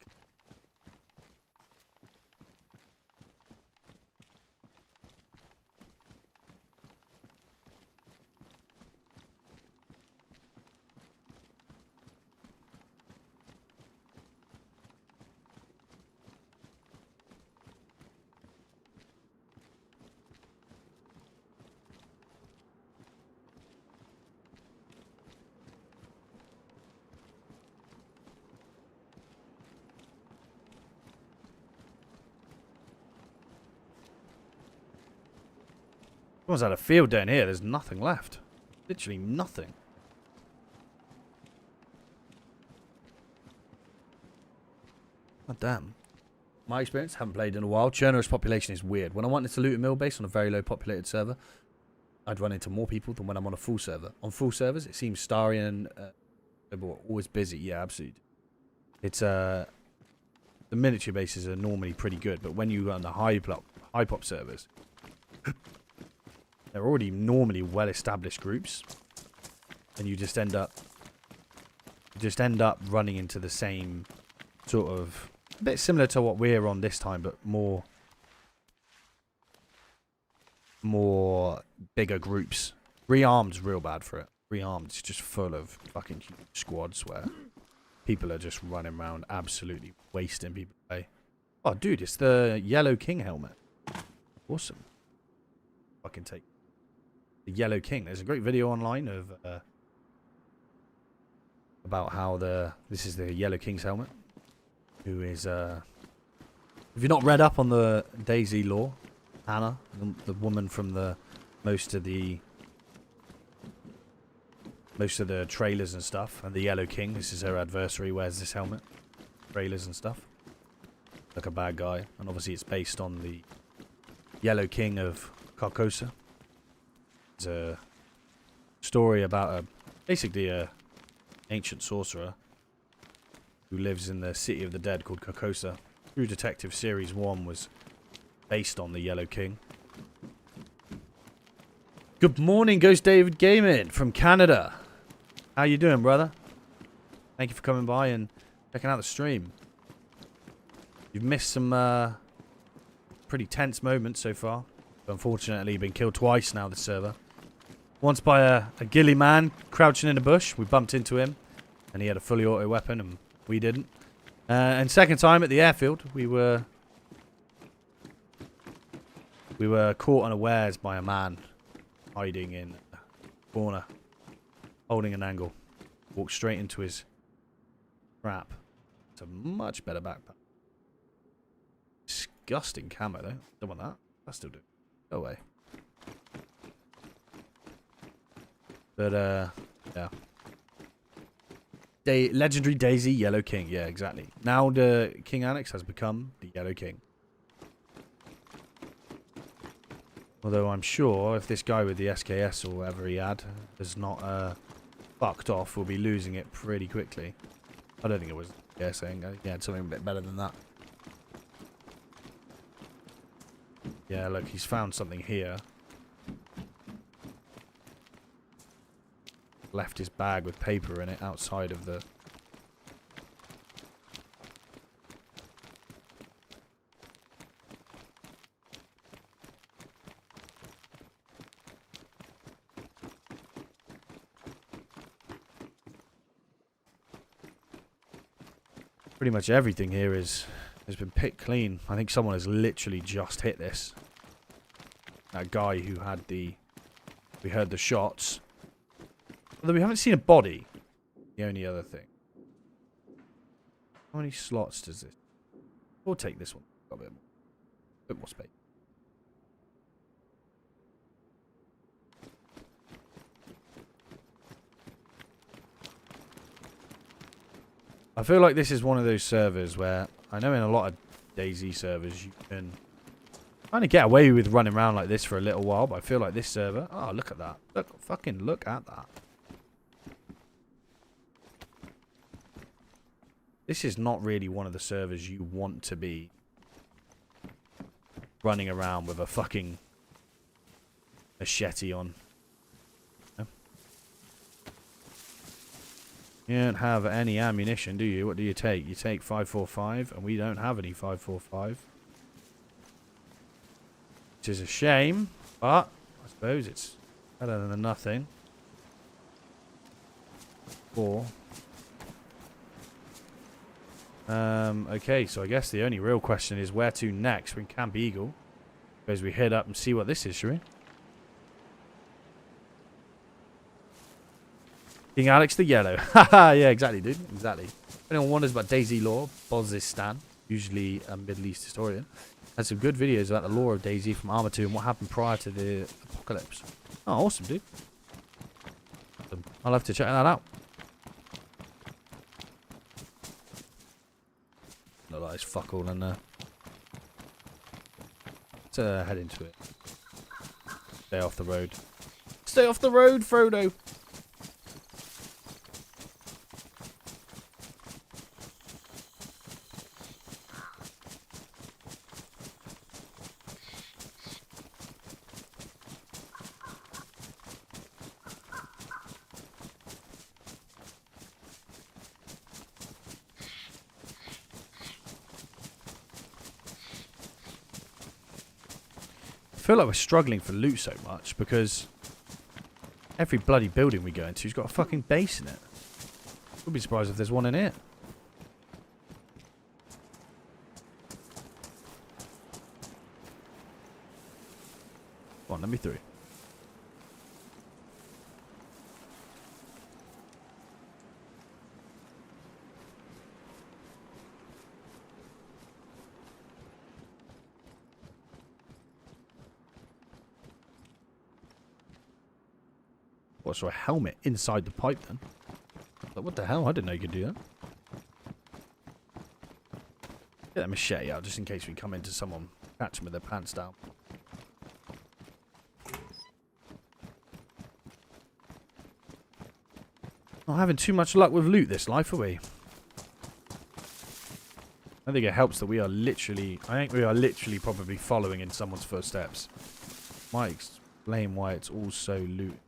[SPEAKER 1] Someone's had a field down here. There's nothing left. Literally nothing. Oh, damn. My experience, haven't played in a while. Churner's population is weird. When I wanted to loot a mill base on a very low populated server, I'd run into more people than when I'm on a full server. On full servers, it seems starry and always busy. Yeah, absolutely. It's the miniature bases are normally pretty good, but when you run the high pop servers, they're already normally well-established groups, and you just end up running into the same sort of, a bit similar to what we're on this time, but more bigger groups. Rearmed's real bad for it. Rearmed's just full of fucking huge squads where people are just running around absolutely wasting people away. Oh, dude, it's the Yellow King helmet. Awesome. Fucking take the Yellow King. There's a great video online of about how this is the Yellow King's helmet. Who is if you're not read up on the DayZ lore, Hannah, the woman from most of the trailers and stuff, and the Yellow King, this is her adversary, wears this helmet, trailers and stuff, like a bad guy, and obviously it's based on the Yellow King of Carcosa. It's a story about basically a ancient sorcerer who lives in the city of the dead called Carcosa. True Detective Series 1 was based on the Yellow King. Good morning, Ghost David Gaming from Canada. How you doing, brother? Thank you for coming by and checking out the stream. You've missed some pretty tense moments so far. Unfortunately, you've been killed twice now, this server. Once by a ghillie man crouching in a bush. We bumped into him, and he had a fully auto weapon, and we didn't. And second time at the airfield, we were caught unawares by a man hiding in a corner, holding an angle. Walked straight into his trap. It's a much better backpack. Disgusting camo though. Don't want that. I still do. Go away. But yeah. Legendary DayZ Yellow King. Yeah, exactly. Now the King Annex has become the Yellow King. Although I'm sure if this guy with the SKS or whatever he had is not fucked off, we'll be losing it pretty quickly. I don't think it was saying he had something a bit better than that. Yeah, look, he's found something here. Left his bag with paper in it outside of the... Pretty much everything here has been picked clean. I think someone has literally just hit this. That guy who had we heard the shots. Although we haven't seen a body. The only other thing. How many slots does this? We'll take this one. Got a bit more space. I feel like this is one of those servers where I know in a lot of DayZ servers you can kind of get away with running around like this for a little while, but I feel like this server... Oh, look at that. Fucking look at that. This is not really one of the servers you want to be running around with a fucking machete on. No? You don't have any ammunition, do you? What do you take? You take 545, and we don't have any 545. Which is a shame, but I suppose it's better than nothing. Okay, so I guess the only real question is where to next. We're in Camp Eagle. Suppose we head up and see what this is, shall we? King Alex the Yellow. Haha, yeah, exactly, dude. Exactly. If anyone wonders about DayZ lore, Bozistan, usually a Middle East historian, has some good videos about the lore of DayZ from Arma 2 and what happened prior to the apocalypse. Oh, awesome, dude. Awesome. I'll have to check that out. Not like there's fuck all in there. Let's head into it. Stay off the road. Stay off the road, Frodo! I feel like we're struggling for loot so much because every bloody building we go into has got a fucking base in it. Wouldn't be surprised if there's one in here. Come on, let me through. What's a helmet inside the pipe then? Like, what the hell? I didn't know you could do that. Get that machete out just in case we come into someone, catch them with their pants down. Not having too much luck with loot this life, are we? I think it helps that we are literally, I think we are literally probably following in someone's footsteps. Might explain why it's all so loot.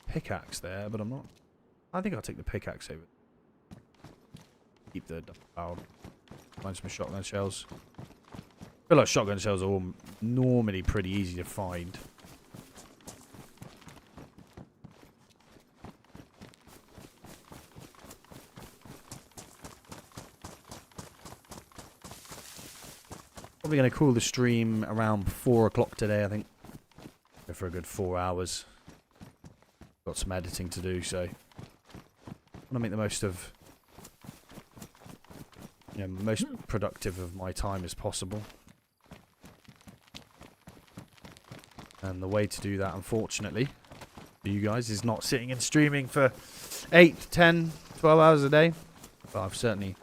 [SPEAKER 1] Pickaxe there, but I'm not. I think I'll take the pickaxe over. Keep the barrel. Find some shotgun shells. I feel like shotgun shells are all normally pretty easy to find. Probably going to call the stream around 4 o'clock today, I think. Go for a good 4 hours. Got some editing to do, so I want to make the most of, most productive of my time as possible. And the way to do that, unfortunately, for you guys, is not sitting and streaming for 8, 10, 12 hours a day. But I've certainly...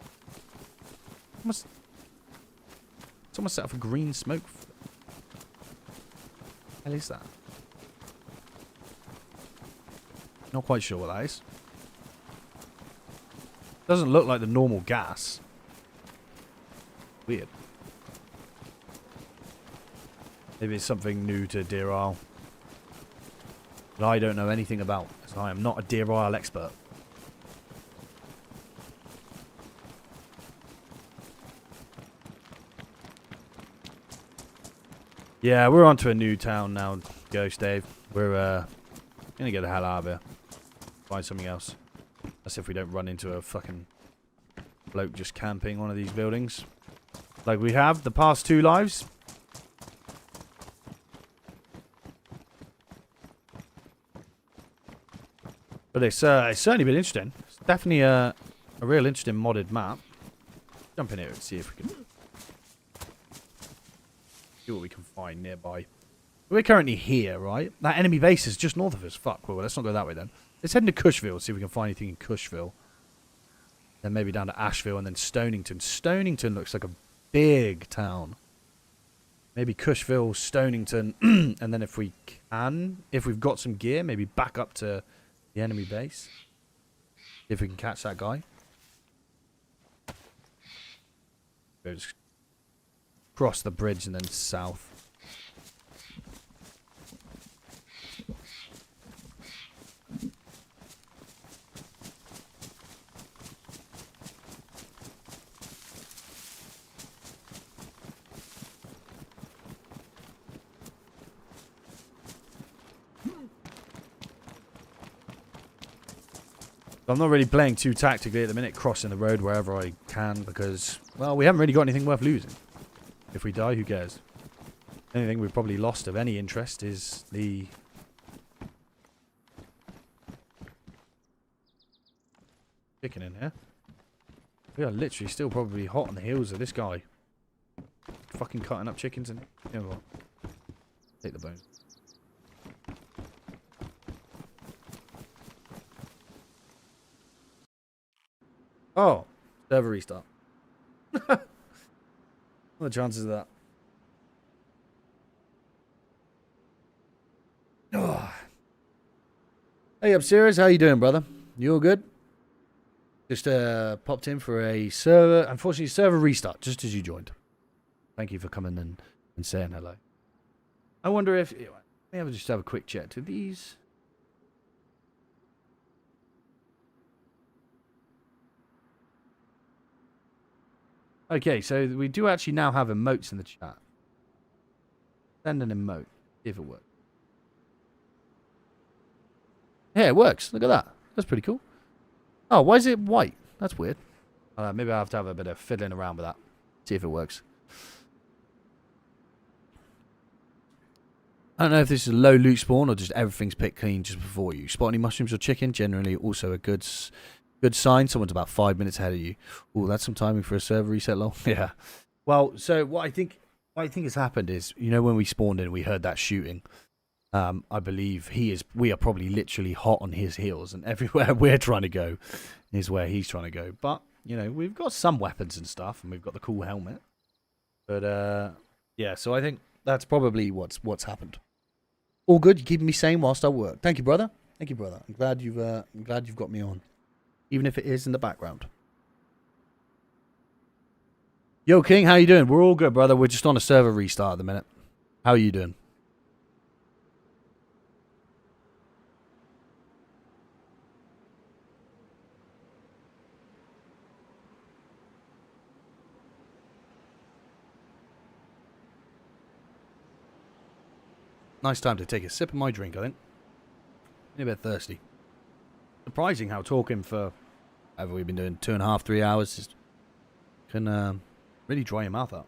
[SPEAKER 1] Someone set off a green smoke. What the hell is that? Not quite sure what that is. Doesn't look like the normal gas. Weird. Maybe it's something new to Deer Isle that I don't know anything about, as I am not a Deer Isle expert. Yeah, we're on to a new town now, Ghost Dave. We're gonna get the hell out of here. Find something else. That's if we don't run into a fucking bloke just camping one of these buildings. Like we have the past 2 lives. But it's certainly been interesting. It's definitely a real interesting modded map. Jump in here and see if we can see what we can find nearby. We're currently here, right? That enemy base is just north of us. Fuck, well, let's not go that way then. Let's head into Cushville, see if we can find anything in Cushville. Then maybe down to Asheville and then Stonington. Stonington looks like a big town. Maybe Cushville, Stonington, and then if we can, if we've got some gear, maybe back up to the enemy base. If we can catch that guy. Goes across the bridge and then south. I'm not really playing too tactically at the minute, crossing the road wherever I can, because, well, we haven't really got anything worth losing. If we die, who cares? The only thing we've probably lost of any interest is the... chicken in here. We are literally still probably hot on the heels of this guy. Fucking cutting up chickens and... you know what? Take the bone. Oh, server restart. What are the chances of that? Oh. Hey, Upstairs, how you doing, brother? You all good? Just popped in for a server, unfortunately, server restart, just as you joined. Thank you for coming in and saying hello. I wonder if... let me just have a quick check. Do these... Okay, so we do actually now have emotes in the chat. Send an emote, see if it works. Yeah, it works. Look at that. That's pretty cool. Oh, why is it white? That's weird. Maybe I'll have to have a bit of fiddling around with that. See if it works. I don't know if this is a low loot spawn or just everything's picked clean just before you. Spot any mushrooms or chicken? Generally also a good sign. Someone's about 5 minutes ahead of you. Oh, that's some timing for a server reset, lol. Yeah. Well, so what I think has happened is, you know, when we spawned in, we heard that shooting. I believe we are probably literally hot on his heels, and everywhere we're trying to go is where he's trying to go. But, you know, we've got some weapons and stuff, and we've got the cool helmet. But, yeah, so I think that's probably what's happened. All good. You're keeping me sane whilst I work. Thank you, brother. Thank you, brother. I'm glad you've got me on, even if it is in the background. Yo, King, how you doing? We're all good, brother. We're just on a server restart at the minute. How are you doing? Nice time to take a sip of my drink, I think. I'm a bit thirsty. Surprising how talking for, whatever we've been doing, 2.5, 3 hours, can really dry your mouth out.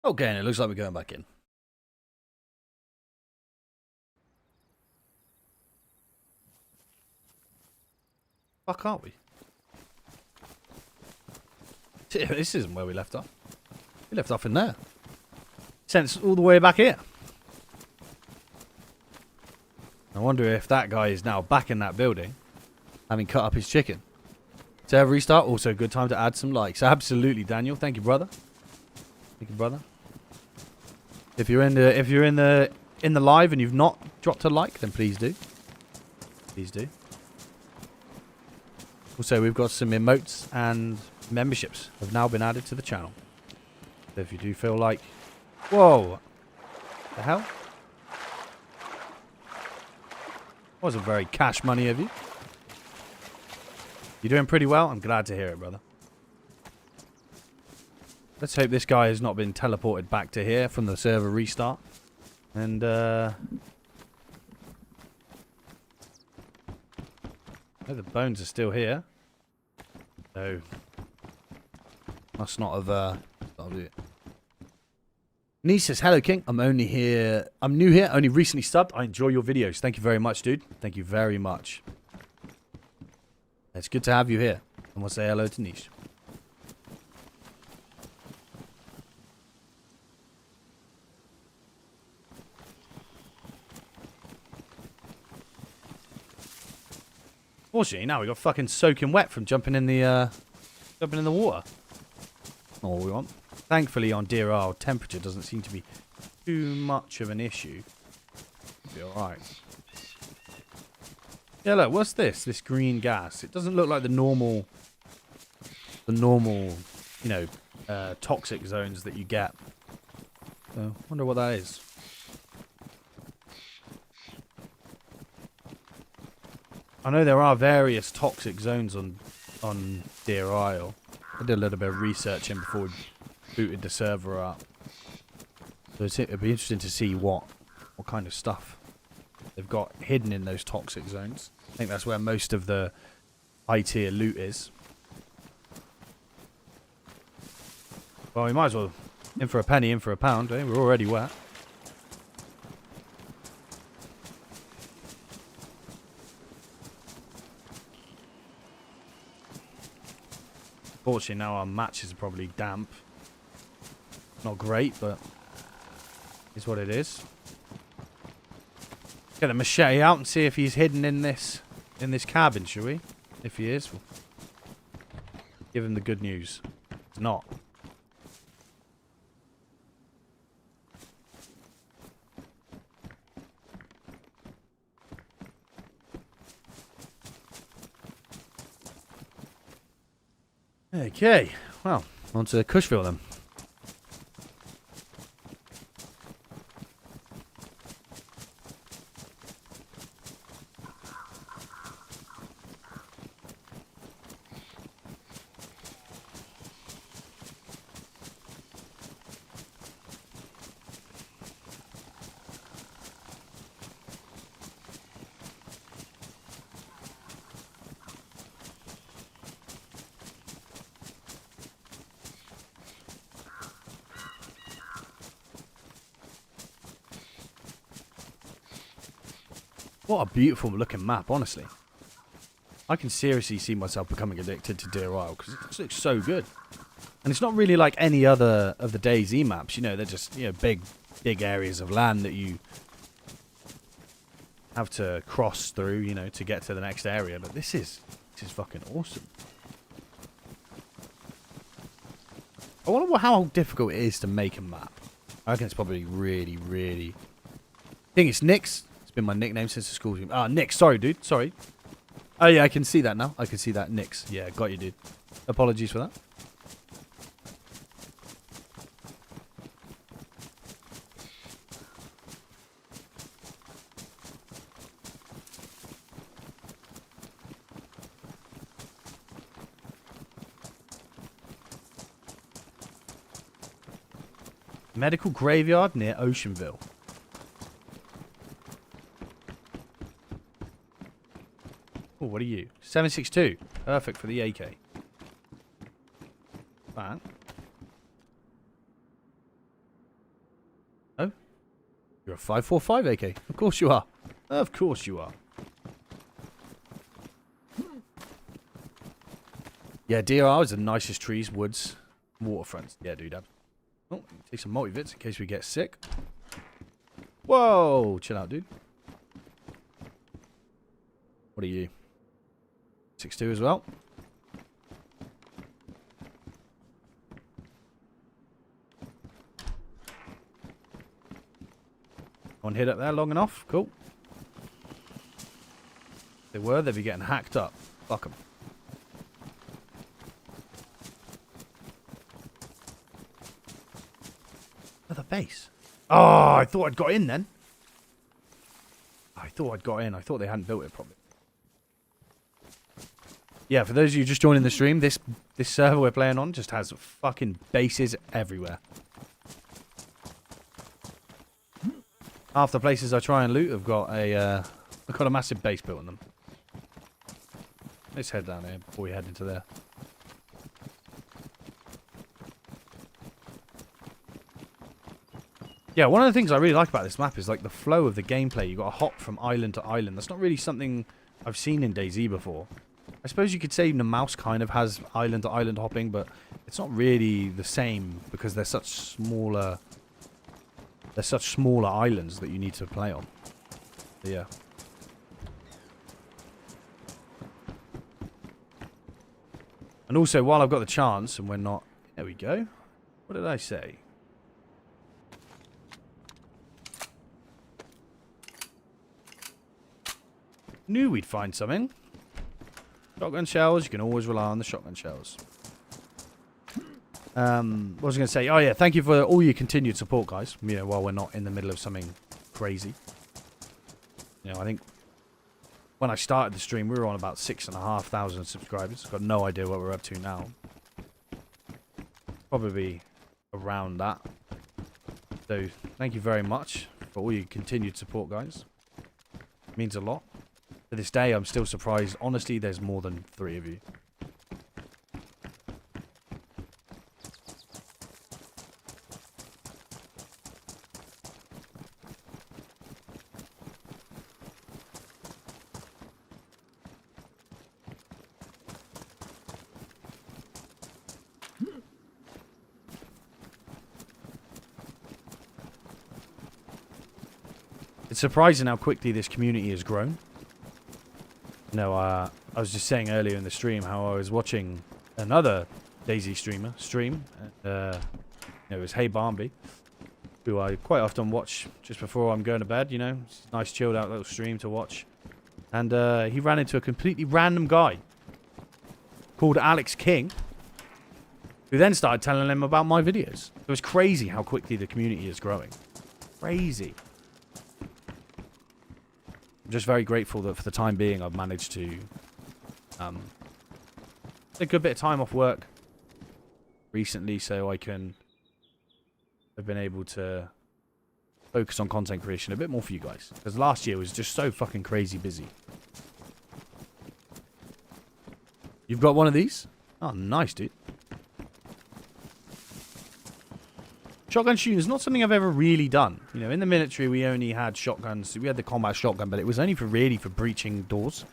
[SPEAKER 1] Okay, and it looks like we're going back in. Fuck, aren't we? This isn't where we left off. We left off in there. Sent us all the way back here. I wonder if that guy is now back in that building, having cut up his chicken. Server restart, also a good time to add some likes. Absolutely, Daniel. Thank you, brother. Thank you, brother. If you're in the live and you've not dropped a like, then please do. Please do. Also, we've got some emotes and memberships have now been added to the channel. So if you do feel like, whoa, the hell? Wasn't very cash money of you. You're doing pretty well. I'm glad to hear it, brother. Let's hope this guy has not been teleported back to here from the server restart. And, oh, the bones are still here. So, must not have, Niece says, hello, King. I'm new here, only recently subbed. I enjoy your videos. Thank you very much, dude. Thank you very much. It's good to have you here. And we'll say hello to Niche. Fortunately, now we got fucking soaking wet from jumping in the water. Not what we want. Thankfully, on Deer Isle, temperature doesn't seem to be too much of an issue. Be all right. Yeah, look, what's this? This green gas. It doesn't look like the normal you know, toxic zones that you get. So, wonder what that is. I know there are various toxic zones on Deer Isle. I did a little bit of researching before we booted the server up. So it'd be interesting to see what kind of stuff they've got hidden in those toxic zones. I think that's where most of the high tier loot is. Well, we might as well, in for a penny, in for a pound, eh? We're already wet. Fortunately, now our matches are probably damp. Not great, but it's what it is. Get the machete out and see if he's hidden in this cabin, shall we? If he is, we'll give him the good news. It's not. Okay, well, on to Cushville then. What a beautiful looking map, honestly. I can seriously see myself becoming addicted to Deer Isle because it just looks so good. And it's not really like any other of the DayZ maps, you know, they're just, you know, big areas of land that you have to cross through, you know, to get to the next area. But this is fucking awesome. I wonder how difficult it is to make a map. I reckon it's probably really, really... I think it's Nick's. It's been my nickname since the school team. Ah, Nick. Sorry, dude. Sorry. Oh, yeah, I can see that now. I can see that. Nick's. Yeah, got you, dude. Apologies for that. Medical graveyard near Oceanville. Oh, what are you? 762. Perfect for the AK. Fine. Oh? You're a 545 AK. Of course you are. Of course you are. Yeah, DRR is the nicest trees, woods, waterfronts. Yeah, dude. Oh, take some multivits in case we get sick. Whoa! Chill out, dude. What are you? 6'2" as well. One hit up there long enough. Cool. If they were, they'd be getting hacked up. Fuck them. Another base. Oh, I thought I'd got in then. I thought I'd got in. I thought they hadn't built it properly. Yeah, for those of you just joining the stream, this server we're playing on just has fucking bases everywhere. Half the places I try and loot have got a massive base built on them. Let's head down here before we head into there. Yeah, one of the things I really like about this map is like the flow of the gameplay. You've got to hop from island to island. That's not really something I've seen in DayZ before. I suppose you could say even the mouse kind of has island to island hopping, but it's not really the same because they're such smaller islands that you need to play on. But yeah. And also, while I've got the chance and we're not... There we go. What did I say? Knew we'd find something. Shotgun shells, you can always rely on the shotgun shells. What was I going to say? Oh, yeah. Thank you for all your continued support, guys. You know, while we're not in the middle of something crazy. You know, I think when I started the stream, we were on about 6,500 subscribers. Got no idea what we're up to now. Probably around that. So, thank you very much for all your continued support, guys. It means a lot. To this day, I'm still surprised. Honestly, there's more than 3 of you. It's surprising how quickly this community has grown. You know, I was just saying earlier in the stream how I was watching another DayZ streamer stream. It was Hey Barnby, who I quite often watch just before I'm going to bed, you know. It's a nice chilled out little stream to watch. And he ran into a completely random guy called Alex King, who then started telling him about my videos. It was crazy how quickly the community is growing. Crazy. I'm just very grateful that for the time being I've managed to take a good bit of time off work recently so I've been able to focus on content creation a bit more for you guys. Because last year was just so fucking crazy busy. You've got one of these? Oh, nice, dude. Shotgun shooting is not something I've ever really done. You know, in the military, we only had shotguns. We had the combat shotgun, but it was only for breaching doors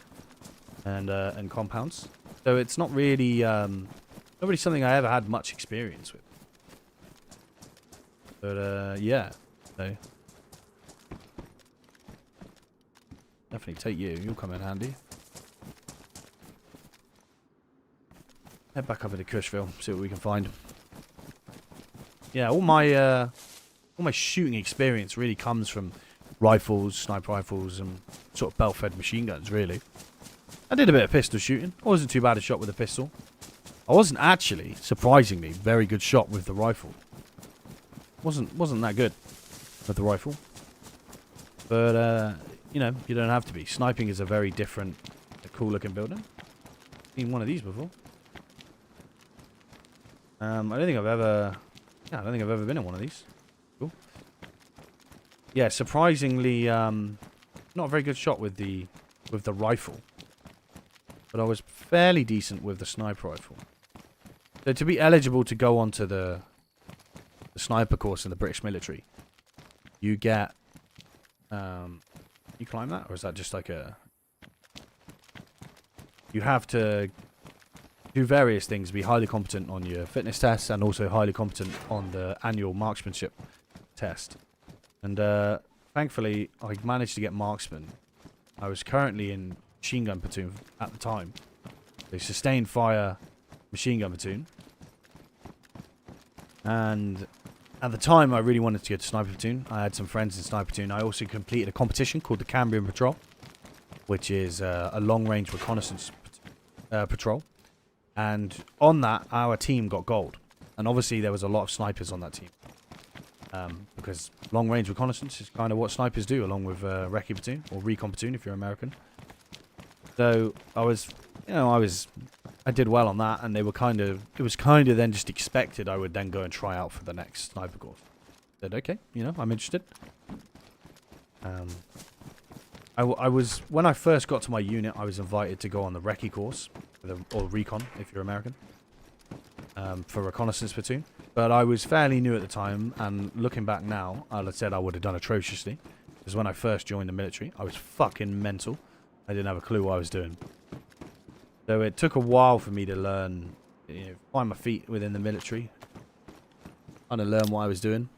[SPEAKER 1] and compounds. So it's not really something I ever had much experience with. But yeah, so definitely take you. You'll come in handy. Head back up into Cushville, see what we can find. Yeah, all my shooting experience really comes from rifles, sniper rifles, and sort of belt-fed machine guns, really. I did a bit of pistol shooting. I wasn't too bad a shot with a pistol. I wasn't actually, surprisingly, very good shot with the rifle. Wasn't that good with the rifle. But, you know, you don't have to be. Sniping is a very different, cool-looking building. Seen one of these before. I don't think I've ever been in one of these. Cool. Yeah, surprisingly, not a very good shot with the rifle. But I was fairly decent with the sniper rifle. So to be eligible to go onto the sniper course in the British military, you get... you climb that? Or is that just like a... You have to do various things, be highly competent on your fitness tests and also highly competent on the annual marksmanship test. And thankfully, I managed to get marksman. I was currently in machine gun platoon at the time. A sustained fire machine gun platoon. And at the time, I really wanted to go to sniper platoon. I had some friends in sniper platoon. I also completed a competition called the Cambrian Patrol, which is a long-range reconnaissance patrol. And on that, our team got gold. And obviously, there was a lot of snipers on that team. Because long-range reconnaissance is kind of what snipers do, along with recce platoon, or recon platoon if you're American. So, I did well on that, and it was kind of then just expected I would then go and try out for the next sniper course. I said, okay, you know, I'm interested. When I first got to my unit, I was invited to go on the recce course, or recon, if you're American, for reconnaissance platoon. But I was fairly new at the time, and looking back now, I said I would have done atrociously. Because when I first joined the military, I was fucking mental. I didn't have a clue what I was doing. So it took a while for me to learn, you know, find my feet within the military. Kind of learn what I was doing.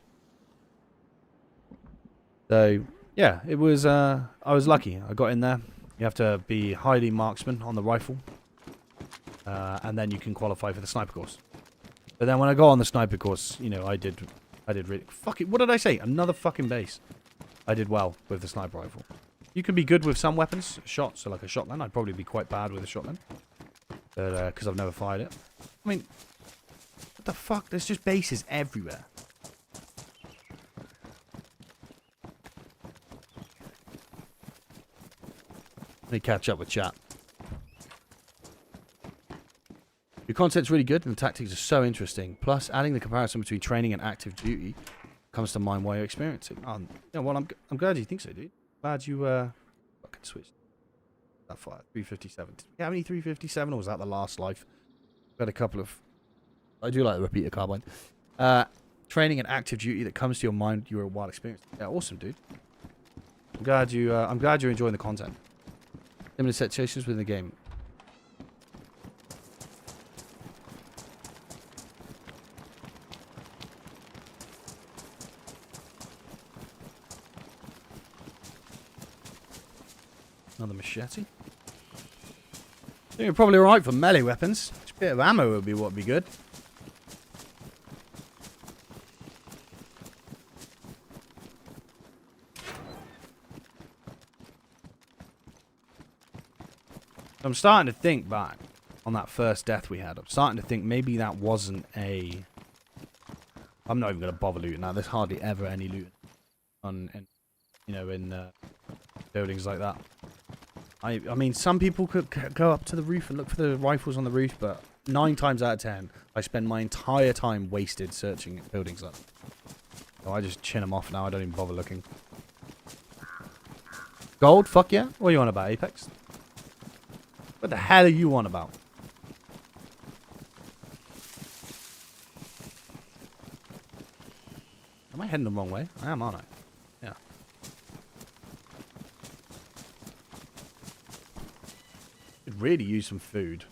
[SPEAKER 1] So, yeah, it was, I was lucky. I got in there. You have to be highly marksman on the rifle. And then you can qualify for the sniper course. But then when I got on the sniper course, you know, I did really... Fuck it, what did I say? Another fucking base. I did well with the sniper rifle. You can be good with some weapons. Shots, so like a shotgun. I'd probably be quite bad with a shotgun. But, because I've never fired it. I mean, the fuck? There's just bases everywhere. Let me catch up with chat. Your content's really good and the tactics are so interesting. Plus, adding the comparison between training and active duty comes to mind while you're experiencing. Yeah, well, I'm glad you think so, dude. Glad you fucking switched that fire. 357. Did we have any 357 or was that the last life? Got a couple of. I do like the repeater carbine. Training and active duty that comes to your mind. You're a wild experience. Yeah, awesome, dude. I'm glad you're enjoying the content. Limited situations within the game. Another machete. I think you're probably alright for melee weapons. Just a bit of ammo would be what would be good. I'm starting to think back on that first death we had. I'm starting to think maybe that wasn't a... I'm not even going to bother looting now. There's hardly ever any loot on, in buildings like that. I mean, some people could go up to the roof and look for the rifles on the roof, but 9 times out of 10, I spend my entire time wasted searching at buildings like that. So I just chin them off now. I don't even bother looking. Gold? Fuck yeah. What are you on about, Apex? What the hell are you on about? Am I heading the wrong way? I am, aren't I? Yeah. Could really use some food.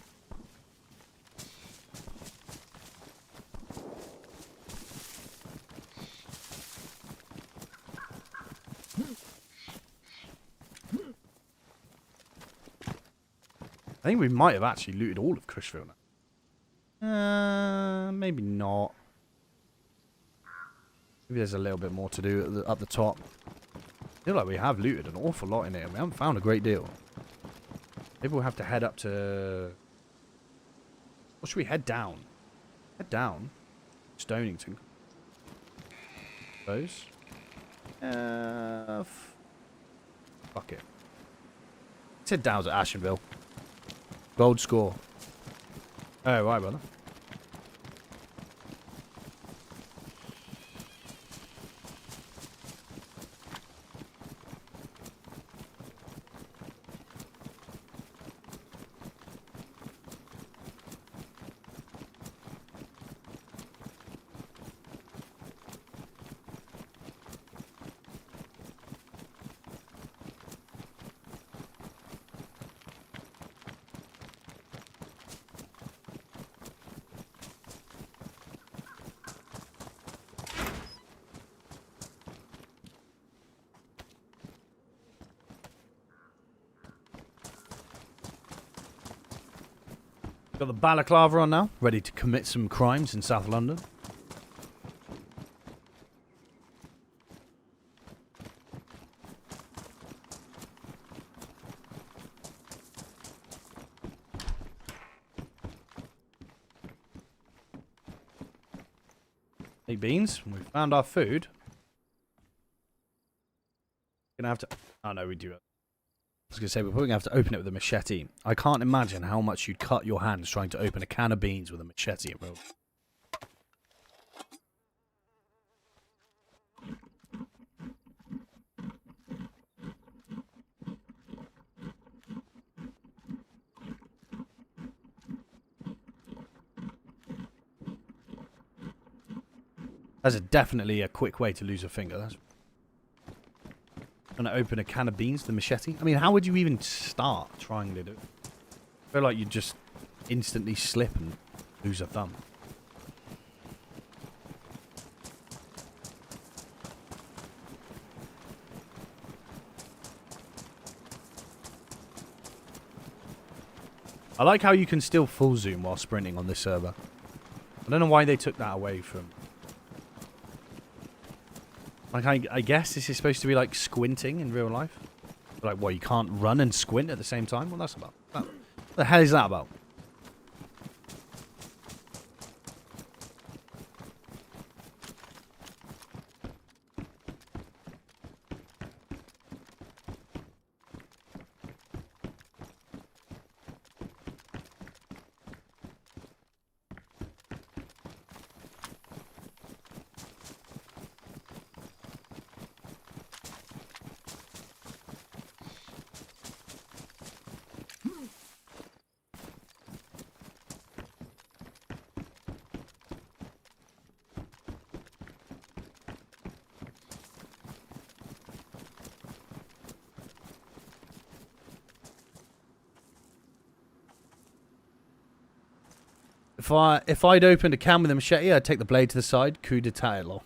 [SPEAKER 1] I think we might have actually looted all of Cushville now. Maybe not. Maybe there's a little bit more to do up the top. I feel like we have looted an awful lot in here. We haven't found a great deal. Maybe we'll have to head up to... Or should we head down? Head down. Stonington. Those. Fuck it. Let's head down to Ashenville. Gold score. Oh, right, brother. Got the balaclava on now, ready to commit some crimes in South London. Hey, Beans, we found our food. Gonna have to... Oh, no, we do it. I was going to say, we're probably going to have to open it with a machete. I can't imagine how much you'd cut your hands trying to open a can of beans with a machete, bro. That's definitely a quick way to lose a finger. That's... Gonna open a can of beans with a machete? I mean, how would you even start trying to do it? I feel like you'd just instantly slip and lose a thumb. I like how you can still full zoom while sprinting on this server. I don't know why they took that away from... Like, I guess this is supposed to be like squinting in real life. Like, what, you can't run and squint at the same time? What that's about? What the hell is that about? If I'd opened a can with a machete, I'd take the blade to the side. Coup d'etat, lol.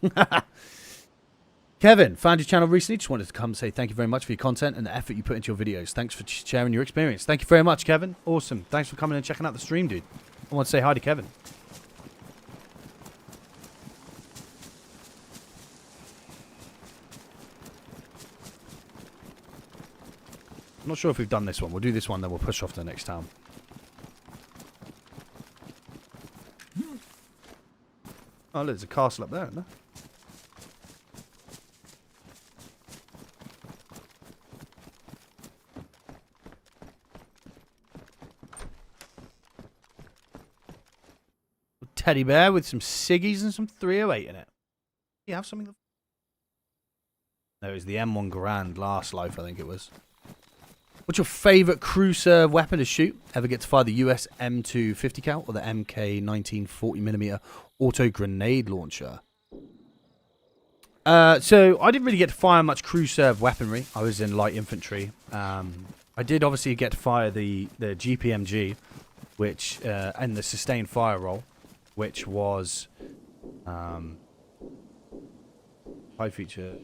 [SPEAKER 1] Kevin, found your channel recently. Just wanted to come and say thank you very much for your content and the effort you put into your videos. Thanks for sharing your experience. Thank you very much, Kevin. Awesome. Thanks for coming and checking out the stream, dude. I want to say hi to Kevin. I'm not sure if we've done this one. We'll do this one, then we'll push off to the next town. Oh, look, there's a castle up there, isn't there? Teddy bear with some ciggies and some 308 in it. You have something? No, it was the M1 Grand last life, I think it was. What's your favourite crew serve weapon to shoot? Ever get to fire the US M2 50 cal or the MK 19 40mm auto grenade launcher? So I didn't really get to fire much crew serve weaponry. I was in light infantry. I did obviously get to fire the GPMG, which and the sustained fire roll, which was high feature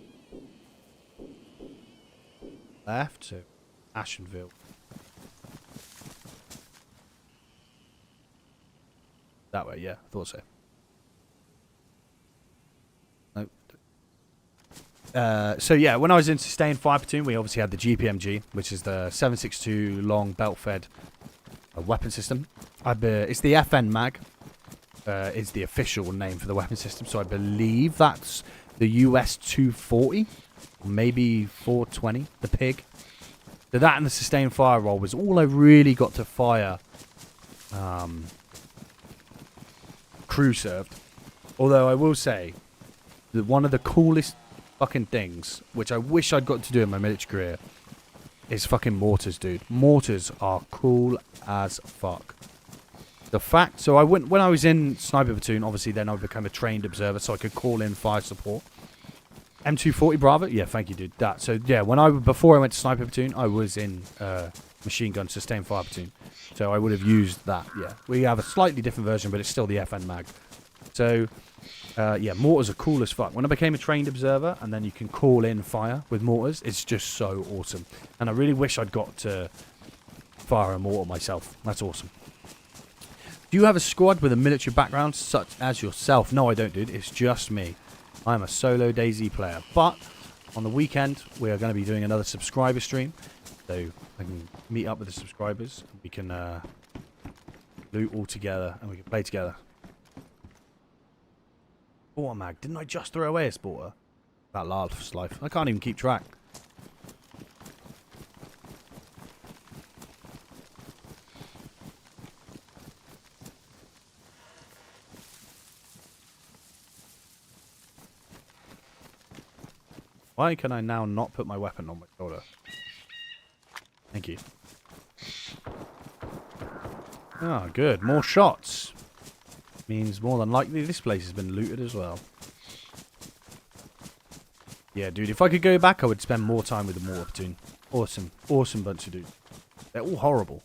[SPEAKER 1] left, so Ashenville. That way, yeah, I thought so. Nope. So yeah, when I was in sustained fire platoon, we obviously had the GPMG, which is the 7.62 long belt-fed weapon system. It's the FN mag. Is the official name for the weapon system, so I believe that's the US 240, or maybe 420, the pig. So that and the sustained fire roll was all I really got to fire crew served. Although I will say that one of the coolest fucking things, which I wish I'd got to do in my military career, is fucking mortars, dude. Mortars are cool as fuck. The fact, so when I was in sniper platoon, obviously then I became a trained observer, so I could call in fire support. M240 Bravo, yeah, thank you, dude. That, so yeah, before I went to sniper platoon, I was in machine gun sustained fire platoon, so I would have used that. Yeah, we have a slightly different version, but it's still the FN mag. So yeah, mortars are cool as fuck. When I became a trained observer, and then you can call in fire with mortars, it's just so awesome. And I really wish I'd got to fire a mortar myself. That's awesome. Do you have a squad with a military background such as yourself? No, I don't, dude. It's just me. I'm a solo DayZ player. But on the weekend, we are going to be doing another subscriber stream. So I can meet up with the subscribers. We can loot all together and we can play together. Sporter mag. Didn't I just throw away a sporter? That last life. I can't even keep track. Why can I now not put my weapon on my shoulder? Thank you. Oh, good. More shots. Means more than likely this place has been looted as well. Yeah, dude, if I could go back, I would spend more time with the mortar platoon. Awesome. Awesome bunch of dudes. They're all horrible.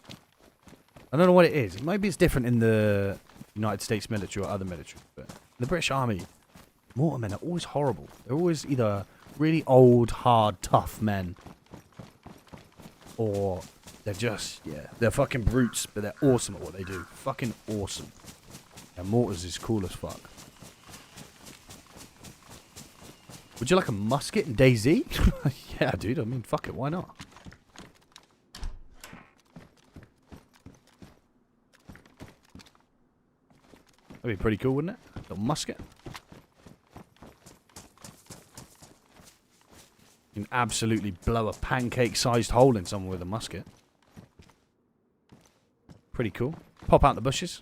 [SPEAKER 1] I don't know what it is. Maybe it's different in the United States military or other military. But in the British Army, mortarmen are always horrible. They're always either really old, hard, tough men, or they're just, yeah, they're fucking brutes, but they're awesome at what they do. Fucking awesome. And mortars is cool as fuck. Would you like a musket in DayZ? Yeah, dude, I mean, fuck it, why not? That'd be pretty cool, wouldn't it? A little musket. You can absolutely blow a pancake-sized hole in someone with a musket. Pretty cool. Pop out the bushes.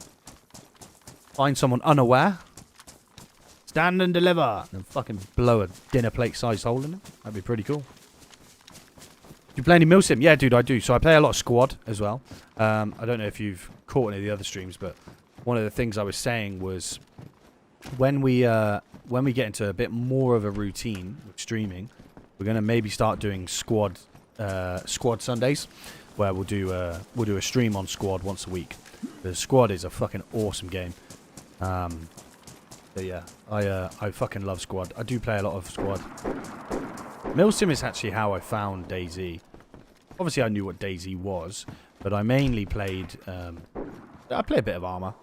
[SPEAKER 1] Find someone unaware. Stand and deliver. And fucking blow a dinner plate-sized hole in it. That'd be pretty cool. Do you play any milsim? Yeah, dude, I do. So I play a lot of squad as well. I don't know if you've caught any of the other streams, but one of the things I was saying was when we get into a bit more of a routine with streaming, we're gonna maybe start doing squad Sundays, where we'll do a stream on squad once a week. The Squad is a fucking awesome game. But yeah, I fucking love Squad. I do play a lot of Squad. Milsim is actually how I found DayZ. Obviously, I knew what DayZ was, but I mainly played. I play a bit of Armor.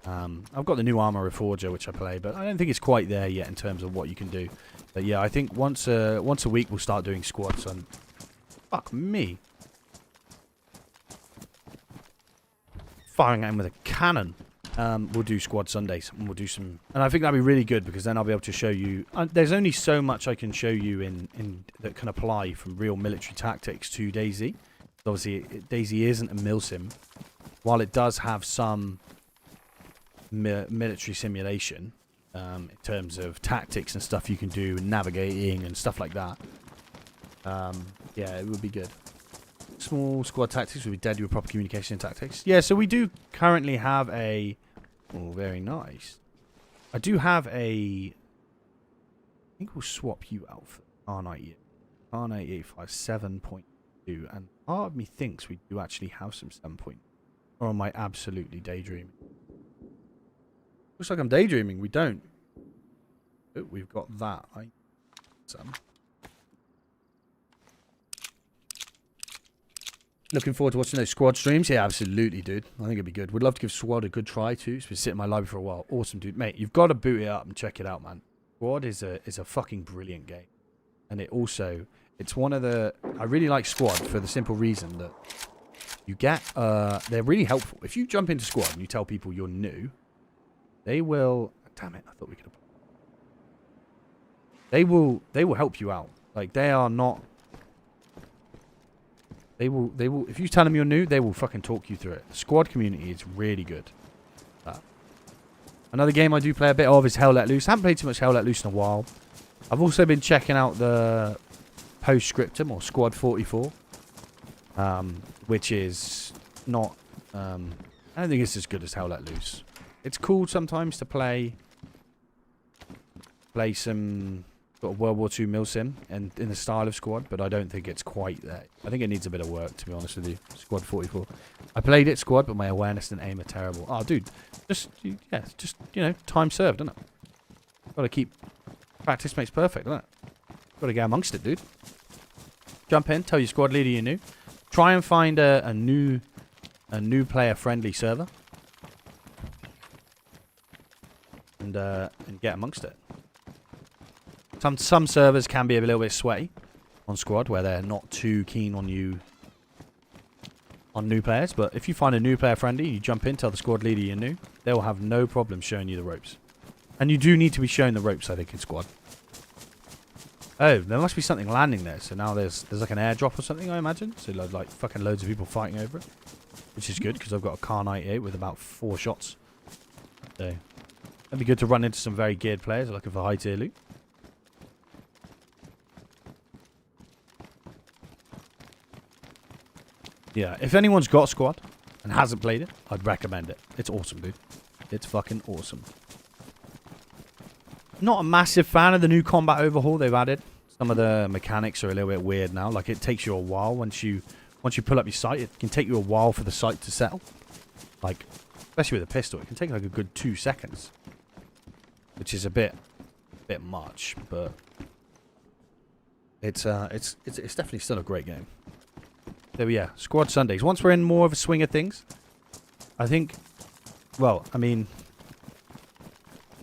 [SPEAKER 1] I've got the new Armor Reforger, which I play, but I don't think it's quite there yet in terms of what you can do. But yeah, I think once a week we'll start doing Squad. So, fuck me, firing at him with a cannon. We'll do Squad Sundays, and we'll do some, and I think that'd be really good because then I'll be able to show you. There's only so much I can show you in that can apply from real military tactics to DayZ. Obviously, DayZ isn't a milsim, while it does have some military simulation in terms of tactics and stuff you can do, and navigating and stuff like that. Yeah, it would be good. Small squad tactics would be dead with proper communication and tactics. Yeah, so we do currently have a... Oh, very nice. I do have a... I think we'll swap you out for R98. R98 7.2. And part of me thinks we do actually have some 7.2. Or am I absolutely daydreaming? Looks like I'm daydreaming. We don't. Oh, we've got that. Some. Looking forward to watching those Squad streams. Yeah, absolutely, dude. I think it'd be good. Would love to give Squad a good try too. It's been sitting in my library for a while. Awesome, dude. Mate, you've got to boot it up and check it out, man. Squad is a fucking brilliant game. And it also, it's one of the... I really like Squad for the simple reason that you get... they're really helpful. If you jump into Squad and you tell people you're new, they will... Damn it, I thought we could have... They will help you out. Like, they are not... They will, if you tell them you're new, they will fucking talk you through it. The Squad community is really good. Another game I do play a bit of is Hell Let Loose. I haven't played too much Hell Let Loose in a while. I've also been checking out the Postscriptum, or Squad 44. Which is not, I don't think it's as good as Hell Let Loose. It's cool sometimes to play some... Got a World War II milsim and in the style of Squad, but I don't think it's quite there. I think it needs a bit of work, to be honest with you. Squad 44. I played it Squad, but my awareness and aim are terrible. Oh, dude, just you know, time served, isn't it? Got to keep practice makes perfect, isn't it? Got to get amongst it, dude. Jump in, tell your squad leader you're new. Try and find a new player friendly server, and get amongst it. Some servers can be a little bit sweaty on Squad, where they're not too keen on you, on new players. But if you find a new player friendly, you jump in, tell the squad leader you're new, they will have no problem showing you the ropes. And you do need to be shown the ropes, I think, in Squad. Oh, there must be something landing there. So now there's like an airdrop or something, I imagine. So like fucking loads of people fighting over it, which is good because I've got a Car 98 with about 4 shots. So it'd be good to run into some very geared players looking for high tier loot. Yeah, if anyone's got Squad and hasn't played it, I'd recommend it. It's awesome, dude. It's fucking awesome. Not a massive fan of the new combat overhaul they've added. Some of the mechanics are a little bit weird now. Like, it takes you a while once you pull up your sight. It can take you a while for the sight to settle. Like, especially with a pistol, it can take like a good 2 seconds, which is a bit much, but it's definitely still a great game. So yeah, Squad Sundays. Once we're in more of a swing of things, I think, well, I mean,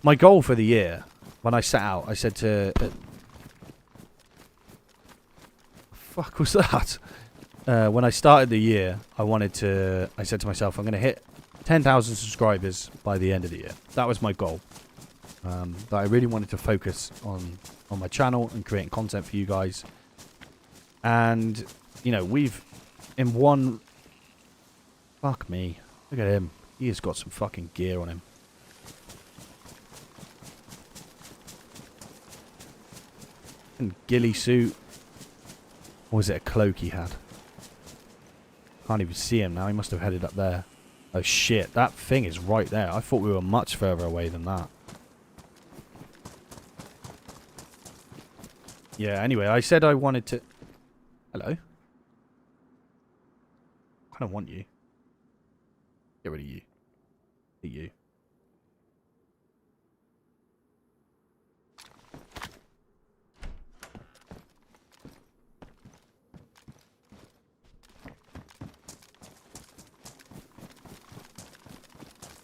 [SPEAKER 1] my goal for the year, when I set out, I said to... fuck was that? When I started the year, I said to myself, I'm going to hit 10,000 subscribers by the end of the year. That was my goal. That I really wanted to focus on my channel and creating content for you guys. And, you know, in one... Fuck me. Look at him. He has got some fucking gear on him. And ghillie suit. Or was it a cloak he had? Can't even see him now. He must have headed up there. Oh shit, that thing is right there. I thought we were much further away than that. Yeah, anyway, I said I wanted to... Hello? I don't want you. Get rid of you. at you.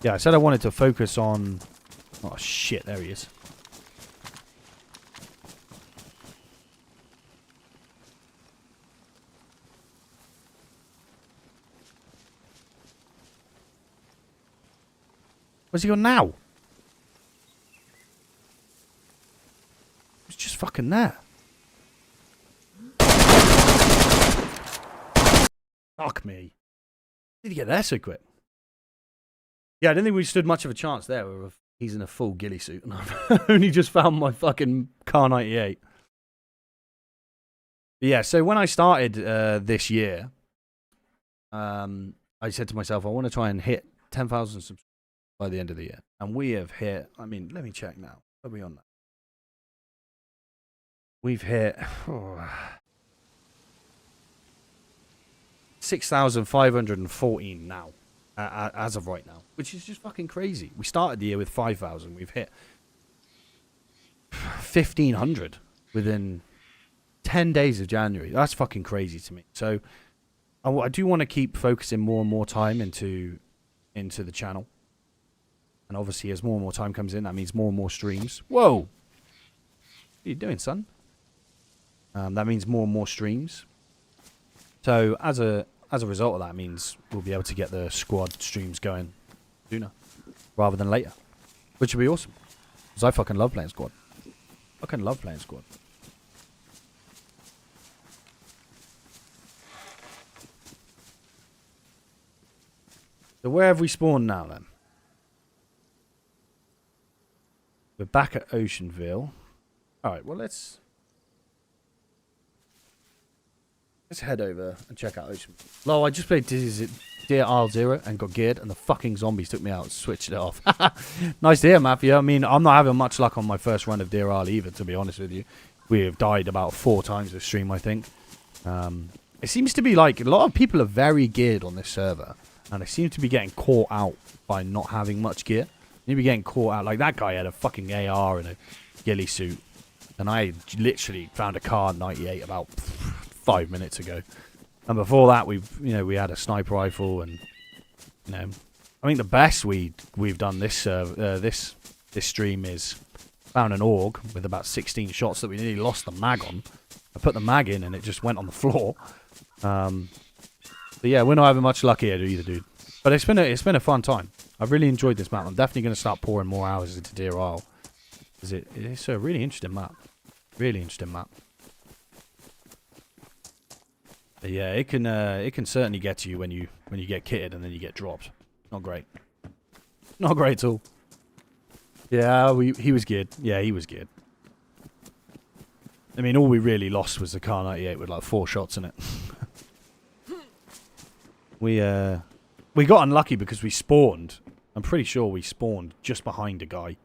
[SPEAKER 1] Yeah, I said I wanted to focus on... Oh, shit, there he is. Where's he gone now? He's just fucking there. Fuck me. Did he get there so quick? Yeah, I didn't think we stood much of a chance there. He's in a full ghillie suit, and I've only just found my fucking Car 98. But yeah, so when I started this year, I said to myself, I want to try and hit 10,000 subscribers by the end of the year. And we have hit, I mean, let me check now. What are we on that? We've hit 6,514 now. As of right now, which is just fucking crazy. We started the year with 5,000. We've hit 1,500 within 10 days of January. That's fucking crazy to me. So I do want to keep focusing more and more time into the channel. And obviously, as more and more time comes in, that means more and more streams. Whoa! What are you doing, son? That means more and more streams. So as a result of that, means we'll be able to get the squad streams going sooner rather than later, which would be awesome. Because I fucking love playing squad. Fucking love playing squad. So where have we spawned now then? We're back at Oceanville. Alright, well let's head over and check out Ocean. Lol, I just played Deer Isle 0 and got geared, and the fucking zombies took me out, switched it off. Nice to hear, Mafia. I mean, I'm not having much luck on my first run of Deer Isle either, to be honest with you. We have died about 4 times this stream, I think. It seems to be like a lot of people are very geared on this server, and they seem to be getting caught out by not having much gear. You be getting caught out. Like that guy had a fucking AR and a ghillie suit, and I literally found a Car 98 about 5 minutes ago, and before that we had a sniper rifle, and I think the best we've done this this stream is found an AUG with about 16 shots that we nearly lost the mag on. I put the mag in and it just went on the floor. But yeah, we're not having much luck here either, dude. But it's been a fun time. I've really enjoyed this map. I'm definitely going to start pouring more hours into Deer Isle, because it's a really interesting map. Really interesting map. But yeah, it can certainly get to you when you get kitted and then you get dropped. Not great. Not great at all. Yeah, he was geared. Yeah, he was geared. I mean, all we really lost was the Car 98 with like 4 shots in it. We got unlucky because we spawned. I'm pretty sure we spawned just behind a guy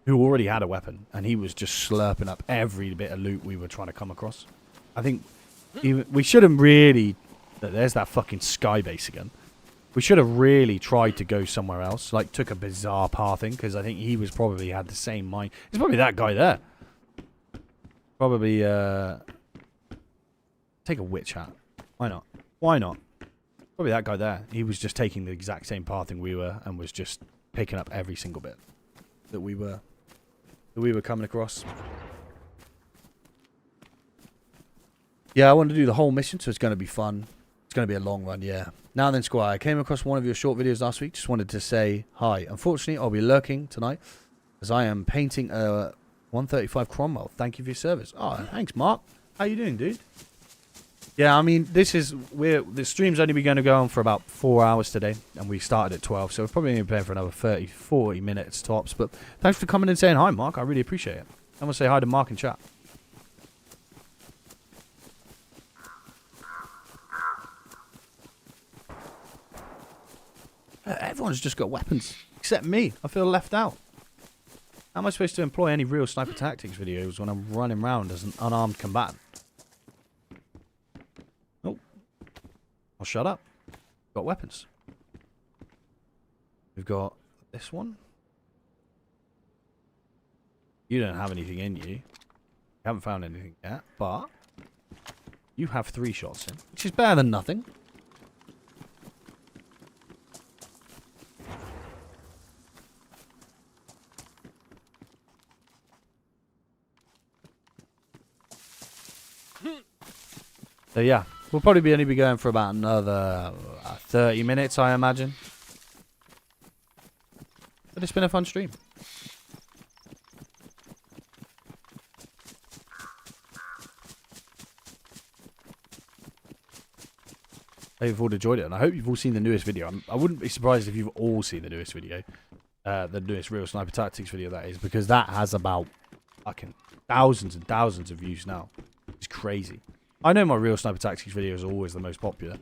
[SPEAKER 1] who already had a weapon, and he was just slurping up every bit of loot we were trying to come across. I think we should have really... There's that fucking sky base again. We should have really tried to go somewhere else. Like, took a bizarre pathing, because I think he was probably had the same mind. It's probably that guy there. Probably, take a witch hat. Why not? Why not? Probably that guy there. He was just taking the exact same pathing we were, and was just picking up every single bit that we were coming across. Yeah, I want to do the whole mission, so it's going to be fun. It's going to be a long run, yeah. Now then, Squire, I came across one of your short videos last week. Just wanted to say hi. Unfortunately, I'll be lurking tonight, as I am painting a 135 Cromwell. Thank you for your service. Oh, thanks, Mark. How you doing, dude? Yeah, I mean, the stream's only going to go on for about 4 hours today, and we started at 12, so we're probably going to be playing for another 30, 40 minutes tops. But thanks for coming and saying hi, Mark. I really appreciate it. I'm going to say hi to Mark in chat. Everyone's just got weapons, except me. I feel left out. How am I supposed to employ any real sniper tactics videos when I'm running around as an unarmed combatant? Oh. Well, shut up. Got weapons. We've got this one. You don't have anything in you. You haven't found anything yet, but you have 3 shots in, which is better than nothing. So yeah, we'll probably only be going for about another 30 minutes, I imagine. But it's been a fun stream. I hope you've all enjoyed it, and I hope you've all seen the newest video. I wouldn't be surprised if you've all seen the newest video. The newest Real Sniper Tactics video, that is, because that has about fucking thousands and thousands of views now. It's crazy. I know my Real Sniper Tactics video is always the most popular.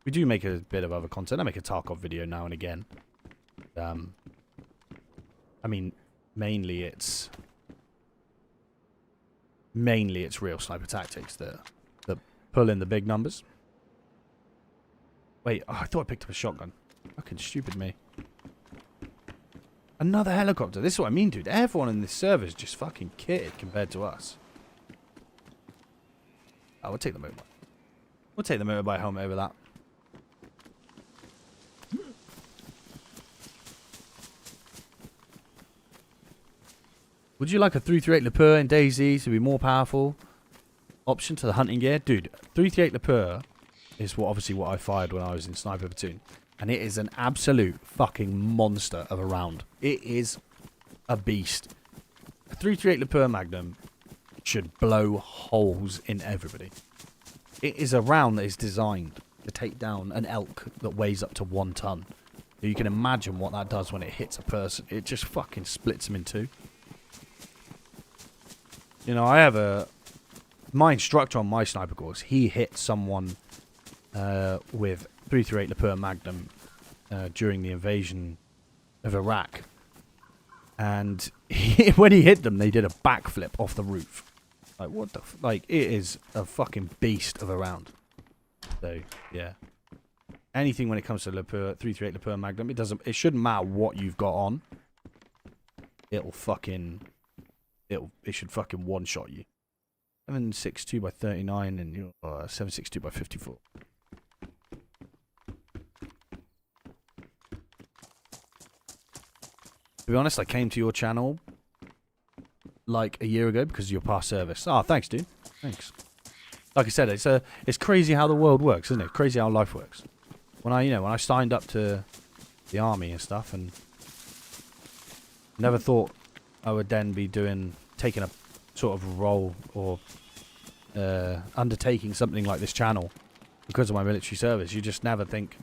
[SPEAKER 1] We do make a bit of other content. I make a Tarkov video now and again. I mean, mainly it's Real Sniper Tactics that pull in the big numbers. Wait, oh, I thought I picked up a shotgun. Fucking stupid me. Another helicopter. This is what I mean, dude. Everyone in this server is just fucking kitted compared to us. Oh, we'll take the motorbike. We'll take the motorbike helmet over that. Would you like a 338 Lapeur in DayZ to be more powerful? Option to the hunting gear? Dude, 338 Lapeur is what I fired when I was in Sniper Platoon. And it is an absolute fucking monster of a round. It is a beast. A 338 Lapeur Magnum should blow holes in everybody. It is a round that is designed to take down an elk that weighs up to 1 ton. You can imagine what that does when it hits a person. It just fucking splits them in 2. You know, I have my instructor on my sniper course. He hit someone with 338 Lapeur Magnum during the invasion of Iraq. And when he hit them, they did a backflip off the roof. Like, what the like, it is a fucking beast of a round. So, yeah. Anything when it comes to Lapeur, 338 Lapeur Magnum, it shouldn't matter what you've got on. It should fucking one-shot you. 7.62 by 39 and you're 7.62 by 54. To be honest, I came to your channel like a year ago because of your past service. Ah, thanks, dude. Thanks. Like I said, it's crazy how the world works, isn't it? Crazy how life works. When I signed up to the army and stuff, and never thought I would then be taking a sort of role or undertaking something like this channel because of my military service. You just never think.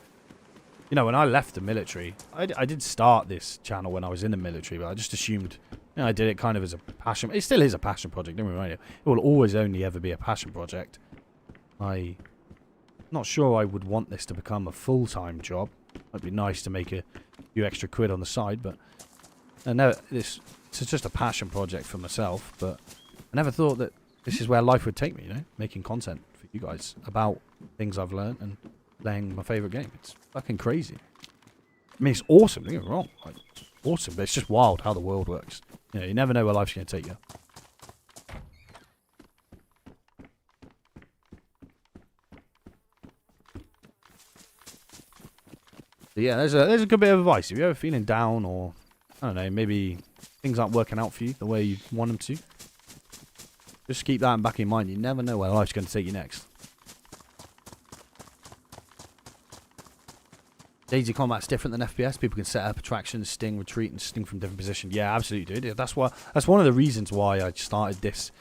[SPEAKER 1] You know, when I left the military, I did start this channel when I was in the military, but I just assumed, you know, I did it kind of as a passion. It still is a passion project, don't get me wrong. It will always only ever be a passion project. I'm not sure I would want this to become a full-time job. It'd be nice to make a few extra quid on the side, but this is just a passion project for myself. But I never thought that this is where life would take me, you know, making content for you guys about things I've learned and playing my favourite game. It's fucking crazy. I mean, it's awesome, don't get me wrong. Like, awesome, but it's just wild how the world works. You know, you never know where life's going to take you. So yeah, there's a good bit of advice. If you're ever feeling down or, I don't know, maybe things aren't working out for you the way you want them to, just keep that in back of your mind. You never know where life's going to take you next. DayZ combat's different than FPS. People can set up attractions, sting, retreat, and sting from different positions. Yeah, absolutely, dude. That's one of the reasons why I started this.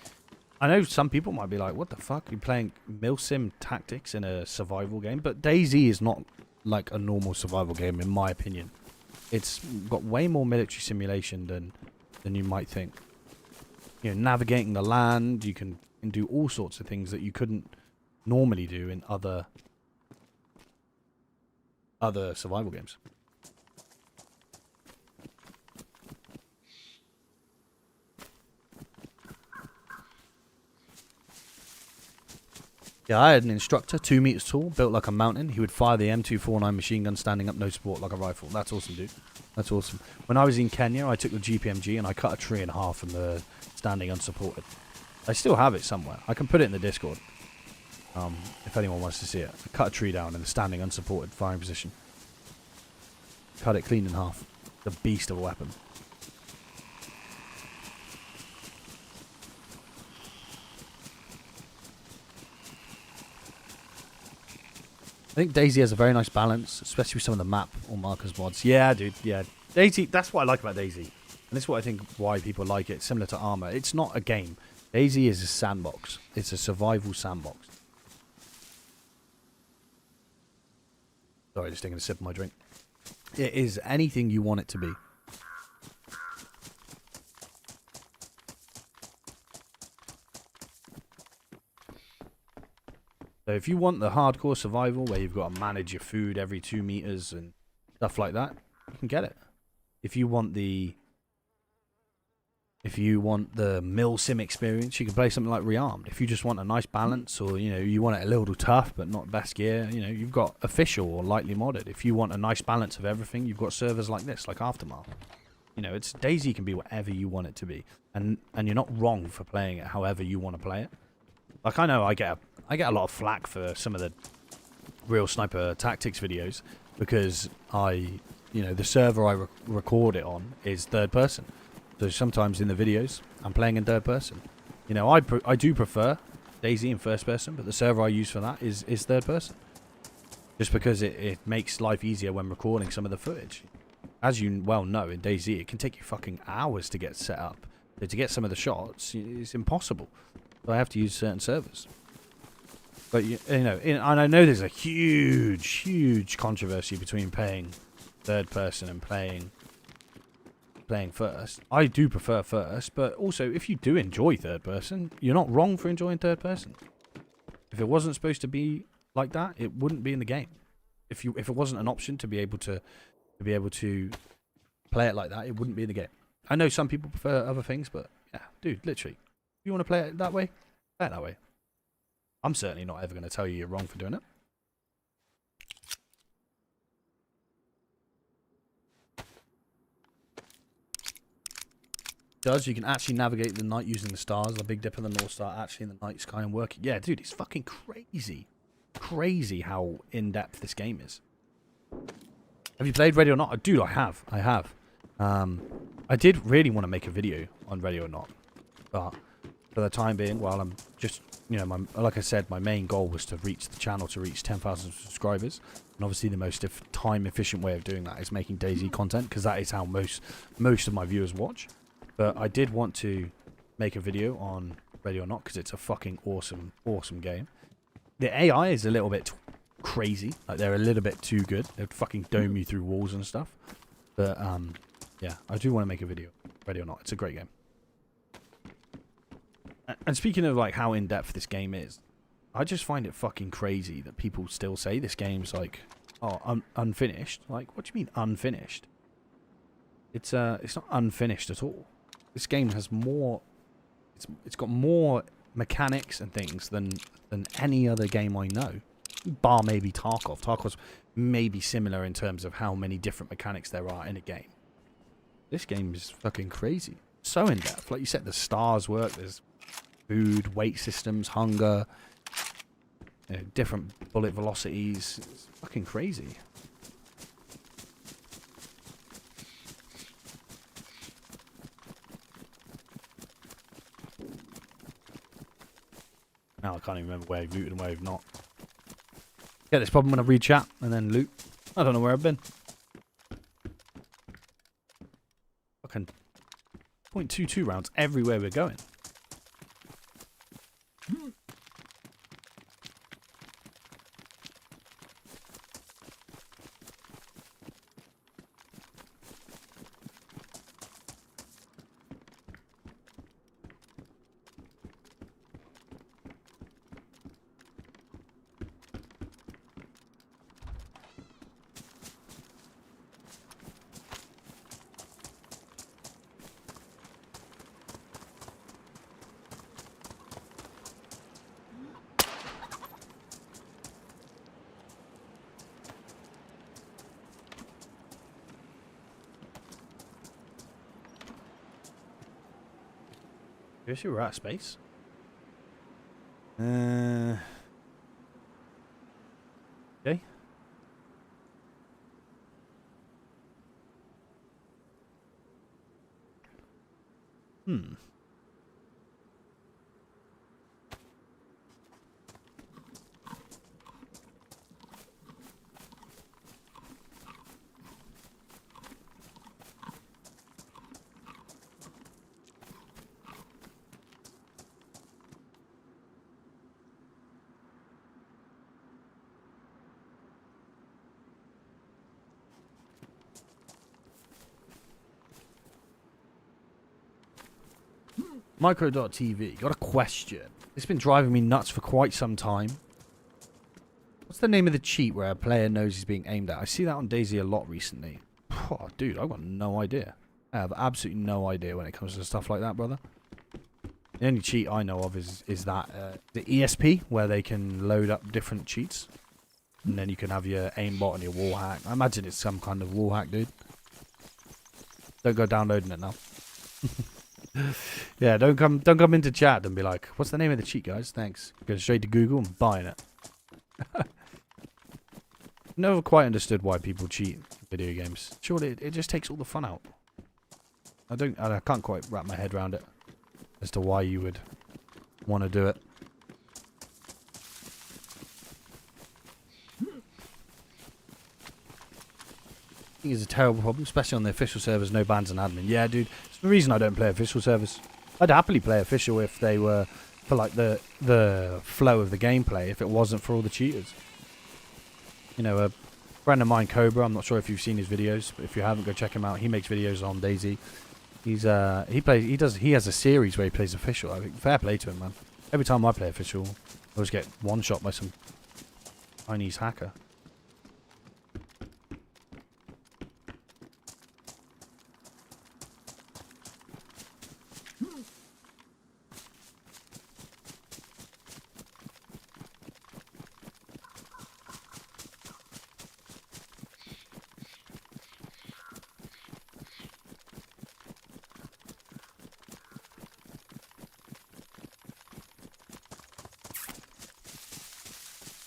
[SPEAKER 1] I know some people might be like, "What the fuck? You're playing milsim tactics in a survival game?" But DayZ is not like a normal survival game, in my opinion. It's got way more military simulation than you might think. You know, navigating the land, you can do all sorts of things that you couldn't normally do in other survival games. Yeah, I had an instructor, 2 meters tall, built like a mountain. He would fire the M249 machine gun standing up, no support, like a rifle. That's awesome, dude. That's awesome. When I was in Kenya, I took the GPMG and I cut a tree in half from the standing unsupported. I still have it somewhere. I can put it in the Discord. If anyone wants to see it. I cut a tree down in the standing unsupported firing position. Cut it clean in half. The beast of a weapon. I think DayZ has a very nice balance, especially with some of the map or markers mods. Yeah, dude, yeah. DayZ, that's what I like about DayZ. And this is what I think why people like it. Similar to Arma. It's not a game. DayZ is a sandbox. It's a survival sandbox. Sorry, just taking a sip of my drink. It is anything you want it to be. So if you want the hardcore survival where you've got to manage your food every 2 meters and stuff like that, you can get it. If you want the mill sim experience, you can play something like Rearmed. If you just want a nice balance, or you want it a little tough but not best gear, you've got official or lightly modded. If you want a nice balance of everything, you've got servers like this, like Aftermath. It's DayZ can be whatever you want it to be, and you're not wrong for playing it however you want to play it. Like, I know I get a lot of flack for some of the real sniper tactics videos because the server I record it on is third person. So sometimes in the videos I'm playing in third person. I do prefer DayZ in first person, but the server I use for that is third person. Just because it makes life easier when recording some of the footage. As you well know, in DayZ it can take you fucking hours to get set up. So to get some of the shots, it's impossible. So I have to use certain servers. But and I know there's a huge controversy between playing third person and playing first. I do prefer first, but also if you do enjoy third person, you're not wrong for enjoying third person. If it wasn't supposed to be like that, it wouldn't be in the game. If it wasn't an option to be able to play it like that, it wouldn't be in the game. I know some people prefer other things, but yeah, dude, literally, if you want to play it that way, play it that way. I'm certainly not ever going to tell you you're wrong for doing it. You can actually navigate the night using the stars, the Big Dipper, the North Star, actually in the night sky and working. Yeah, dude, it's fucking crazy. Crazy how in-depth this game is. Have you played Ready or Not? Dude, I have. I did really want to make a video on Ready or Not, but for the time being, while I'm just, like I said, my main goal was to reach the channel to reach 10,000 subscribers. And obviously the most time-efficient way of doing that is making DayZ content, because that is how most of my viewers watch. But I did want to make a video on Ready or Not, because it's a fucking awesome game. The AI is a little bit crazy. Like, they're a little bit too good. They fucking dome you through walls and stuff. But, yeah, I do want to make a video. Ready or Not. It's a great game. And speaking of, like, how in-depth this game is, I just find it fucking crazy that people still say this game's, like, oh, unfinished. Like, what do you mean unfinished? It's not unfinished at all. This game has more... It's got more mechanics and things than any other game I know. Bar maybe Tarkov. Tarkov's maybe similar in terms of how many different mechanics there are in a game. This game is fucking crazy. So in-depth. Like you said, the stars work. There's food, weight systems, hunger, different bullet velocities. It's fucking crazy. Now I can't even remember where I've looted and where I've not. Get this problem when I read chat and then loot. I don't know where I've been. Fucking .22 rounds everywhere we're going. Seriously, we're out of space? Okay. Micro.tv, got a question. It's been driving me nuts for quite some time. What's the name of the cheat where a player knows he's being aimed at? I see that on DayZ a lot recently. Oh, dude, I've got no idea. I have absolutely no idea when it comes to stuff like that, brother. The only cheat I know of is that the ESP, where they can load up different cheats. And then you can have your aimbot and your wall hack. I imagine it's some kind of wall hack, dude. Don't go downloading it now. Yeah, don't come into chat and be like, what's the name of the cheat, guys? Thanks. Go straight to Google and buying it. Never quite understood why people cheat video games. Surely it just takes all the fun out. I can't quite wrap my head around it as to why you would want to do it. I think it's a terrible problem, especially on the official servers, no bans and admin. Yeah, dude, it's the reason I don't play official servers. I'd happily play official if they were for like the flow of the gameplay, if it wasn't for all the cheaters. You know, a friend of mine, Cobra, I'm not sure if you've seen his videos, but if you haven't, go check him out. He makes videos on DayZ. He has a series where he plays official. I think fair play to him, man. Every time I play official, I always get one shot by some Chinese hacker.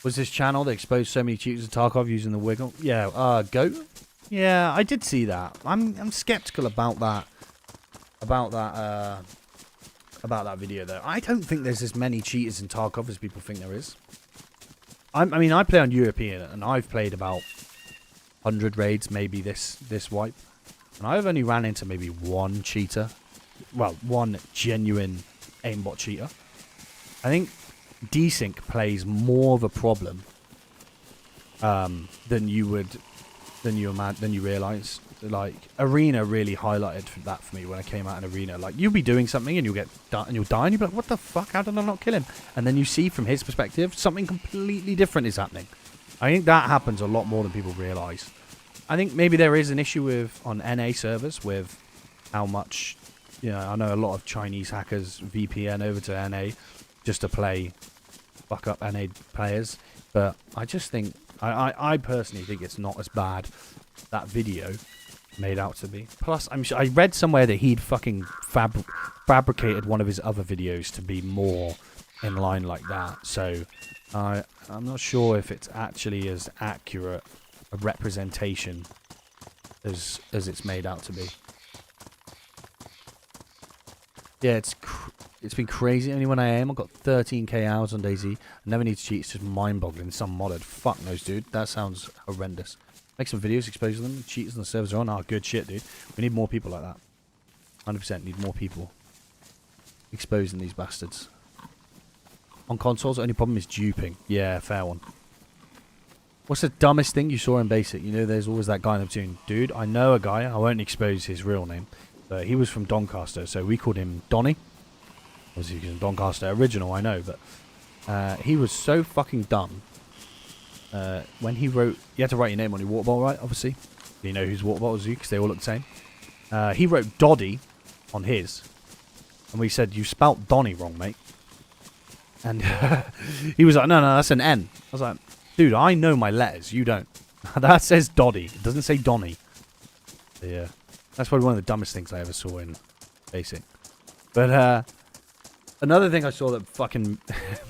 [SPEAKER 1] Was this channel that exposed so many cheaters to Tarkov using the wiggle? Yeah, Goat? Yeah, I did see that. I'm skeptical about that. About that video though. I don't think there's as many cheaters in Tarkov as people think there is. I mean, I play on European and I've played about 100 raids, maybe this wipe, and I've only ran into maybe one cheater. Well, one genuine aimbot cheater. I think desync plays more of a problem than you realize. Like Arena really highlighted that for me when I came out in Arena. Like you'll be doing something and you'll die and you'll be like, what the fuck, how did I not kill him? And then you see from his perspective something completely different is happening. I think that happens a lot more than people realize. I think maybe there is an issue with on NA servers with how much, you know, I know a lot of Chinese hackers VPN over to NA just to play fuck up NA players, but I just think I personally think it's not as bad that video made out to be. Plus, I read somewhere that he'd fucking fabricated one of his other videos to be more in line like that. So I'm not sure if it's actually as accurate a representation as it's made out to be. Yeah, it's been crazy. Only when I aim, I've got 13k hours on DayZ. I never need to cheat. It's just mind-boggling. Some modded. Fuck knows, dude. That sounds horrendous. Make some videos exposing them. Cheaters on the servers are on. Oh, good shit, dude. We need more people like that. 100% need more people exposing these bastards. On consoles, the only problem is duping. Yeah, fair one. What's the dumbest thing you saw in Basic? You know, there's always that guy in between. Dude, I know a guy. I won't expose his real name. But he was from Doncaster, so we called him Donny. Obviously, he's Doncaster original, I know, but he was so fucking dumb. When he wrote, you had to write your name on your water bottle, right? Obviously, you know whose water bottle was you because they all look the same. He wrote Doddy on his, and we said you spelt Donny wrong, mate. And he was like, no, that's an N. I was like, dude, I know my letters, you don't. That says Doddy. It doesn't say Donny. So, yeah. That's probably one of the dumbest things I ever saw in Basic. But, Another thing I saw that fucking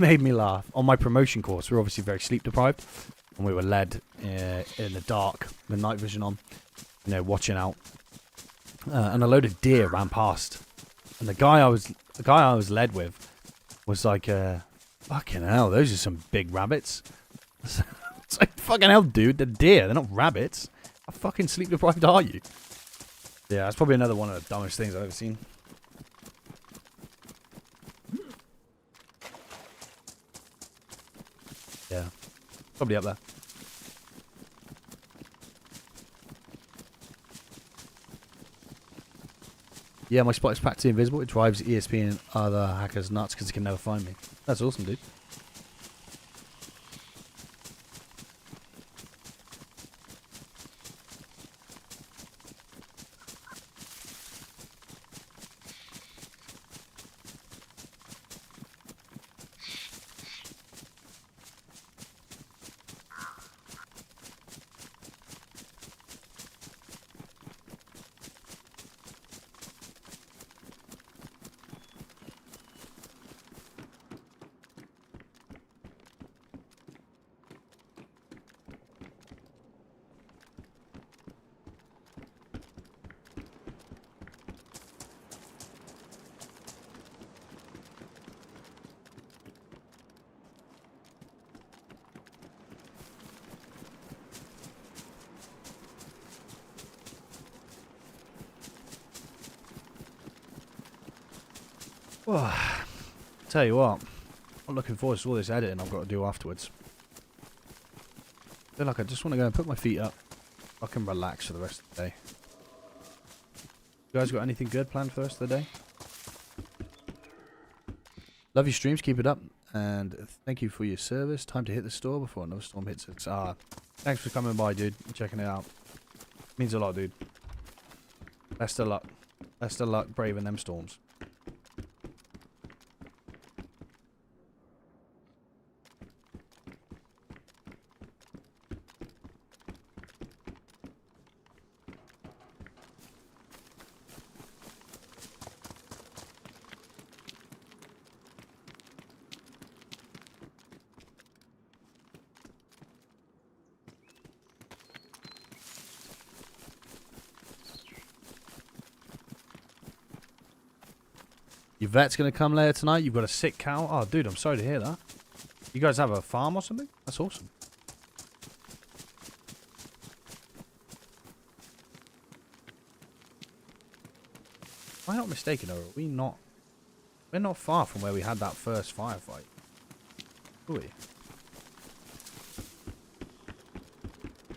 [SPEAKER 1] made me laugh, on my promotion course, we were obviously very sleep deprived, and we were led in the dark with night vision on, you know, watching out, and a load of deer ran past, and the guy I was led with was like, fucking hell, those are some big rabbits. It's like, fucking hell, dude, they're deer, they're not rabbits. How fucking sleep deprived are you? Yeah, that's probably another one of the dumbest things I've ever seen. Yeah, probably up there. Yeah, my spot is practically invisible. It drives ESP and other hackers nuts because they can never find me. That's awesome, dude. Well, tell you what, I'm looking forward to all this editing I've got to do afterwards. I feel like I just want to go and put my feet up. I can relax for the rest of the day. You guys got anything good planned for the rest of the day? Love your streams, keep it up, and thank you for your service. Time to hit the store before another storm hits us. Thanks for coming by, dude, and checking it out. Means a lot, dude. Best of luck. Best of luck braving them storms. Your vet's going to come later tonight. You've got a sick cow. Oh, dude, I'm sorry to hear that. You guys have a farm or something? That's awesome. Am I not mistaken, or are we not? We're not far from where we had that first firefight. Are we?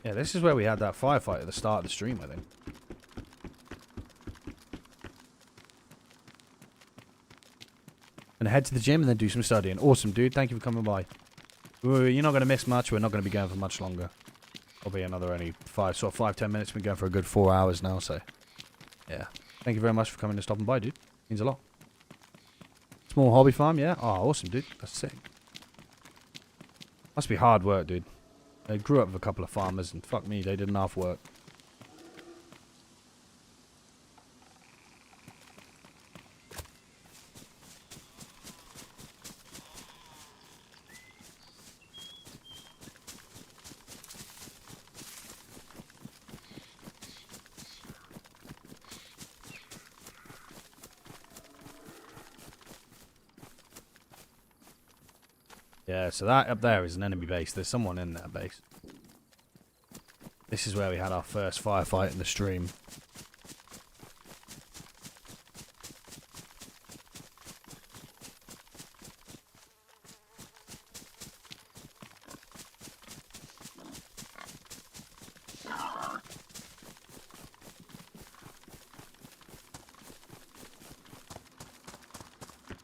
[SPEAKER 1] Yeah, this is where we had that firefight at the start of the stream, I think. And head to the gym and then do some studying. Awesome, dude. Thank you for coming by. You're not going to miss much. We're not going to be going for much longer. Probably another only 5-10 minutes. We're going for a good 4 hours now, so yeah. Thank you very much for coming and stopping by, dude. Means a lot. Small hobby farm, yeah? Oh, awesome, dude. That's sick. Must be hard work, dude. I grew up with a couple of farmers, and fuck me, they did enough work. Yeah, so that up there is an enemy base. There's someone in that base. This is where we had our first firefight in the stream.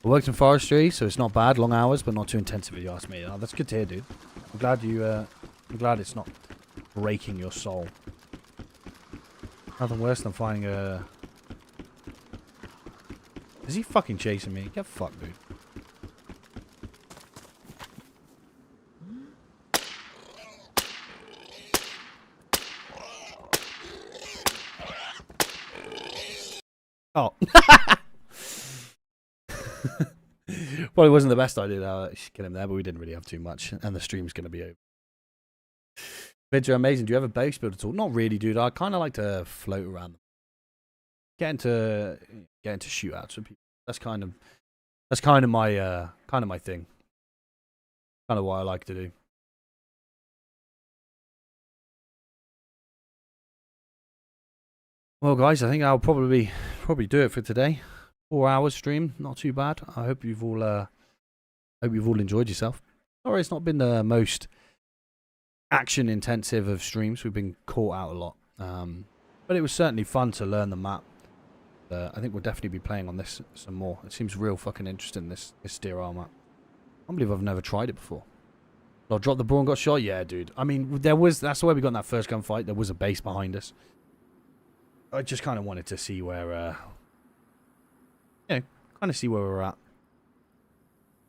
[SPEAKER 1] I worked in forestry, so it's not bad. Long hours, but not too intensive if you ask me. Oh, that's good to hear, dude. I'm glad you. I'm glad it's not breaking your soul. Nothing worse than finding a. Is he fucking chasing me? Get fucked, dude. Oh. Probably wasn't the best idea to kill him there, but we didn't really have too much, and the stream's going to be over. Vids are amazing. Do you have a base build at all? Not really, dude. I kind of like to float around. Get into shootouts with people. That's kind of my thing. Kind of what I like to do. Well, guys, I think I'll probably do it for today. 4 hours stream, not too bad. I hope you've all enjoyed yourself. Sorry, it's not been the most action intensive of streams. We've been caught out a lot, but it was certainly fun to learn the map. I think we'll definitely be playing on this some more. It seems real fucking interesting, this steer arm map. I can't believe I've never tried it before. I dropped the ball and got shot. Yeah, dude. I mean, that's the way we got in that first gunfight. There was a base behind us. I just kind of wanted to see where, kind of see where we're at.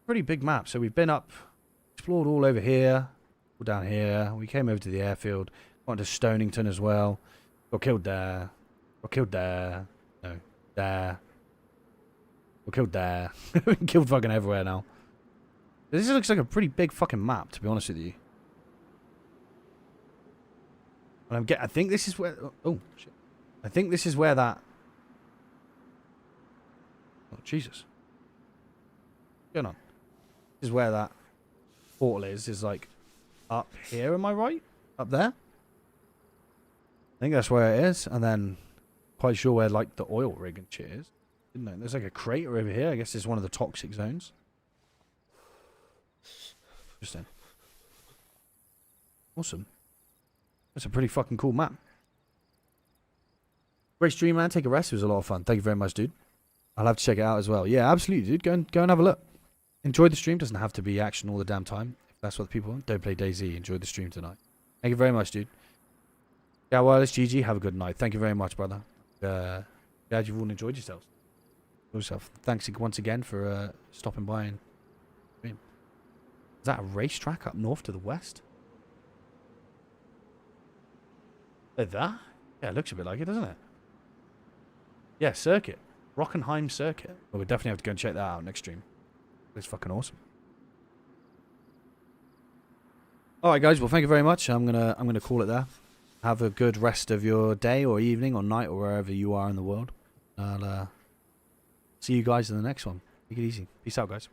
[SPEAKER 1] Pretty big map. So we've been up, explored all over here, all down here. We came over to the airfield, got to Stonington as well. Got killed there. Got killed there. No, there. Got killed there. Killed fucking everywhere now. This looks like a pretty big fucking map, to be honest with you. And I think this is where. Oh shit. I think this is where that... Oh, Jesus. What's going on? This is where that portal is like up here, am I right? Up there? I think that's where it is. And then, quite sure where, like, the oil rig and shit is. Didn't know. There's, like, a crater over here. I guess it's one of the toxic zones. Interesting. Awesome. That's a pretty fucking cool map. Great stream, man. Take a rest. It was a lot of fun. Thank you very much, dude. I'll have to check it out as well. Yeah, absolutely, dude. Go and have a look. Enjoy the stream. Doesn't have to be action all the damn time. If that's what the people want. Don't play DayZ. Enjoy the stream tonight. Thank you very much, dude. Yeah, well, it's GG. Have a good night. Thank you very much, brother. Glad you've all enjoyed yourselves. Thanks once again for stopping by and stream. Is that a racetrack up north to the west? Like that? Yeah, it looks a bit like it, doesn't it? Yeah, circuit. Rockenheim circuit. Well, we'll definitely have to go and check that out next stream. It's fucking awesome. Alright guys, well thank you very much. I'm gonna call it there. Have a good rest of your day or evening or night or wherever you are in the world. I'll see you guys in the next one. Take it easy. Peace out, guys.